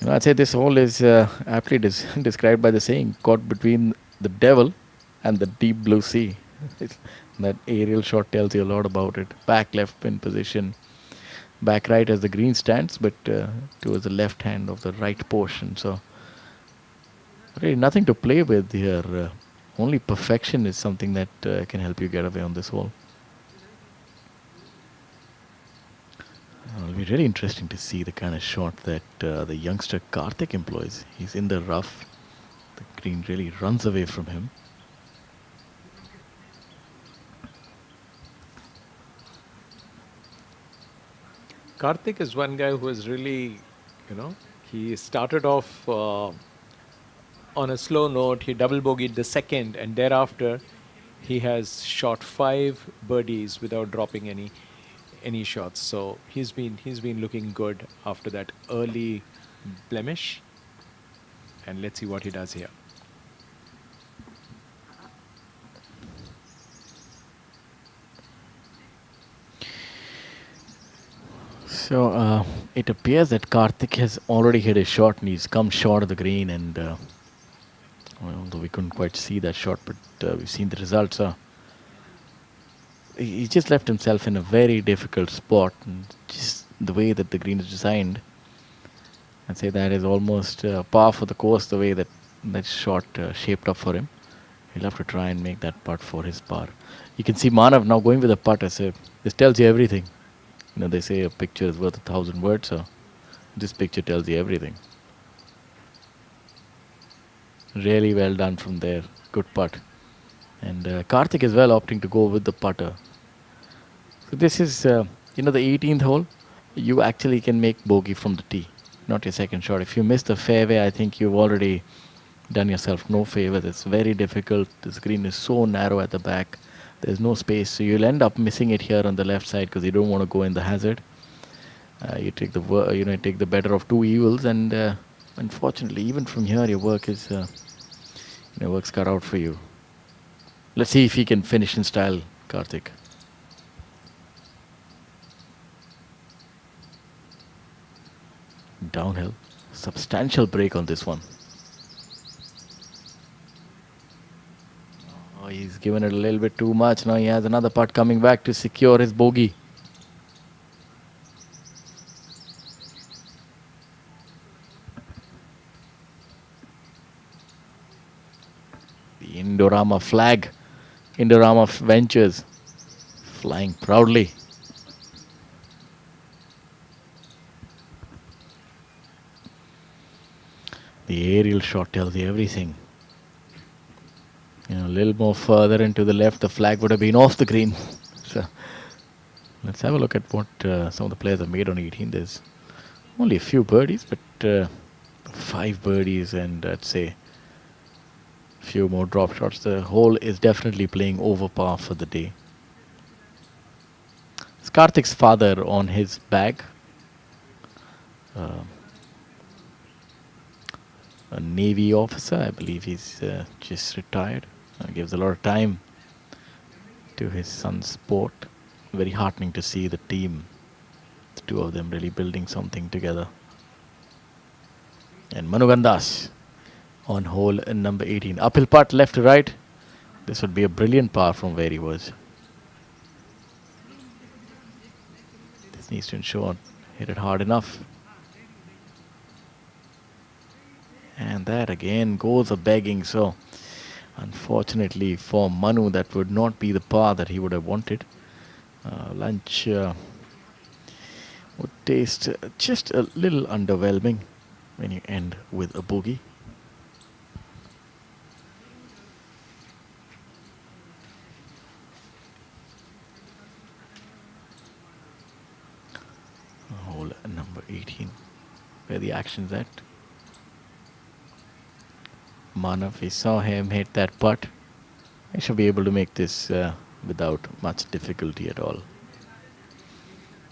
I'd say this hole is aptly described by the saying, caught between the devil and the deep blue sea. That aerial shot tells you a lot about it. Back left pin position, back right as the green stands, but towards the left hand of the right portion. So really nothing to play with here. Only perfection is something that can help you get away on this hole. It'll be really interesting to see the kind of shot that the youngster Karthik employs. He's in the rough. The green really runs away from him. Karthik is one guy who is really, he started off on a slow note. He double bogeyed the second, and thereafter he has shot 5 birdies without dropping any shots. So he's been looking good after that early blemish. And let's see what he does here. So it appears that Karthik has already hit a shot and he's come short of the green, and although we couldn't quite see that shot, but we've seen the results. He just left himself in a very difficult spot, and just the way that the green is designed, I'd say that is almost par for the course, the way that shot shaped up for him. He'll have to try and make that putt for his par. You can see Manav now going with a putt. This tells you everything. They say a picture is worth 1,000 words, so this picture tells you everything. Really well done from there. Good putt. And Karthik as well opting to go with the putter. So this is, the 18th hole. you actually can make bogey from the tee, not your second shot. If you miss the fairway, I think you've already done yourself no favor. It's very difficult. This green is so narrow at the back. There's no space, so you'll end up missing it here on the left side because you don't want to go in the hazard. You take the take the better of two evils, and unfortunately, even from here, your work is work's cut out for you. Let's see if he can finish in style, Karthik. Downhill, substantial break on this one. Oh, he's given it a little bit too much. Now he has another putt coming back to secure his bogey. The Indorama flag, Indorama Ventures, flying proudly. The aerial shot tells you everything. A little more further into the left, the flag would have been off the green. So let's have a look at what some of the players have made on 18. There's only a few birdies, but 5 birdies and I'd say a few more drop shots. The hole is definitely playing over par for the day. It's Karthik's father on his bag. A Navy officer, I believe he's just retired. Gives a lot of time to his son's sport. Very heartening to see the team, the two of them really building something together. And Manu Gandas on hole number 18. Uphill putt left to right. This would be a brilliant par from where he was. This needs to ensure hit it hard enough. And that again goes a begging. So unfortunately for Manu, that would not be the par that he would have wanted. Lunch would taste just a little underwhelming when you end with a bogey. Hole number 18, where the action's at. Manav, we saw him hit that putt. He should be able to make this without much difficulty at all.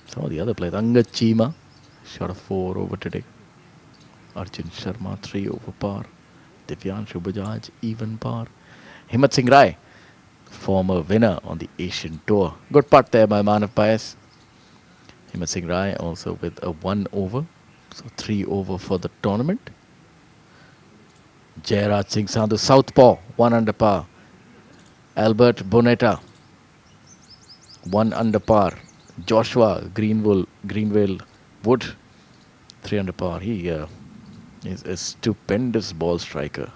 Some of the other players, Angad Chima, shot a 4 over today. Arjun Sharma, 3 over par. Divyanshu Bajaj, even par. Himmat Singh Rai, former winner on the Asian Tour. Good putt there by Manav Paes. Himmat Singh Rai also with a 1 over. So 3 over for the tournament. Jairaj Singh Sandhu, southpaw, 1 under par. Albert Bonetta, 1 under par. Joshua Greenville Wood, 3 under par. He is a stupendous ball striker.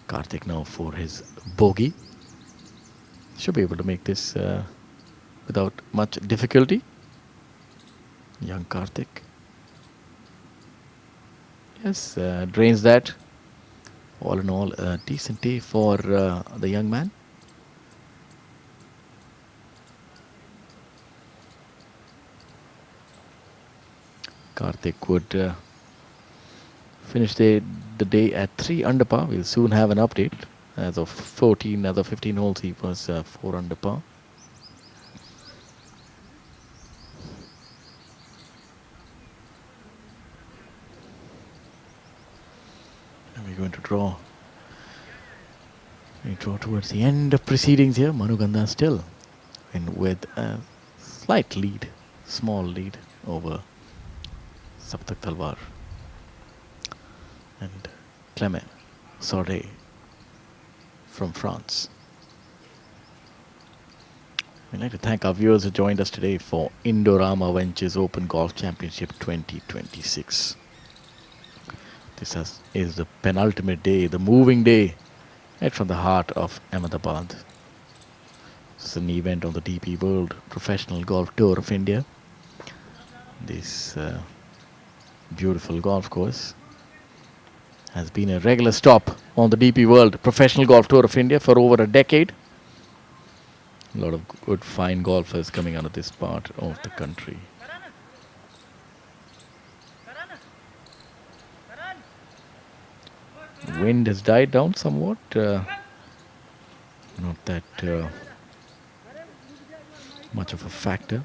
Karthik now for his bogey. Should be able to make this without much difficulty. Young Karthik. Yes, drains that. All in all, a decent day for the young man. Karthik would finish the day at 3 under par. We'll soon have an update. As of 14, other 15 holes, he was 4 under par. We're going to draw. We draw towards the end of proceedings here. Manu Gandas still in with a slight lead, small lead over Saptak Talwar and Clement Saudet from France. We'd like to thank our viewers who joined us today for Indorama Ventures Open Golf Championship 2026. This is the penultimate day, the moving day, right from the heart of Ahmedabad. This is an event on the DP World Professional Golf Tour of India. This beautiful golf course has been a regular stop on the DP World Professional Golf Tour of India for over a decade. A lot of good, fine golfers coming out of this part of the country. Wind has died down somewhat. Not that much of a factor.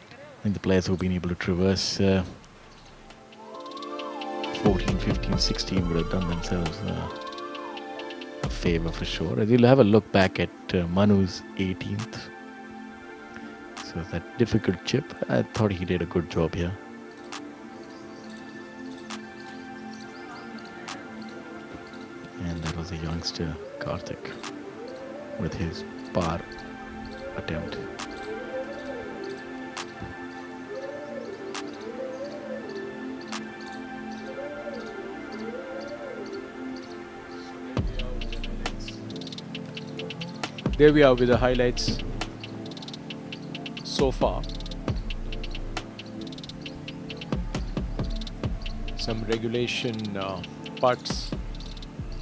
I think the players who've been able to traverse 14, 15, 16 would have done themselves a favor for sure. We'll have a look back at Manu's 18th. So that difficult chip, I thought he did a good job here. And that was a youngster, Karthik, with his par attempt. There we are with the highlights so far. Some regulation putts,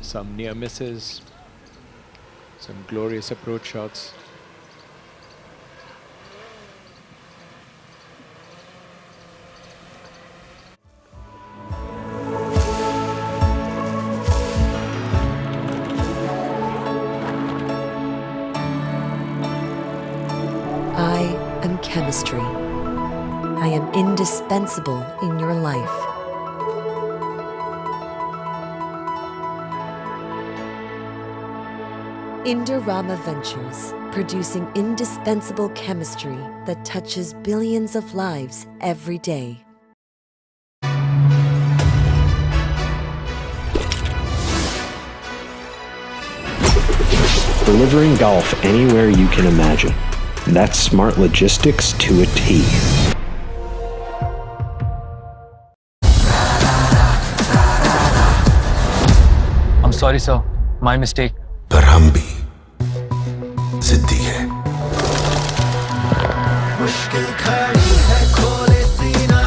some near misses, some glorious approach shots. I am chemistry. I am indispensable in your life. Indorama Ventures, producing indispensable chemistry that touches billions of lives every day. Delivering golf anywhere you can imagine. That's smart logistics to a T. I'm sorry, sir. My mistake. पर हम भी जिद्दी है मुश्किल खड़ी है खोले सीना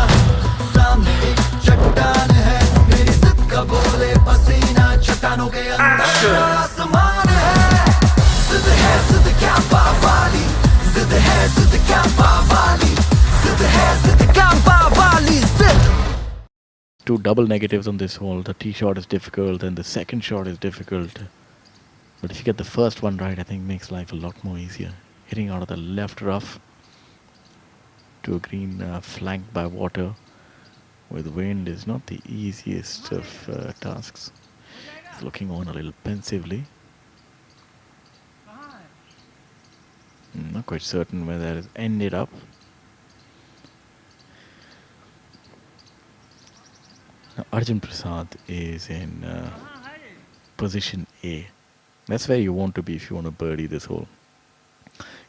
सामने एक चट्टान है मेरी जिद का बोले पसीना चट्टानों के अंदर आसमान है जिद क्या पावाली जिद क्या पावाली जिद क्या पावाली जिद. Two double negatives on this hole. The tee shot is difficult and the second shot is difficult. But if you get the first one right, I think it makes life a lot more easier. Hitting out of the left rough to a green flanked by water with wind is not the easiest of tasks. He's looking on a little pensively. Not quite certain where that has ended up. Now, Arjun Prasad is in position A. That's where you want to be if you want to birdie this hole.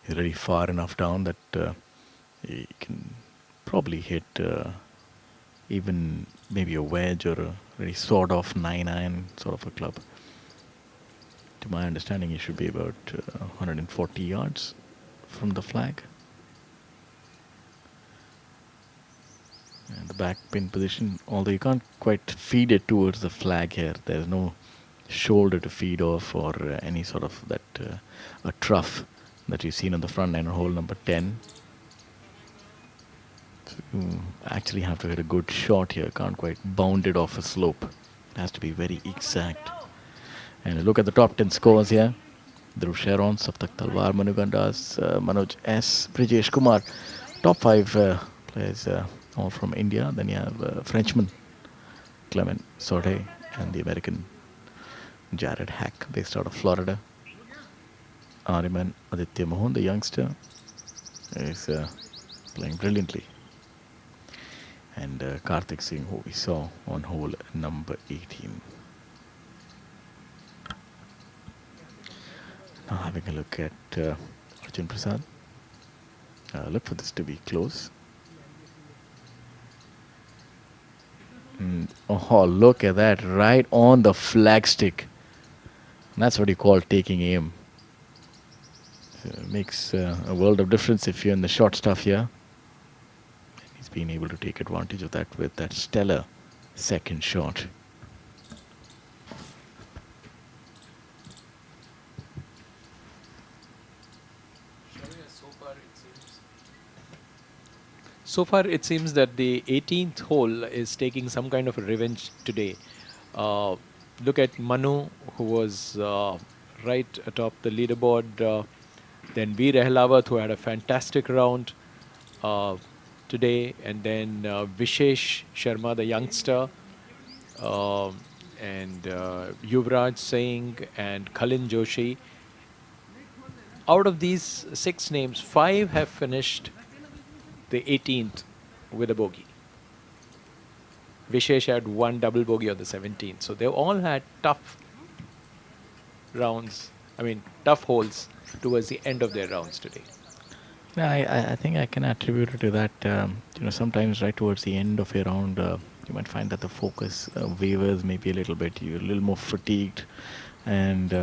He's already far enough down that he can probably hit even maybe a wedge or a very sort of 9-iron sort of a club. To my understanding, he should be about 140 yards from the flag. And the back pin position, although you can't quite feed it towards the flag here. There's no shoulder to feed off or any sort of that a trough that you've seen on the front end on hole number 10. So you actually have to hit a good shot here. Can't quite bound it off a slope. It has to be very exact. And look at the top 10 scores here. Dhruv Sharon, Saptak Talwar, Manu Gandas, Manoj S, Brijesh Kumar. Top 5 players all from India. Then you have Frenchman Clement Sorte and the American Jared Hack, based out of Florida. Ariman Aditya Mohan, the youngster, is playing brilliantly. And Karthik Singh, who we saw on hole number 18. Now having a look at Arjun Prasad. Look for this to be close. Oh, look at that, right on the flagstick. That's what you call taking aim. So it makes a world of difference if you're in the short stuff here. And he's been able to take advantage of that with that stellar second shot. So far, it seems that the 18th hole is taking some kind of a revenge today. Look at Manu, who was right atop the leaderboard. Then Veer Ehlawat, who had a fantastic round today. And then Vishesh Sharma, the youngster. And Yuvraj Singh and Khalin Joshi. Out of these 6 names, 5 have finished the 18th with a bogey. Vishesh had 1 double bogey on the 17th. So they all had tough rounds, tough holes towards the end of their rounds today. Yeah, I think I can attribute it to that. Sometimes right towards the end of a round, you might find that the focus wavers maybe a little bit. You're a little more fatigued, and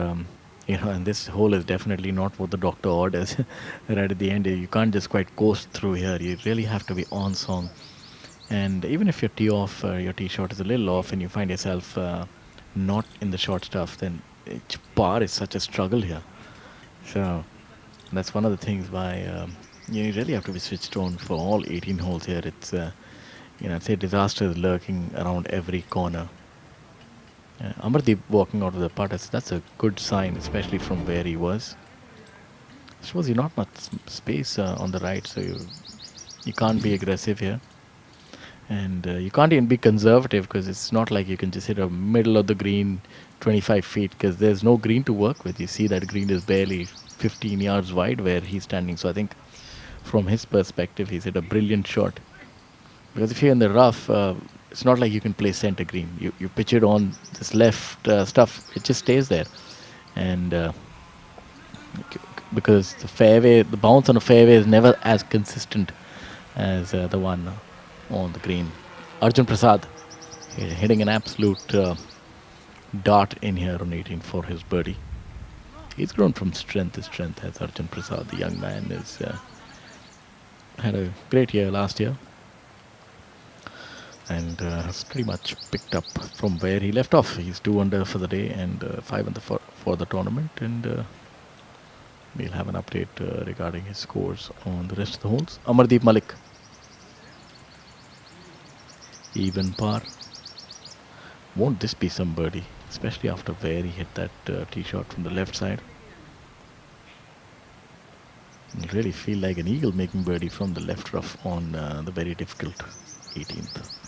and this hole is definitely not what the doctor orders. Right at the end, you can't just quite coast through here. You really have to be on song. And even if your tee off, your tee shot is a little off, and you find yourself not in the short stuff, then par is such a struggle here. So that's one of the things why you really have to be switched on for all 18 holes here. It's I'd say disaster is lurking around every corner. Amardeep walking out of the putt, that's a good sign, especially from where he was. Shows you not much space on the right, so you can't be aggressive here. And you can't even be conservative, because it's not like you can just hit a middle of the green 25 feet, because there's no green to work with. You see that green is barely 15 yards wide where he's standing. So I think from his perspective, he's hit a brilliant shot. Because if you're in the rough, it's not like you can play center green. You pitch it on this left stuff, it just stays there. And because the bounce on a fairway is never as consistent as the one on the green. Arjun Prasad hitting an absolute dart in here on 18 for his birdie. He's grown from strength to strength, as Arjun Prasad, the young man, is had a great year last year, and has pretty much picked up from where he left off. He's 2 under for the day and 5 under for the tournament, and we'll have an update regarding his scores on the rest of the holes. Amardeep Malik, even par. Won't this be some birdie, especially after where he hit that tee shot from the left side? You really feel like an eagle making birdie from the left rough on the very difficult 18th.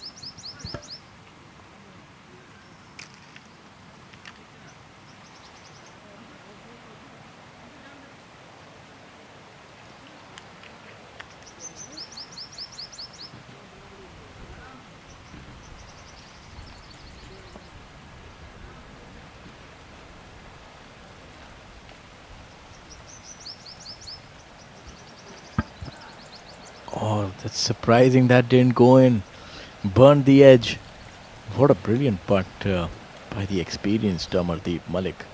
Oh, that's surprising that didn't go in. Burned the edge. What a brilliant putt by the experienced Amardeep Malik.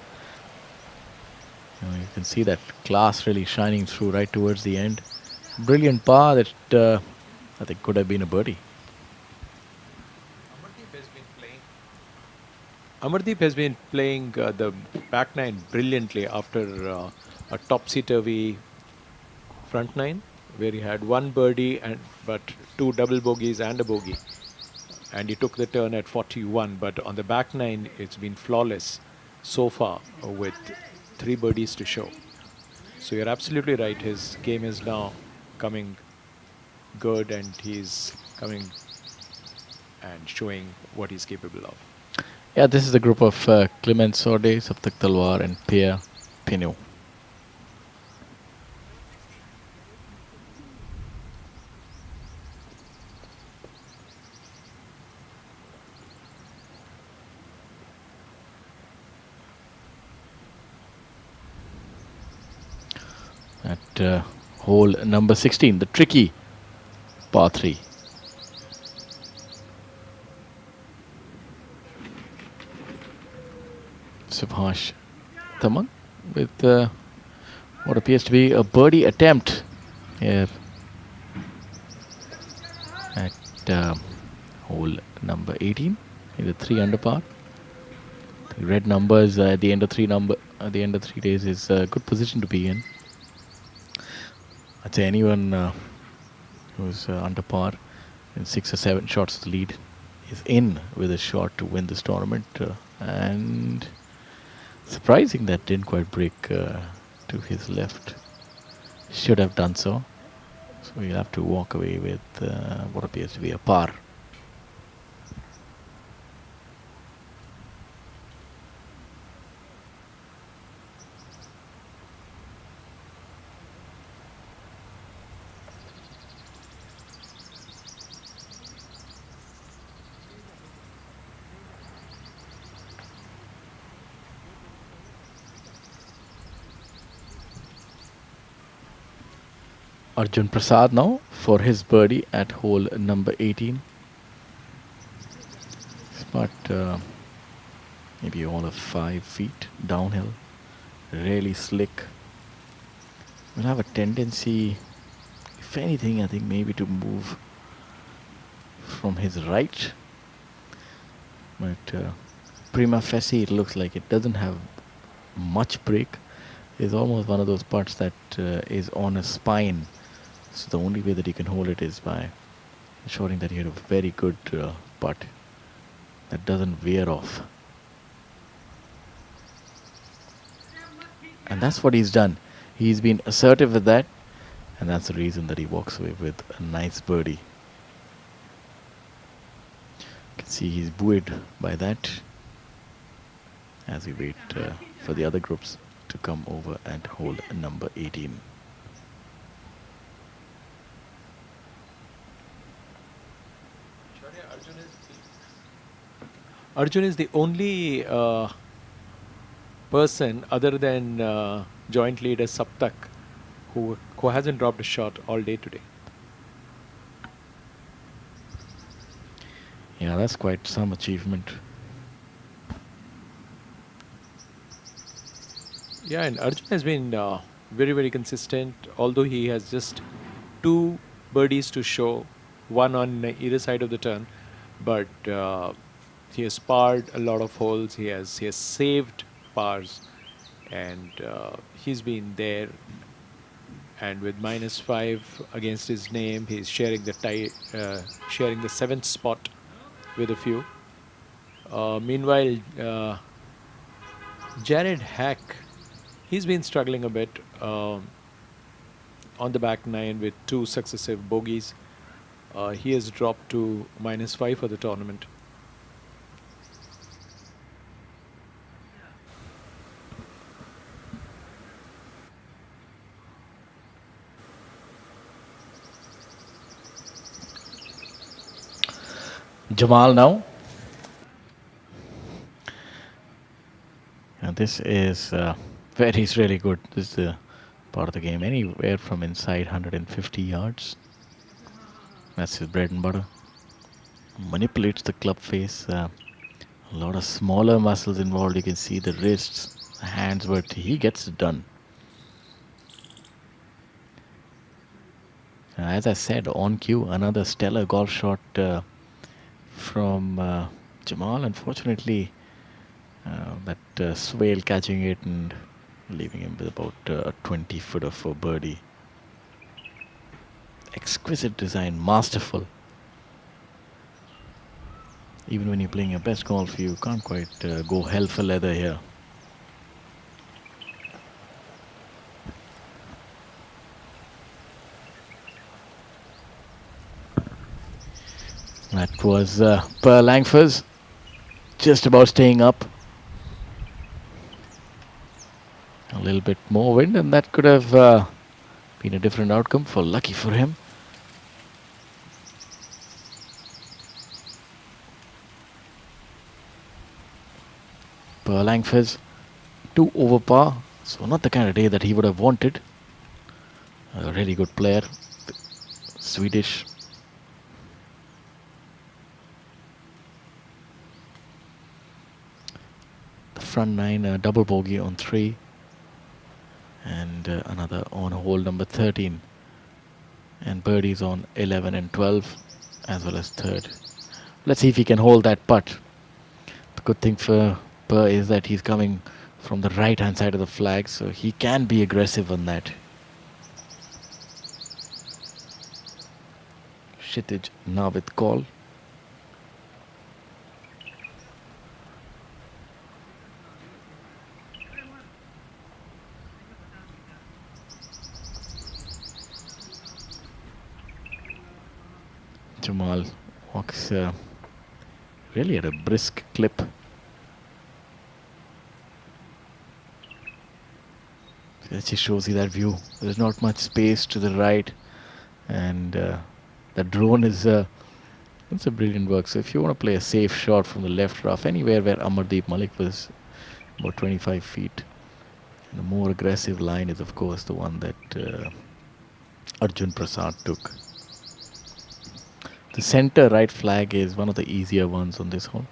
You can see that class really shining through right towards the end. Brilliant par that I think could have been a birdie. Amardeep has been playing the back nine brilliantly after a topsy-turvy front nine, where he had 1 birdie but 2 double bogeys and a bogey, and he took the turn at 41. But on the back nine, it's been flawless so far, with 3 birdies to show. So you're absolutely right. His game is now coming good, and he's coming and showing what he's capable of. Yeah, this is the group of Clement Sorde, Saptak Talwar, and Pierre Pinot. At hole number 16, the tricky par 3. Subhash Tamang with what appears to be a birdie attempt here at hole number 18. He's a 3 under par. The red numbers at the end of 3 days is a good position to be in. I'd say anyone who's under par in 6 or 7 shots to the lead is in with a shot to win this tournament. And surprising that didn't quite break to his left. Should have done so. So we'll have to walk away with what appears to be a par. Arjun Prasad now for his birdie at hole number 18. But maybe all of 5 feet downhill, really slick. Will have a tendency, if anything, I think maybe to move from his right. But prima facie, it looks like it doesn't have much break. It's almost one of those putts that is on a spine. So the only way that he can hold it is by ensuring that he had a very good putt that doesn't veer off. And that's what he's done. He's been assertive with that, and that's the reason that he walks away with a nice birdie. You can see he's buoyed by that as we wait for the other groups to come over at hole number 18. Arjun is the only person other than joint leader Saptak who hasn't dropped a shot all day today. Yeah, that's quite some achievement. Yeah, and Arjun has been very, very consistent, although he has just 2 birdies to show, one on either side of the turn. But he has parred a lot of holes, he has saved pars, and he's been there. And with -5 against his name, he's sharing the sharing the 7th spot with a few. Meanwhile, Jared Hack, he's been struggling a bit on the back 9 with 2 successive bogeys. He has dropped to -5 for the tournament. Jamal now. And this is where he's really good. This is the part of the game. Anywhere from inside 150 yards. That's his bread and butter. Manipulates the club face. A lot of smaller muscles involved. You can see the wrists, the hands, but he gets it done. As I said, on cue, another stellar golf shot from Jamal. Unfortunately, that swale catching it and leaving him with about a 20-footer for birdie. Exquisite design, masterful. Even when you're playing your best golf, you can't quite go hell for leather here. That was Per Langfors, just about staying up. A little bit more wind, and that could have been a different outcome. Lucky for him. Per Langfors, 2 over par, so not the kind of day that he would have wanted. A really good player, Swedish. The front 9, a double bogey on 3, and another on hole number 13, and birdies on 11 and 12, as well as 3rd. Let's see if he can hold that putt. The good thing for Per is that he's coming from the right hand side of the flag, so he can be aggressive on that. Kshitij now with call. Jamal walks really at a brisk clip. That just shows you that view. There's not much space to the right, and the drone is it's a brilliant work. So if you want to play a safe shot from the left rough, anywhere where Amardeep Malik was about 25 feet, and the more aggressive line is of course the one that Arjun Prasad took. The center right flag is one of the easier ones on this hole,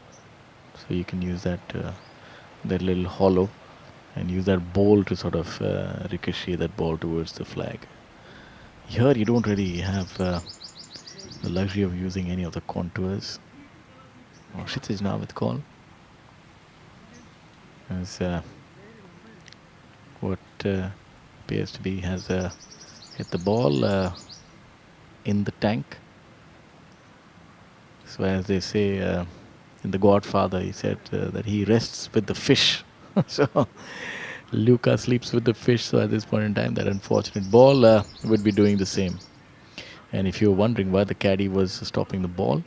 so you can use that that little hollow and use that ball to sort of ricochet that ball towards the flag. Here you don't really have the luxury of using any of the contours. Oh, Kshitij now with call. As what appears to be has hit the ball in the tank. So as they say in The Godfather, he said that he rests with the fish. So Luca sleeps with the fish. So at this point in time, that unfortunate ball would be doing the same. And if you're wondering why the caddy was stopping the ball,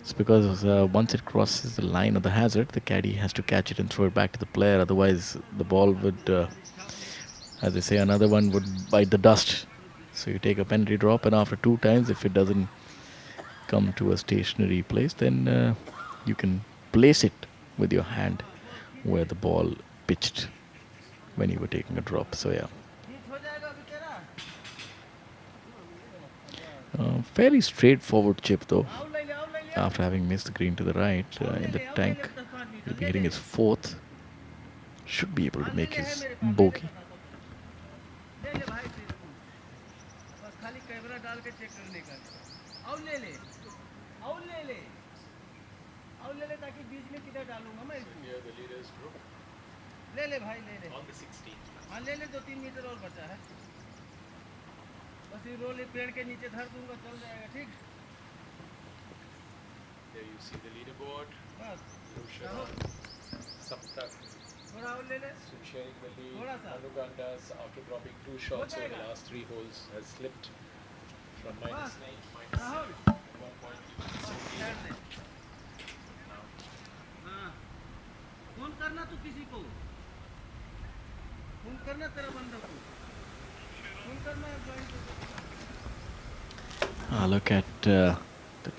it's because once it crosses the line of the hazard, the caddy has to catch it and throw it back to the player. Otherwise, the ball would, as they say, another one would bite the dust. So you take a penalty drop, and after 2 times, if it doesn't come to a stationary place, then you can place it with your hand where the ball pitched when you were taking a drop. So yeah, fairly straightforward chip though. After having missed the green to the right in the tank, he'll be hitting his 4th. Should be able to make his bogey. There you see the leaderboard. Sharing the lead. Manu Gandas, after dropping 2 shots over the last 3 holes, has slipped from -9 to -7 at 1 point. Look at the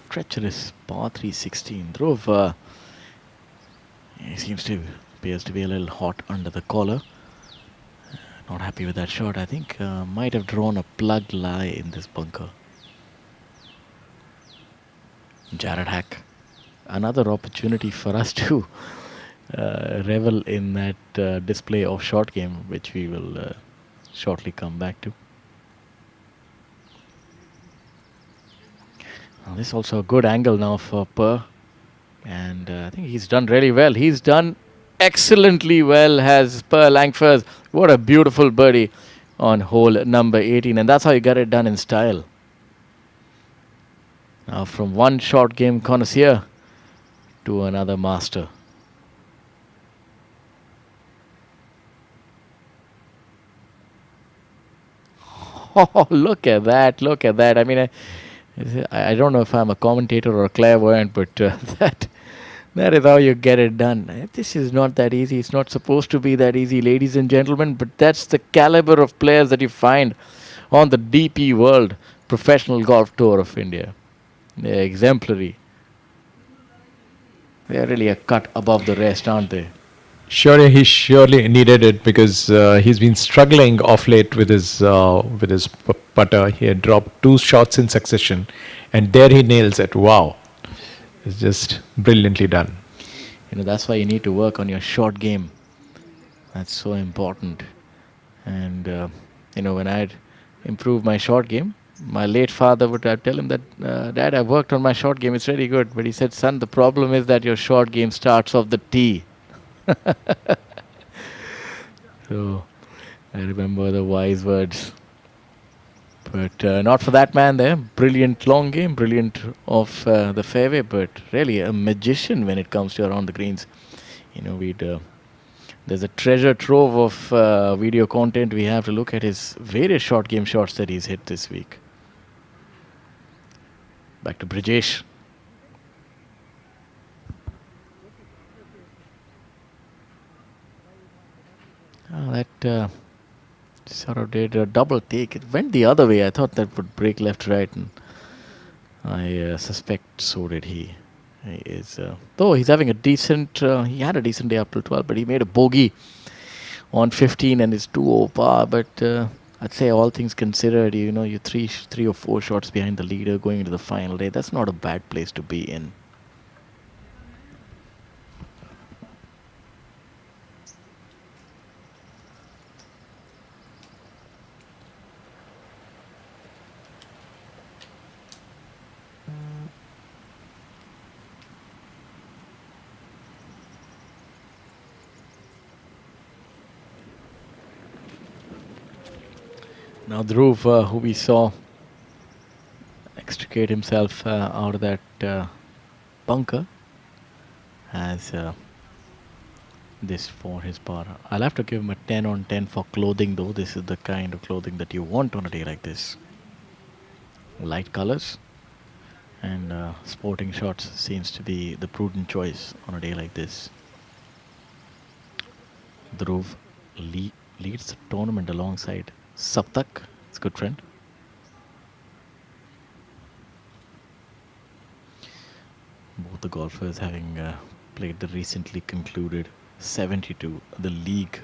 treacherous par 316. Dhruv he appears to be a little hot under the collar. Not happy with that shot. I think might have drawn a plug lie in this bunker. Jared Hack, another opportunity for us to revel in that display of short game, which we will shortly come back to. This is also a good angle now for Per, and I think he's done really well. He's done excellently well, has Per Langfors. What a beautiful birdie on hole number 18, and that's how you get it done in style. Now from one short game connoisseur to another master. Oh, look at that, look at that. I mean, I don't know if I'm a commentator or a clairvoyant, but that is how you get it done. This is not that easy. It's not supposed to be that easy, ladies and gentlemen, but that's the caliber of players that you find on the DP World Professional Golf Tour of India. They're exemplary. They're really a cut above the rest, aren't they? Sure, he surely needed it because he's been struggling off late with his putter. He had dropped 2 shots in succession, and there he nails it. Wow, it's just brilliantly done. You know, that's why you need to work on your short game. That's so important. And you know, when I'd improve my short game, my late father would tell him that, Dad, I've worked on my short game. It's really good. But he said, son, the problem is that your short game starts off the tee. So I remember the wise words. But not for that man there. Brilliant long game, brilliant off the fairway, but really a magician when it comes to around the greens. You know, there's a treasure trove of video content. We have to look at his various short game shots that he's hit this week. Back to Brijesh. That sort of did a double take. It went the other way. I thought that would break left, right, and I suspect so did he. He is, though he's having a decent, he had a decent day up till 12, but he made a bogey on 15 and is 2 over par. But I'd say all things considered, you know, you're three or four shots behind the leader going into the final day. That's not a bad place to be in. Now Dhruv, who we saw extricate himself out of that bunker, has this for his par. I'll have to give him a 10 on 10 for clothing, though. This is the kind of clothing that you want on a day like this. Light colors and sporting shots seems to be the prudent choice on a day like this. Dhruv leads the tournament alongside Saptak, his good friend. Both the golfers having played the recently concluded 72, the league.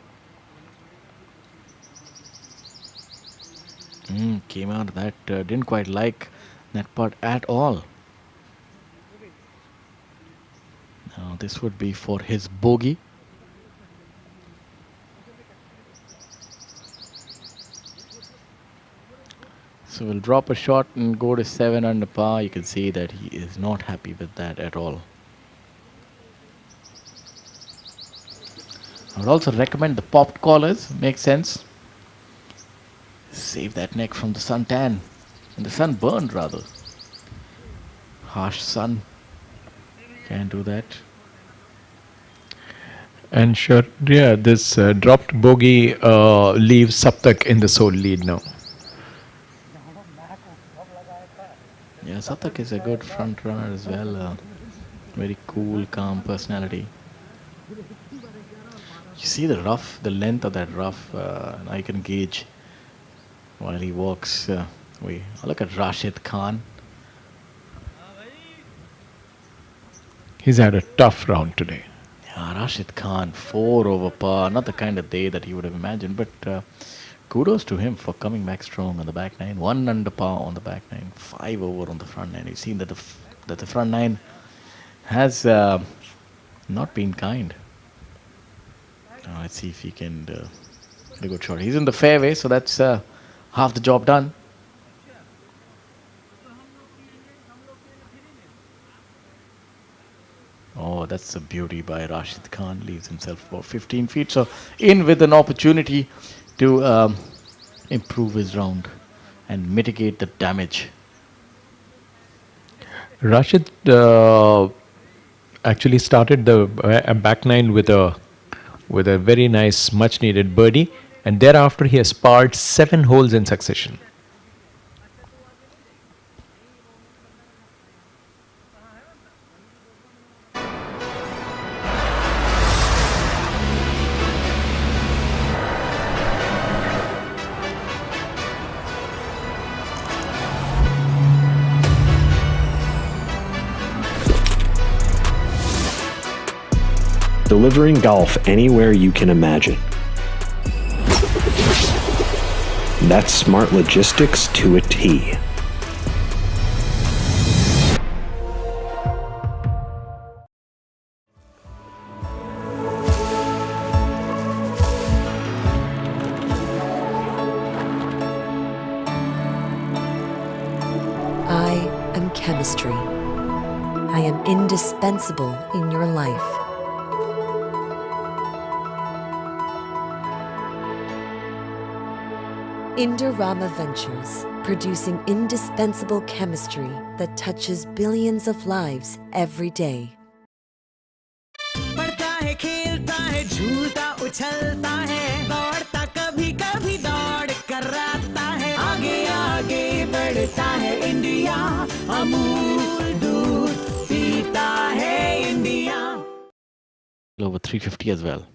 Came out of that, didn't quite like that putt at all. Now this would be for his bogey. So we'll drop a shot and go to 7 under par. You can see that he is not happy with that at all. I would also recommend the popped collars. Makes sense. Save that neck from the suntan. And the sunburn, rather. Harsh sun. Can't do that. And sure, yeah, this dropped bogey leaves Saptak in the sole lead now. Yeah, Saptak is a good front runner as well. Very cool, calm personality. You see the rough, the length of that rough. Now you can gauge while he walks away. Look at Rashid Khan. He's had a tough round today. Yeah, Rashid Khan, 4 over par. Not the kind of day that he would have imagined, but kudos to him for coming back strong on the back nine. 1 under par on the back nine, 5 over on the front nine. You've seen that the front nine has not been kind. Now let's see if he can get a good shot. He's in the fairway, so that's half the job done. Oh, that's a beauty by Rashid Khan. Leaves himself for 15 feet. So in with an opportunity to improve his round and mitigate the damage. Rashid actually started the back nine with a very nice, much needed birdie, and thereafter he has parred 7 holes in succession. Delivering golf anywhere you can imagine. That's smart logistics to a T. I am chemistry. I am indispensable in your life. Indorama Ventures, producing indispensable chemistry that touches billions of lives every day. पढ़ता है, खेलता है, झूलता, उछलता है, दौड़ता, कभी-कभी दौड़ कराता है, आगे आगे बढ़ता है इंडिया। अमूल दूध पीता है India. Over 350 as well.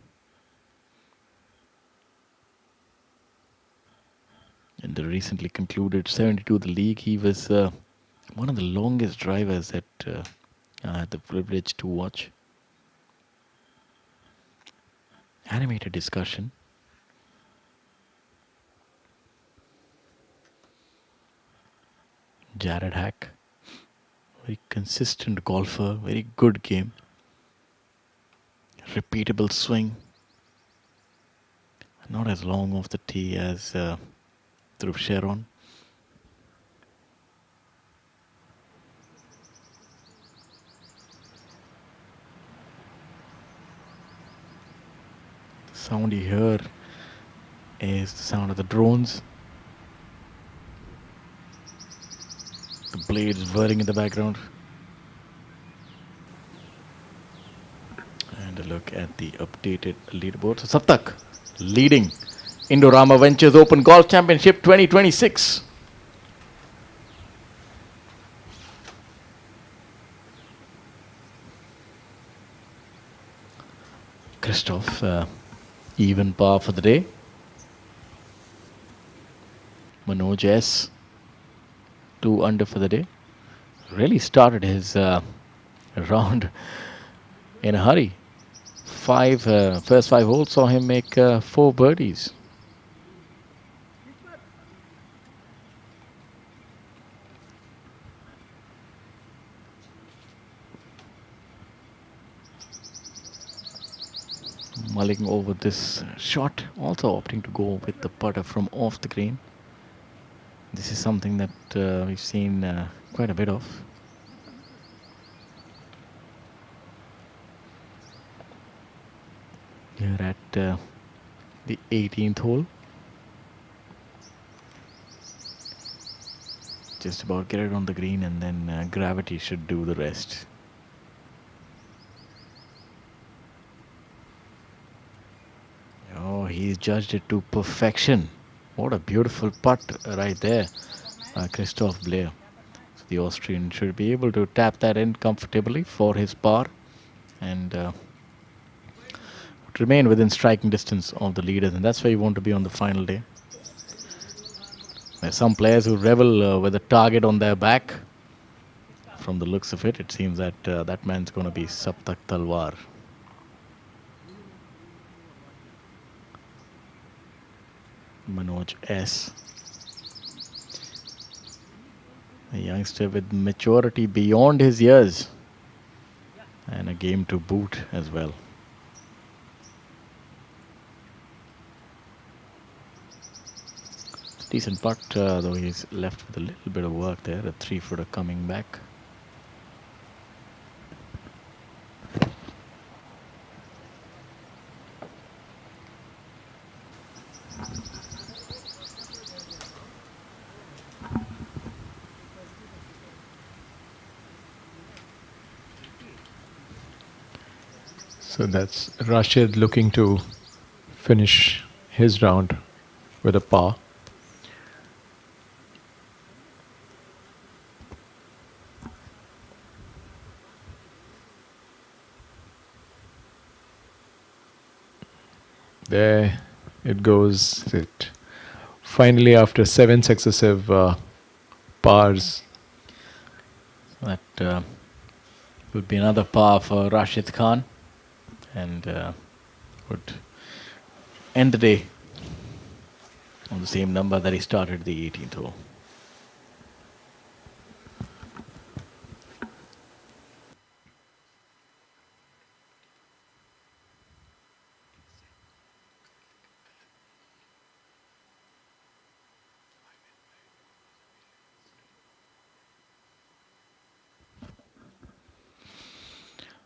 In the recently concluded 72 the league, he was one of the longest drivers that I had the privilege to watch. Animated discussion. Jared Hack, very consistent golfer, very good game. Repeatable swing. Not as long off the tee as Dhruv Sharon. The sound you hear is the sound of the drones. The blades whirring in the background. And a look at the updated leaderboard. So Saptak leading Indorama Ventures Open Golf Championship 2026. Christoph, even par for the day. Manoj S, 2 under for the day. Really started his round in a hurry. First 5 holes saw him make 4 birdies. Mulling over this shot, also opting to go with the putter from off the green. This is something that we've seen quite a bit of. Here at the 18th hole. Just about get it on the green and then gravity should do the rest. Oh, he's judged it to perfection. What a beautiful putt right there, Christoph Blair. So the Austrian should be able to tap that in comfortably for his par and remain within striking distance of the leaders, and that's where you want to be on the final day. There's some players who revel with a target on their back. From the looks of it, it seems that that man's going to be Saptak Talwar. Manoj S, a youngster with maturity beyond his years and a game to boot as well. Decent putt, though he's left with a little bit of work there. A 3-footer coming back. So that's Rashid looking to finish his round with a par. There it goes. It finally, after 7 successive pars. That would be another par for Rashid Khan and would end the day on the same number that he started the 18th hole.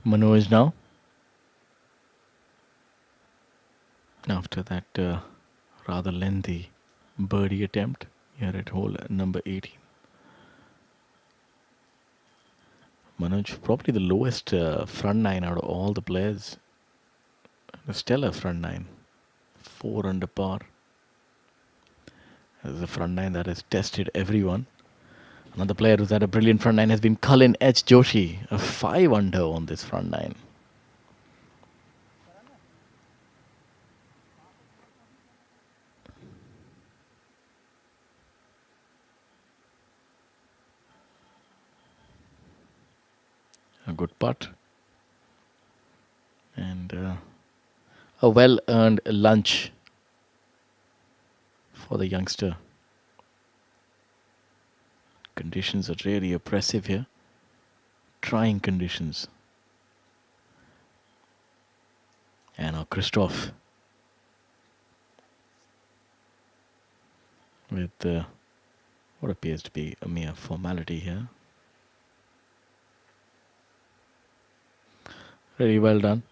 Manoj now. After that rather lengthy birdie attempt here at hole number 18. Manoj probably the lowest front nine out of all the players. A stellar front nine. 4 under par. This is a front nine that has tested everyone. Another player who's had a brilliant front nine has been Cullen H. Joshi, a 5 under on this front nine. A good putt. And a well-earned lunch for the youngster. Conditions are really oppressive here. Trying conditions. And now Christoph with what appears to be a mere formality here. Really well done.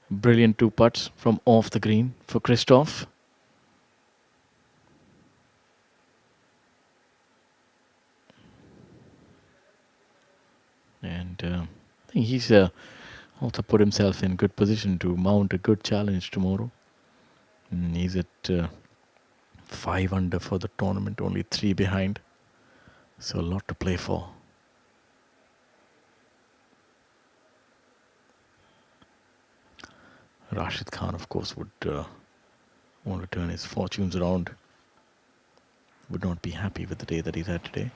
Brilliant 2 putts from off the green for Christoph. And I think he's also put himself in good position to mount a good challenge tomorrow. He's at 5 under for the tournament, only 3 behind. So a lot to play for. Rashid Khan, of course, would want to turn his fortunes around. Would not be happy with the day that he's had today.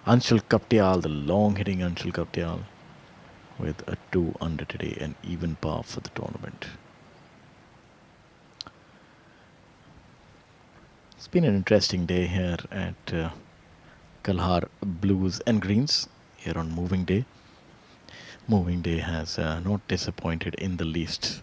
Anshul Kaptial, the long-hitting Anshul Kaptial, with a 2 under today, an even par for the tournament. It's been an interesting day here at Kalhaar Blues and Greens here on Moving Day. Moving Day has not disappointed in the least.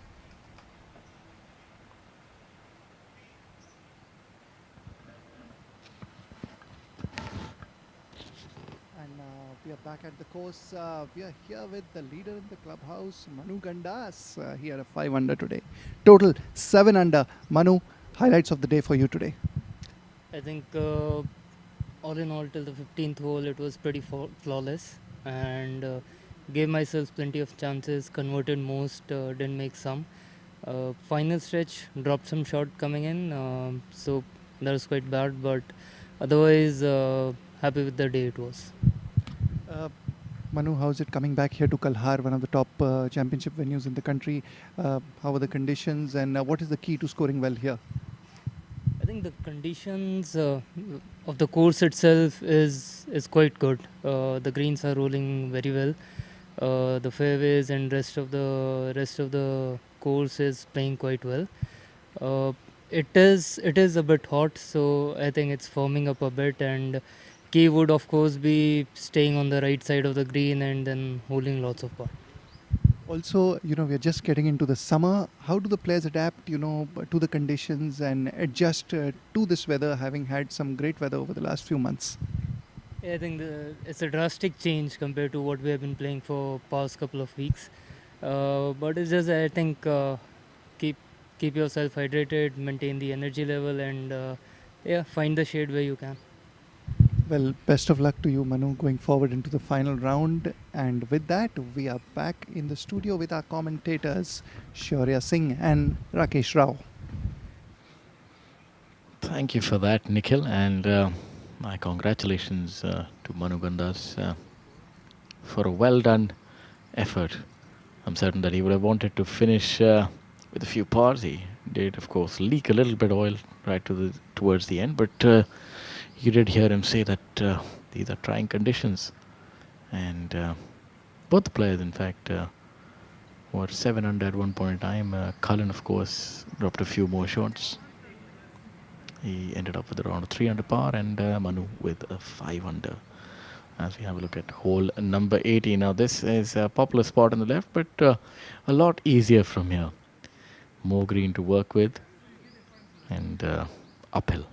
We are back at the course. We are here with the leader in the clubhouse, Manu Gandas. He had a 5 under today. Total 7 under. Manu, highlights of the day for you today? I think all in all till the 15th hole it was pretty flawless, and gave myself plenty of chances, converted most, didn't make some. Final stretch, dropped some shot coming in, so that was quite bad, but otherwise happy with the day it was. Manu, how is it coming back here to Kalhaar, one of the top championship venues in the country? How are the conditions, and what is the key to scoring well here? I think the conditions of the course itself is quite good. The greens are rolling very well. The fairways and rest of the course is playing quite well. It is a bit hot, so I think it's firming up a bit, and key would of course be staying on the right side of the green and then holding lots of par. Also, we are just getting into the summer. How do the players adapt, to the conditions and adjust to this weather, having had some great weather over the last few months? Yeah, I think it's a drastic change compared to what we have been playing for past couple of weeks. But it's just, I think, keep yourself hydrated, maintain the energy level, and find the shade where you can. Well, best of luck to you, Manu, going forward into the final round. And with that, we are back in the studio with our commentators, Shaurya Singh and Rakesh Rao. Thank you for that, Nikhil, and my congratulations to Manu Gandas for a well-done effort. I'm certain that he would have wanted to finish with a few pars. He did, of course, leak a little bit of oil right towards the end, but you did hear him say that these are trying conditions, and both the players, in fact, were 7 under at one point in time. Cullen, of course, dropped a few more shots. He ended up with around a 3 under par, and Manu with a 5 under. As we have a look at hole number 80. Now this is a popular spot on the left, but a lot easier from here. More green to work with, and uphill.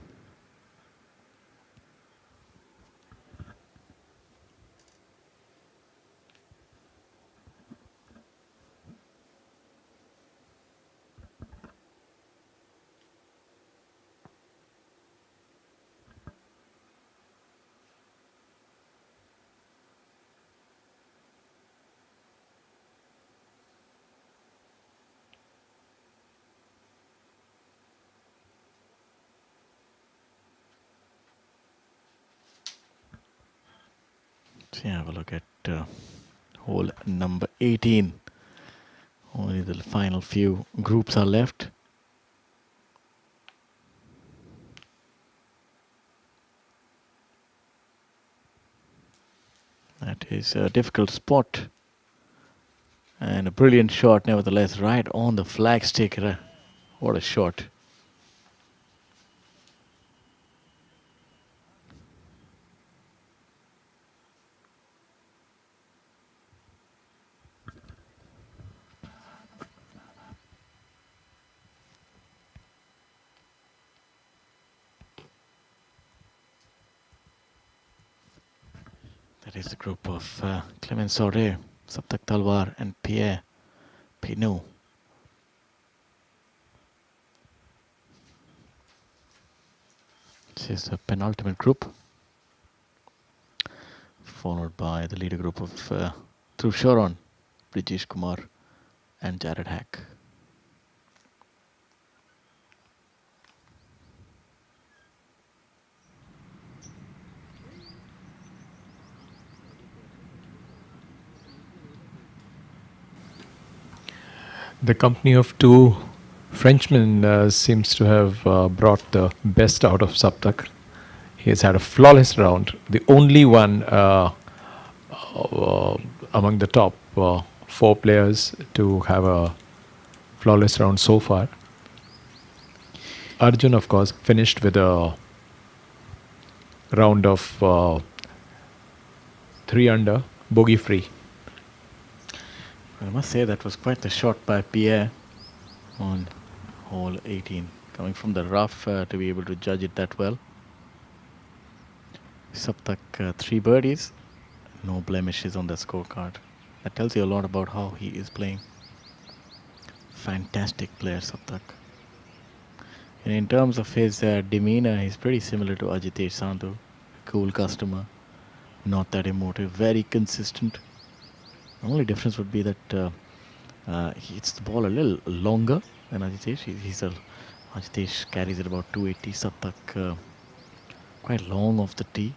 So have a look at hole number 18. Only the final few groups are left. That is a difficult spot. And a brilliant shot, nevertheless, right on the flagstick. What a shot. That is the group of Clement Sauret, Saptak Talwar and Pierre Pinot. This is the penultimate group, followed by the leader group of Dhruv Sharon, Brijesh Kumar and Jared Hack. The company of two Frenchmen seems to have brought the best out of Saptak. He has had a flawless round, the only one among the top 4 players to have a flawless round so far. Arjun, of course, finished with a round of 3 under, bogey free. I must say that was quite the shot by Pierre on hole 18. Coming from the rough to be able to judge it that well. Saptak 3 birdies, no blemishes on the scorecard. That tells you a lot about how he is playing. Fantastic player, Saptak. And in terms of his demeanor, he's pretty similar to Ajitesh Sandhu. Cool customer, not that emotive, very consistent. The only difference would be that he hits the ball a little longer than Ajitesh. Ajitesh carries it about 280. Saptak quite long off the tee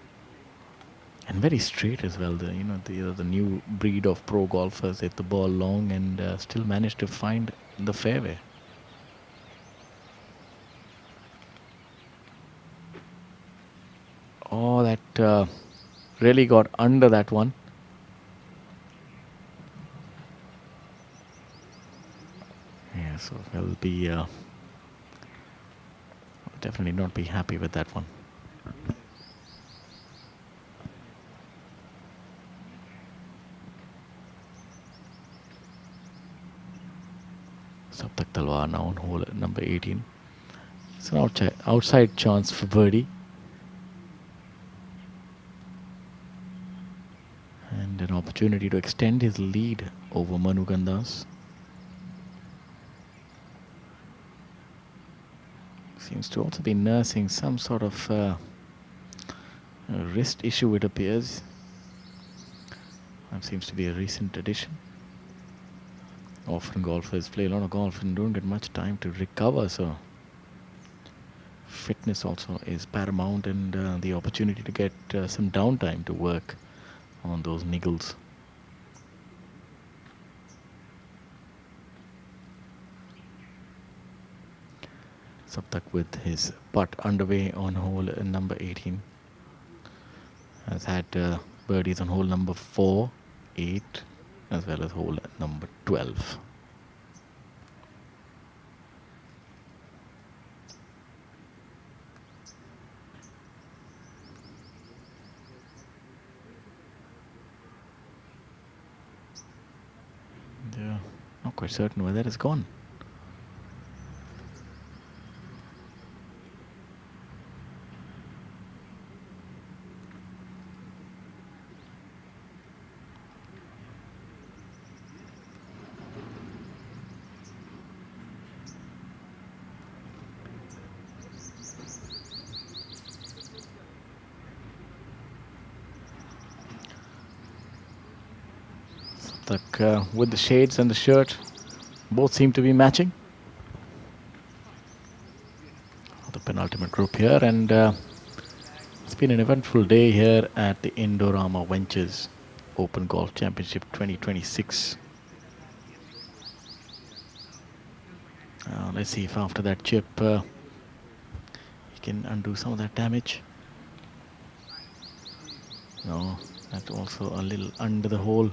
and very straight as well. The new breed of pro golfers hit the ball long and still manage to find the fairway. Oh, that really got under that one. Yeah, so he'll be definitely not be happy with that one. Saptak Talwar now on hole number 18. It's an outside chance for birdie. And an opportunity to extend his lead over Manu Gandas. Seems to also be nursing some sort of wrist issue, it appears. That seems to be a recent addition. Often golfers play a lot of golf and don't get much time to recover, so fitness also is paramount, and the opportunity to get some downtime to work on those niggles. Saptak with his putt underway on hole number 18. Has had birdies on hole number 4, 8, as well as hole number 12. Not quite certain where that has gone. With the shades and the shirt, both seem to be matching. The penultimate group here, and it's been an eventful day here at the Indorama Ventures Open Golf Championship 2026. Let's see if after that chip he can undo some of that damage. No, that's also a little under the hole.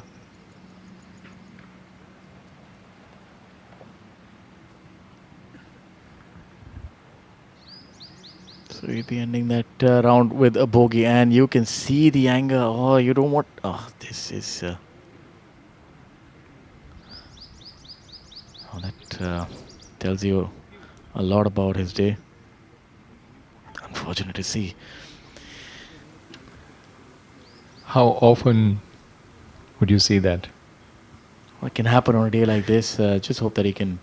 So he'll be ending that round with a bogey, and you can see the anger. Oh, you don't want. Oh, this is. Oh, that tells you a lot about his day. Unfortunate to see. How often would you see that? What can happen on a day like this? Just hope that he can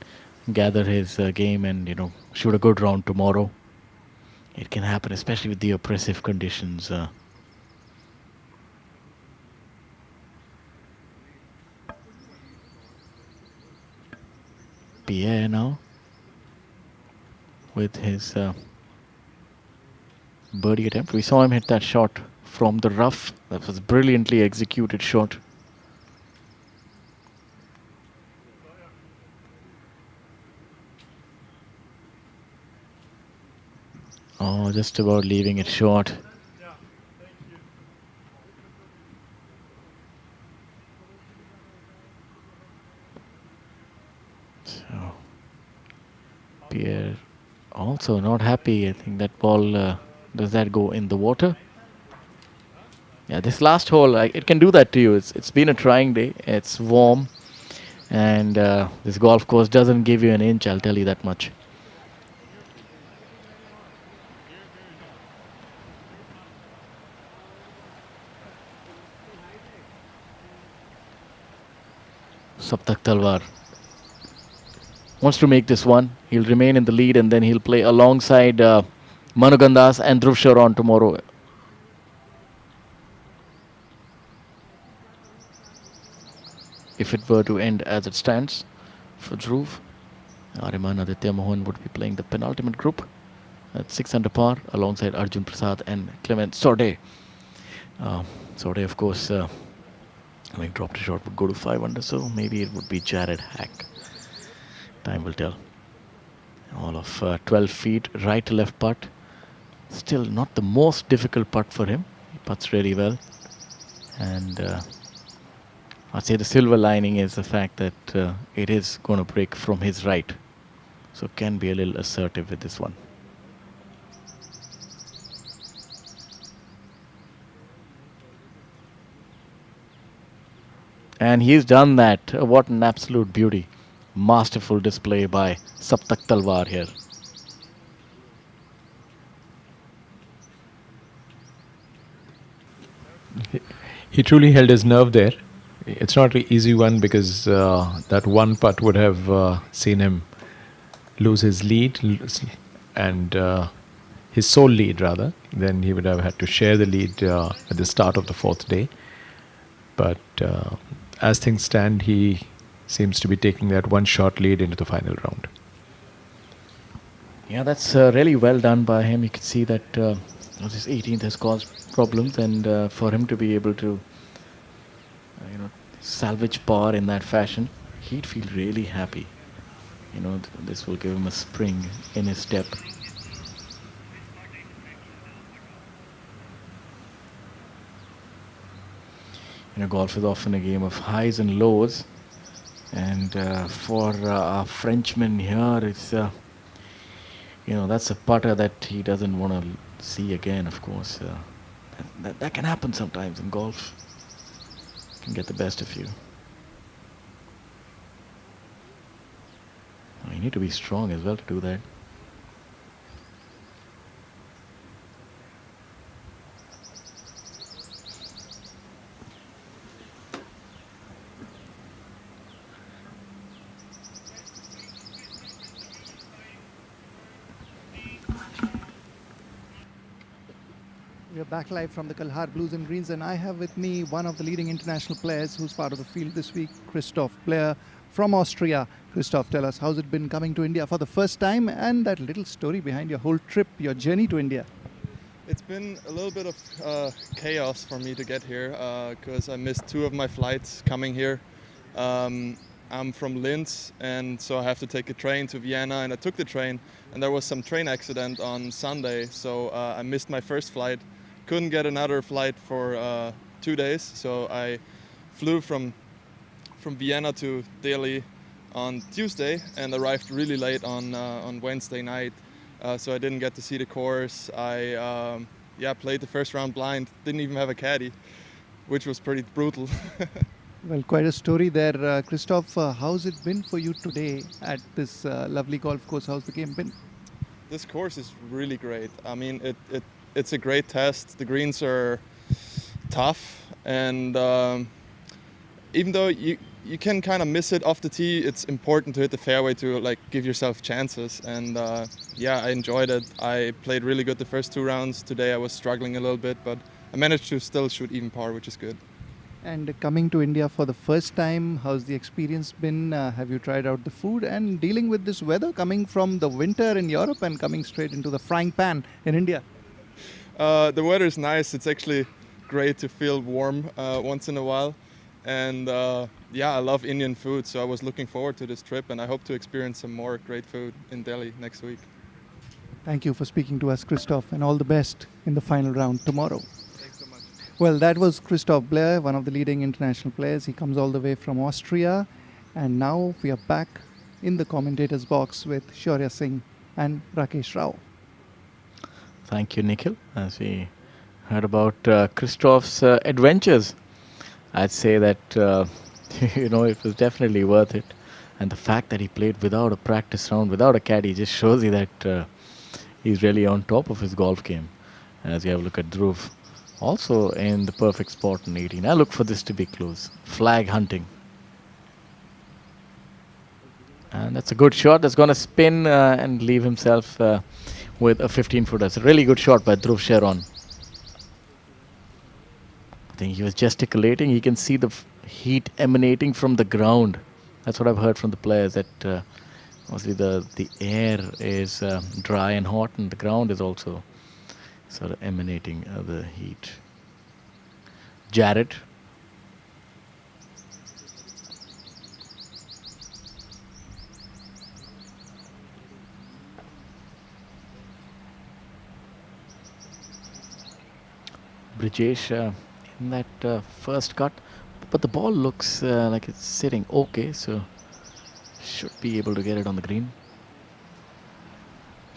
gather his game and, you know, shoot a good round tomorrow. It can happen, especially with the oppressive conditions. Pierre now with his birdie attempt. We saw him hit that shot from the rough. That was a brilliantly executed shot. Oh, just about leaving it short. So, Pierre also not happy. I think that ball, does that go in the water? Yeah, this last hole, it can do that to you. It's been a trying day. It's warm. And this golf course doesn't give you an inch, I'll tell you that much. Saptak Talwar wants to make this one. He'll remain in the lead and then he'll play alongside Manu Gandas and Dhruv Sharon tomorrow. If it were to end as it stands for Dhruv, Ariman Aditya Mohan would be playing the penultimate group at 6 under par alongside Arjun Prasad and Clement Sode. Sode, of course, having dropped a shot, would go to 5 under, so maybe it would be Jared Hack. Time will tell. All of 12 feet, right to left putt. Still not the most difficult putt for him. He putts really well. And I'd say the silver lining is the fact that it is going to break from his right. So can be a little assertive with this one. And he's done that. What an absolute beauty. Masterful display by Saptak Talwar here. He truly held his nerve there. It's not an easy one because that one putt would have seen him lose his lead and his sole lead rather. Then he would have had to share the lead at the start of the fourth day. But as things stand, he seems to be taking that one shot lead into the final round. Yeah, that's really well done by him. You can see that his 18th has caused problems, and for him to be able to salvage par in that fashion, he'd feel really happy. This will give him a spring in his step. Golf is often a game of highs and lows, and for our Frenchman here, it's that's a putter that he doesn't want to see again. Of course, that can happen sometimes in golf. Can get the best of you. You need to be strong as well to do that. We are back live from the Kalhaar Blues and Greens, and I have with me one of the leading international players who's part of the field this week, Christoph, player from Austria. Christoph, tell us, how's it been coming to India for the first time, and that little story behind your whole trip, your journey to India? It's been a little bit of chaos for me to get here because I missed 2 of my flights coming here. I'm from Linz, and so I have to take a train to Vienna, and I took the train, and there was some train accident on Sunday, so I missed my first flight. Couldn't get another flight for 2 days, so I flew from Vienna to Delhi on Tuesday and arrived really late on Wednesday night. So I didn't get to see the course. I played the first round blind, didn't even have a caddy, which was pretty brutal. Well, quite a story there. Christoph, how's it been for you today at this lovely golf course? How's the game been? This course is really great. I mean, it's a great test. The greens are tough, and even though you can kind of miss it off the tee, it's important to hit the fairway to like give yourself chances. And I enjoyed it. I played really good the first 2 rounds. Today I was struggling a little bit, but I managed to still shoot even par, which is good. And coming to India for the first time, how's the experience been? Have you tried out the food and dealing with this weather coming from the winter in Europe and coming straight into the frying pan in India? The weather is nice. It's actually great to feel warm once in a while. And I love Indian food, so I was looking forward to this trip, and I hope to experience some more great food in Delhi next week. Thank you for speaking to us, Christoph, and all the best in the final round tomorrow. Thanks so much. Well, that was Christoph Blair, one of the leading international players. He comes all the way from Austria, and now we are back in the commentators box with Shaurya Singh and Rakesh Rao. Thank you, Nikhil. As we heard about Christoph's adventures, I'd say that it was definitely worth it. And the fact that he played without a practice round, without a caddy, just shows you that he's really on top of his golf game. As you have a look at Dhruv, also in the perfect spot in 18. I look for this to be close. Flag hunting. And that's a good shot. That's going to spin and leave himself with a 15-footer. It's a really good shot by Dhruv Sharon. I think he was gesticulating. You can see the heat emanating from the ground. That's what I've heard from the players, that mostly the air is dry and hot, and the ground is also sort of emanating the heat. Jared. Brijesh in that first cut, but the ball looks like it's sitting okay, so should be able to get it on the green.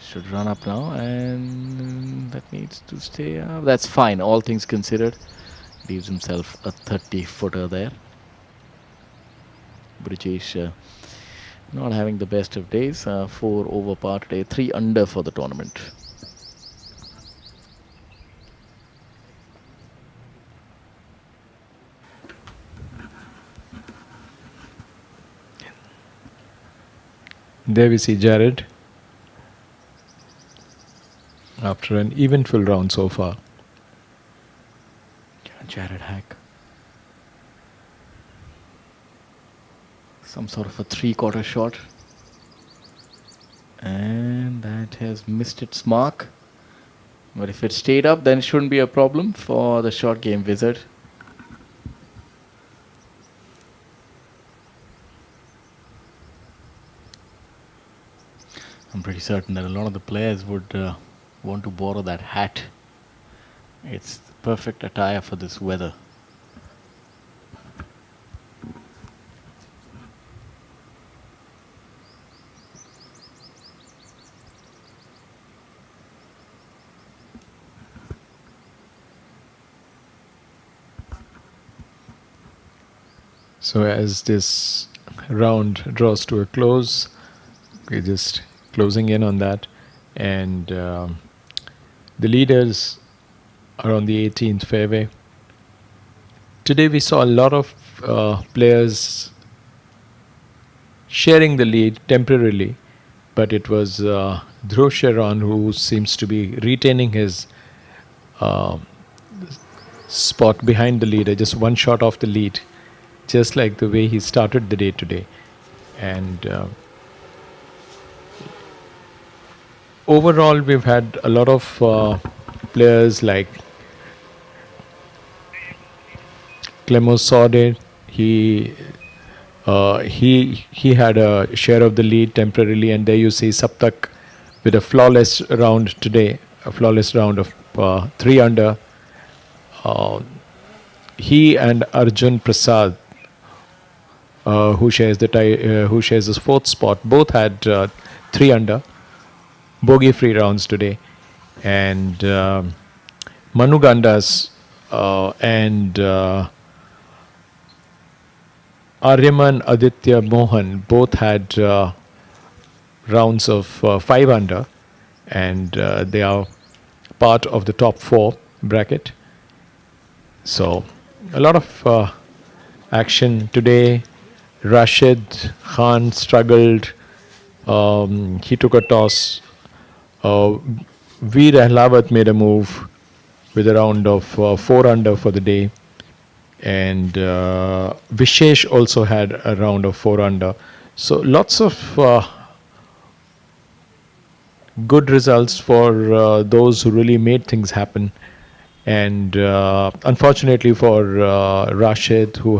Should run up now, and that needs to stay up. That's fine, all things considered. Leaves himself a 30-footer there. Brijesh not having the best of days. 4 over par today, 3 under for the tournament. There we see Jared after an eventful round so far. Jared Hack. Some sort of a 3/4 shot. And that has missed its mark. But if it stayed up, then it shouldn't be a problem for the short game wizard. I'm pretty certain that a lot of the players would want to borrow that hat. It's the perfect attire for this weather. So as this round draws to a close, we're just closing in on that, and the leaders are on the 18th fairway. Today we saw a lot of players sharing the lead temporarily, but it was Dhruv Sharon who seems to be retaining his spot behind the leader, just 1 shot off the lead, just like the way he started the day today. And overall, we've had a lot of players like Clemo Sorde. He had a share of the lead temporarily, and there you see Saptak with a flawless round today, a flawless round of 3 under. He and Arjun Prasad, who shares his 4th spot, both had 3 under, bogey-free rounds today, and Manu Gandas and Aryaman Aditya Mohan both had rounds of 5 under, and they are part of the top 4 bracket. So a lot of action today. Rashid Khan struggled. He took a toss. Veer Ahlawat made a move with a round of 4 under for the day. And Vishesh also had a round of 4 under. So lots of good results for those who really made things happen. And unfortunately for Rashid, who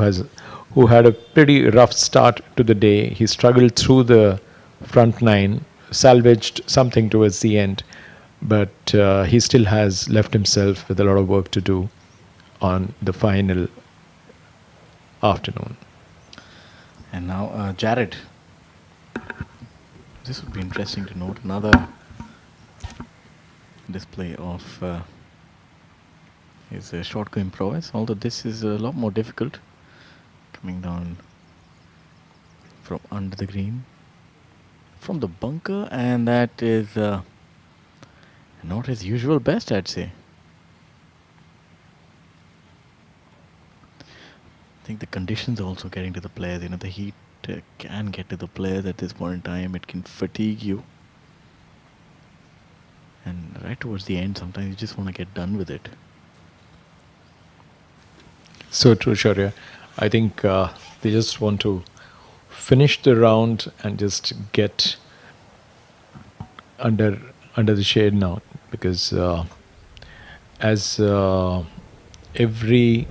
had a pretty rough start to the day, he struggled through the front 9, salvaged something towards the end, but he still has left himself with a lot of work to do on the final afternoon. And now Jared. This would be interesting to note. Another display of his short game prowess, although this is a lot more difficult. Coming down from under the green, from the bunker, and that is not his usual best, I'd say. I think the conditions are also getting to the players. You know, the heat can get to the players at this point in time. It can fatigue you. And right towards the end, sometimes you just want to get done with it. So true, Shaurya. I think they just want to finish the round and just get under the shade now, because as every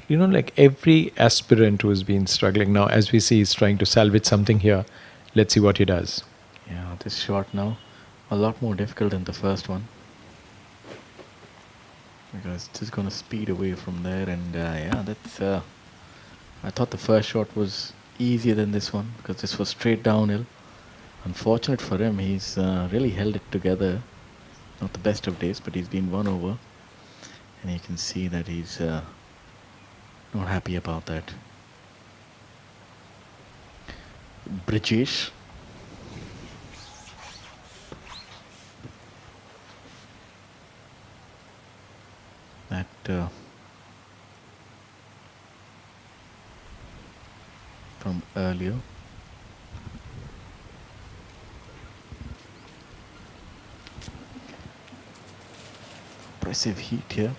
like every aspirant who has been struggling now, as we see, is trying to salvage something here. Let's see what he does. Yeah, this shot now a lot more difficult than the first one, because it's just going to speed away from there. And yeah, that's I thought the first shot was easier than this one, because this was straight downhill. Unfortunate for him, he's really held it together. Not the best of days, but he's been won over, and you can see that he's not happy about that. Brijesh. That from earlier. Impressive heat here.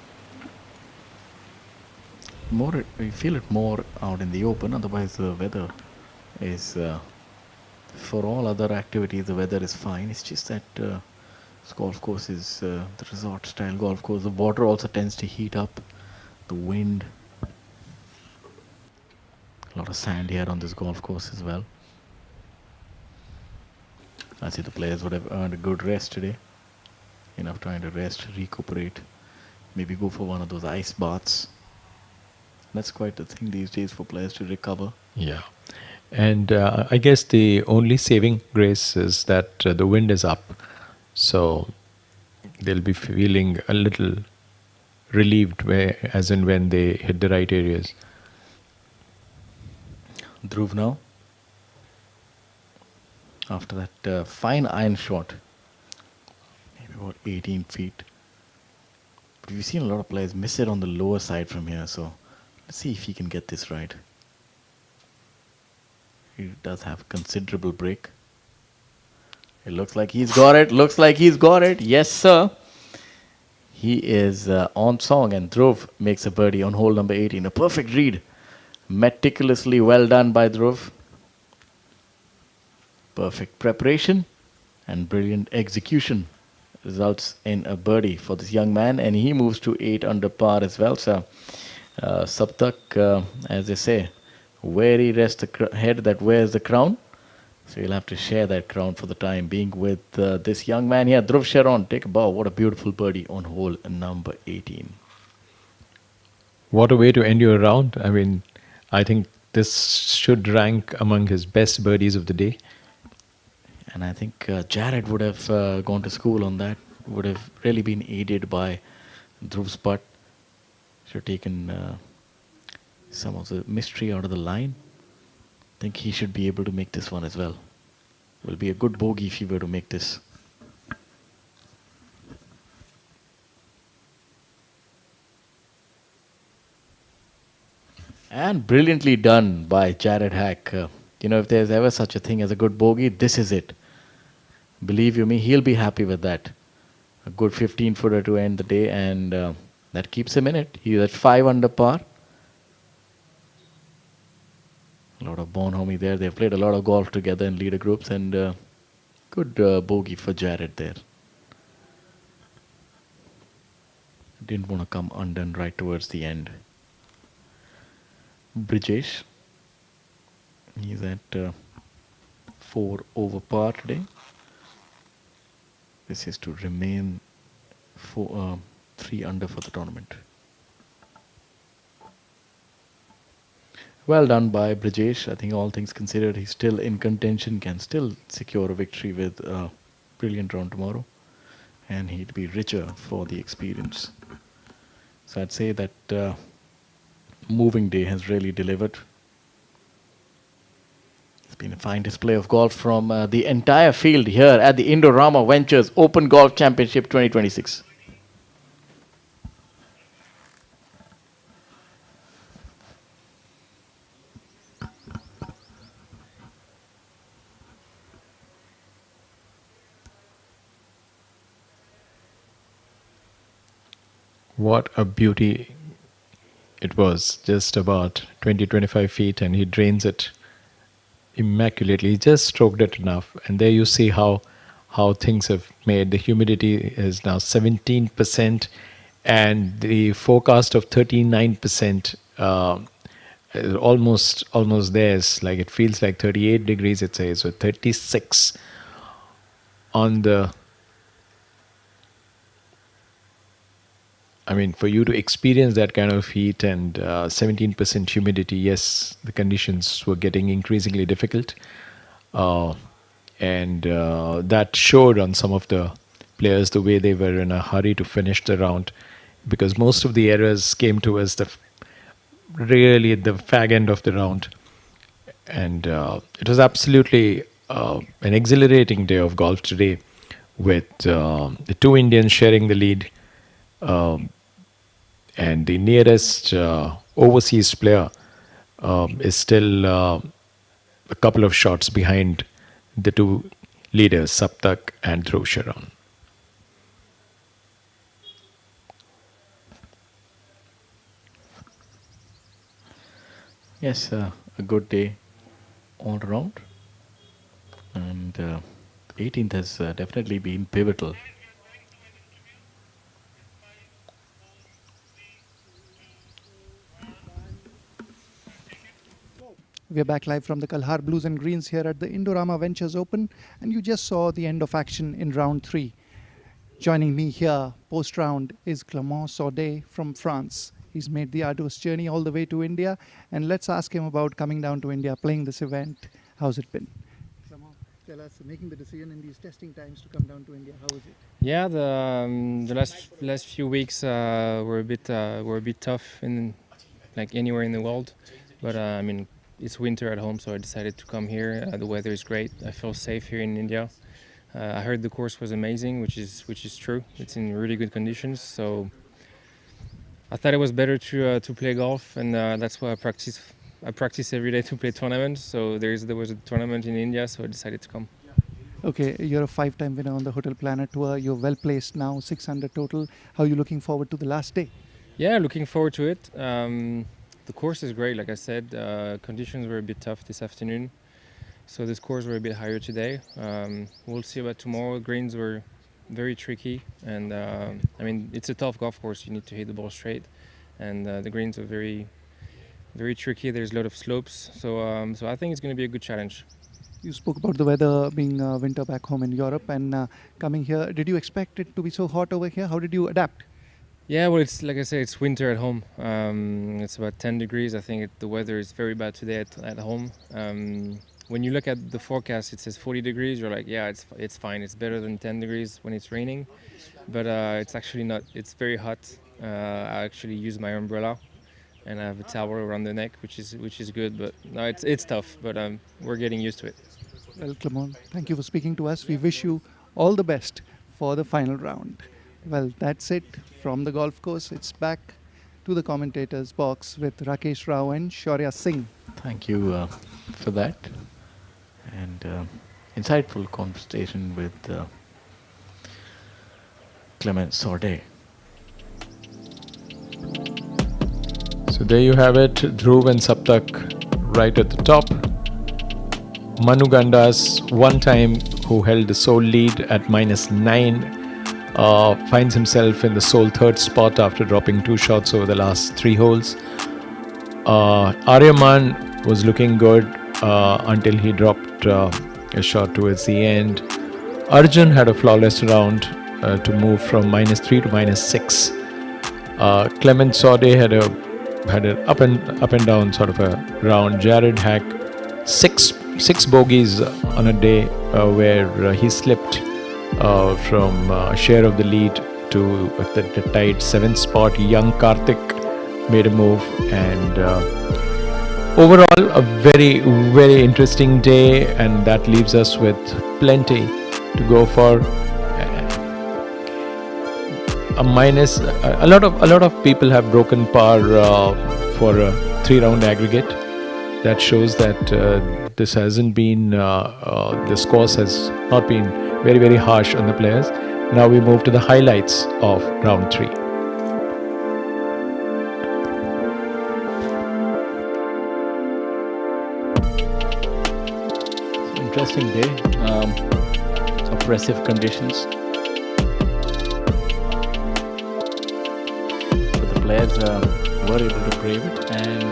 More, we feel it more out in the open. Otherwise, the weather is for all other activities. The weather is fine. It's just that this golf course is the resort style golf course. The water also tends to heat up. The wind. A lot of sand here on this golf course as well. I see the players would have earned a good rest today. Enough time to rest, recuperate, maybe go for one of those ice baths. That's quite a thing these days for players to recover. Yeah. And I guess the only saving grace is that the wind is up. So they'll be feeling a little relieved as in when they hit the right areas. Dhruv now. After that fine iron shot. Maybe about 18 feet. But we've seen a lot of players miss it on the lower side from here. So let's see if he can get this right. He does have considerable break. It looks like he's got it. Looks like he's got it. Yes, sir. He is on song, and Dhruv makes a birdie on hole number 18. A perfect read. Meticulously well done by Dhruv. Perfect preparation and brilliant execution. results in a birdie for this young man, and he moves to 8 under par as well. So, Saptak, as they say, where he rests the head that wears the crown. So you'll have to share that crown for the time being with this young man here. Dhruv Sharon, take a bow. What a beautiful birdie on hole number 18. What a way to end your round. I mean, I think this should rank among his best birdies of the day. And I think Jared would have gone to school on that. Would have really been aided by Dhruv's putt. Should have taken some of the mystery out of the line. I think he should be able to make this one as well. Will be a good bogey if he were to make this. And brilliantly done by Jared Hack. You know, if there's ever such a thing as a good bogey, this is it. Believe you me, he'll be happy with that. A good 15-footer to end the day, and that keeps him in it. He's at 5 under par. A lot of bonhomie there. They've played a lot of golf together in leader groups, and good bogey for Jared there. Didn't want to come undone right towards the end. Brijesh, he's at 4 over par today. This is to remain 3 under for the tournament. Well done by Brijesh. I think all things considered, he's still in contention, can still secure a victory with a brilliant round tomorrow. And he'd be richer for the experience. So I'd say that moving day has really delivered. It's been a fine display of golf from the entire field here at the Indorama Ventures Open Golf Championship 2026. What a beauty it was. Just about 20-25 feet, and he drains it immaculately. He just stroked it enough, and there you see how things have made. The humidity is now 17%, and the forecast of 39%. Almost there. It's like it feels like 38 degrees. It says so 36 on the. I mean, for you to experience that kind of heat and 17% humidity, yes, the conditions were getting increasingly difficult. And that showed on some of the players the way they were in a hurry to finish the round, because most of the errors came towards really at the fag end of the round. And it was absolutely an exhilarating day of golf today, with the two Indians sharing the lead. And the nearest overseas player is still a couple of shots behind the two leaders, Saptak and Dhruv Sharon. Yes, a good day all around. And 18th has definitely been pivotal. We're back live from the Kalhaar Blues and Greens here at the Indorama Ventures Open, and you just saw the end of action in round 3. Joining me here post-round is Clément Saudet from France. He's made the arduous journey all the way to India, and let's ask him about coming down to India, playing this event. How's it been? Clément, tell us, making the decision in these testing times to come down to India, how is it? Yeah, the last few weeks were a bit tough in like anywhere in the world, but I mean, it's winter at home, so I decided to come here. The weather is great. I feel safe here in India. I heard the course was amazing, which is true. It's in really good conditions, so I thought it was better to play golf, and that's why I practice every day to play tournaments. So there was a tournament in India, so I decided to come. Okay, you're a 5-time winner on the Hotel Planet Tour. You're well placed now, 600 total. How are you looking forward to the last day? Yeah, looking forward to it. The course is great, like I said. Conditions were a bit tough this afternoon, so the scores were a bit higher today. We'll see about tomorrow. Greens were very tricky, and I mean it's a tough golf course. You need to hit the ball straight, and the greens are very, very tricky. There's a lot of slopes, so so I think it's going to be a good challenge. You spoke about the weather being winter back home in Europe, and coming here, did you expect it to be so hot over here? How did you adapt? Yeah, well, it's like I say, it's winter at home. It's about 10 degrees. I think the weather is very bad today at home. When you look at the forecast, it says 40 degrees. You're like, yeah, it's fine. It's better than 10 degrees when it's raining, but it's actually not. It's very hot. I actually use my umbrella, and I have a towel around the neck, which is good. But no, it's tough. But we're getting used to it. Well, Clement, thank you for speaking to us. We wish you all the best for the final round. Well, that's it from the golf course. It's back to the commentators box with Rakesh Rao and Shaurya Singh. Thank you for that. And insightful conversation with Clement Sordet. So there you have it, Dhruv and Saptak right at the top. Manu Gandas, one time who held the sole lead at -9, finds himself in the sole third spot after dropping 2 shots over the last 3 holes. Aryaman was looking good until he dropped a shot towards the end. Arjun had a flawless round to move from -3 to -6. Clement Sordet had an up and down sort of a round. Jared Hack, six bogeys on a day where he slipped from share of the lead to the tied 7th spot. Young Karthik made a move, and overall a very, very interesting day, and that leaves us with plenty to go for. A lot of people have broken par for a 3-round aggregate. That shows that this hasn't been this course has not been very, very harsh on the players. Now we move to the highlights of round 3. Interesting day. Oppressive conditions. Players were able to brave it, and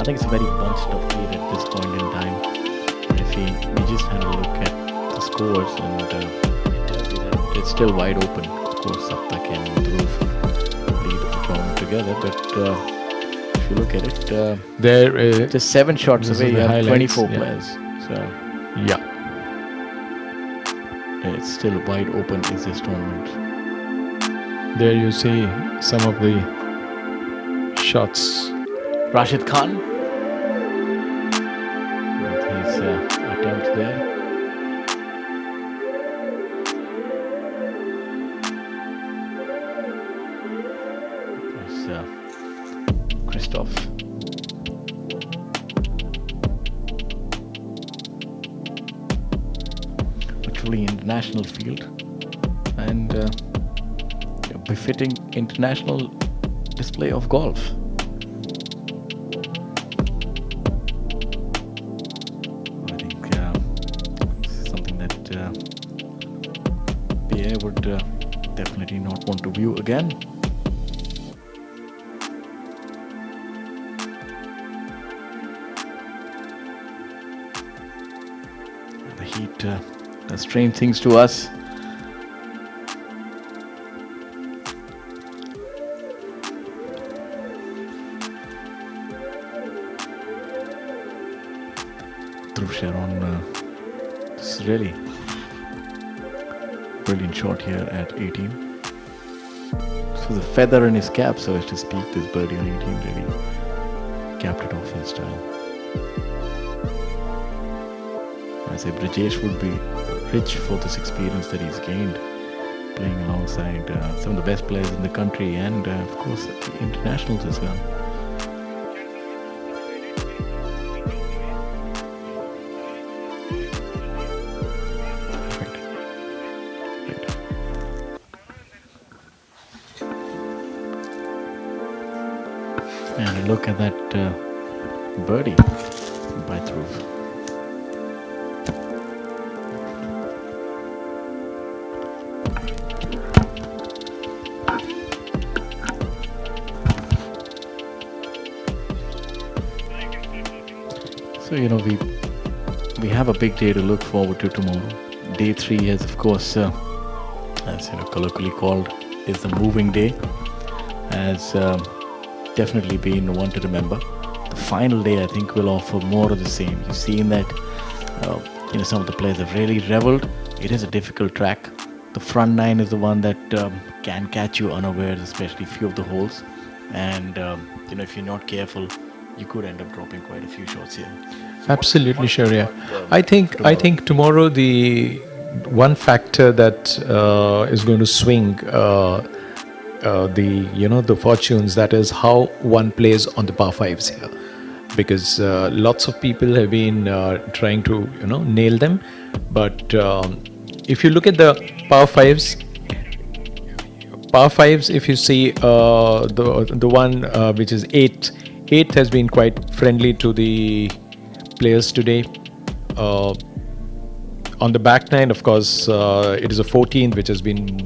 I think it's a very bunched up field at this point in time. If we just had a look at the scores, and it tells you that it's still wide open. Of course, Saptak and Dhruv lead the tournament together, but if you look at it, there just 7 shots away, you have 24 players. So yeah, it's still wide open. Is this tournament? There you see some of the shots. Rashid Khan with his attempt there. There's Christoph. A truly international field, and befitting international display of golf. I think this is something that PA would definitely not want to view again. The heat has strained things to us. This is really brilliant shot here at 18. So the feather in his cap, so as to speak, this birdie on 18 really capped it off in style. I say Brajesh would be rich for this experience that he's gained, playing alongside some of the best players in the country, and of course the internationals as well. And look at that birdie by Dhruv. So, we have a big day to look forward to tomorrow. Day 3 is, of course, as colloquially called, is the moving day. Has definitely been one to remember. The final day, I think, will offer more of the same. You've seen that some of the players have really reveled. It is a difficult track. The front 9 is the one that can catch you unawares, especially few of the holes. And if you're not careful, you could end up dropping quite a few shots here. Absolutely, Shaurya. I think tomorrow the one factor that is going to swing the fortunes, that is how one plays on the par 5s here, because lots of people have been trying to nail them, but if you look at the par 5s, if you see the one which is 8 has been quite friendly to the players today. On the back 9, of course, it is a 14th which has been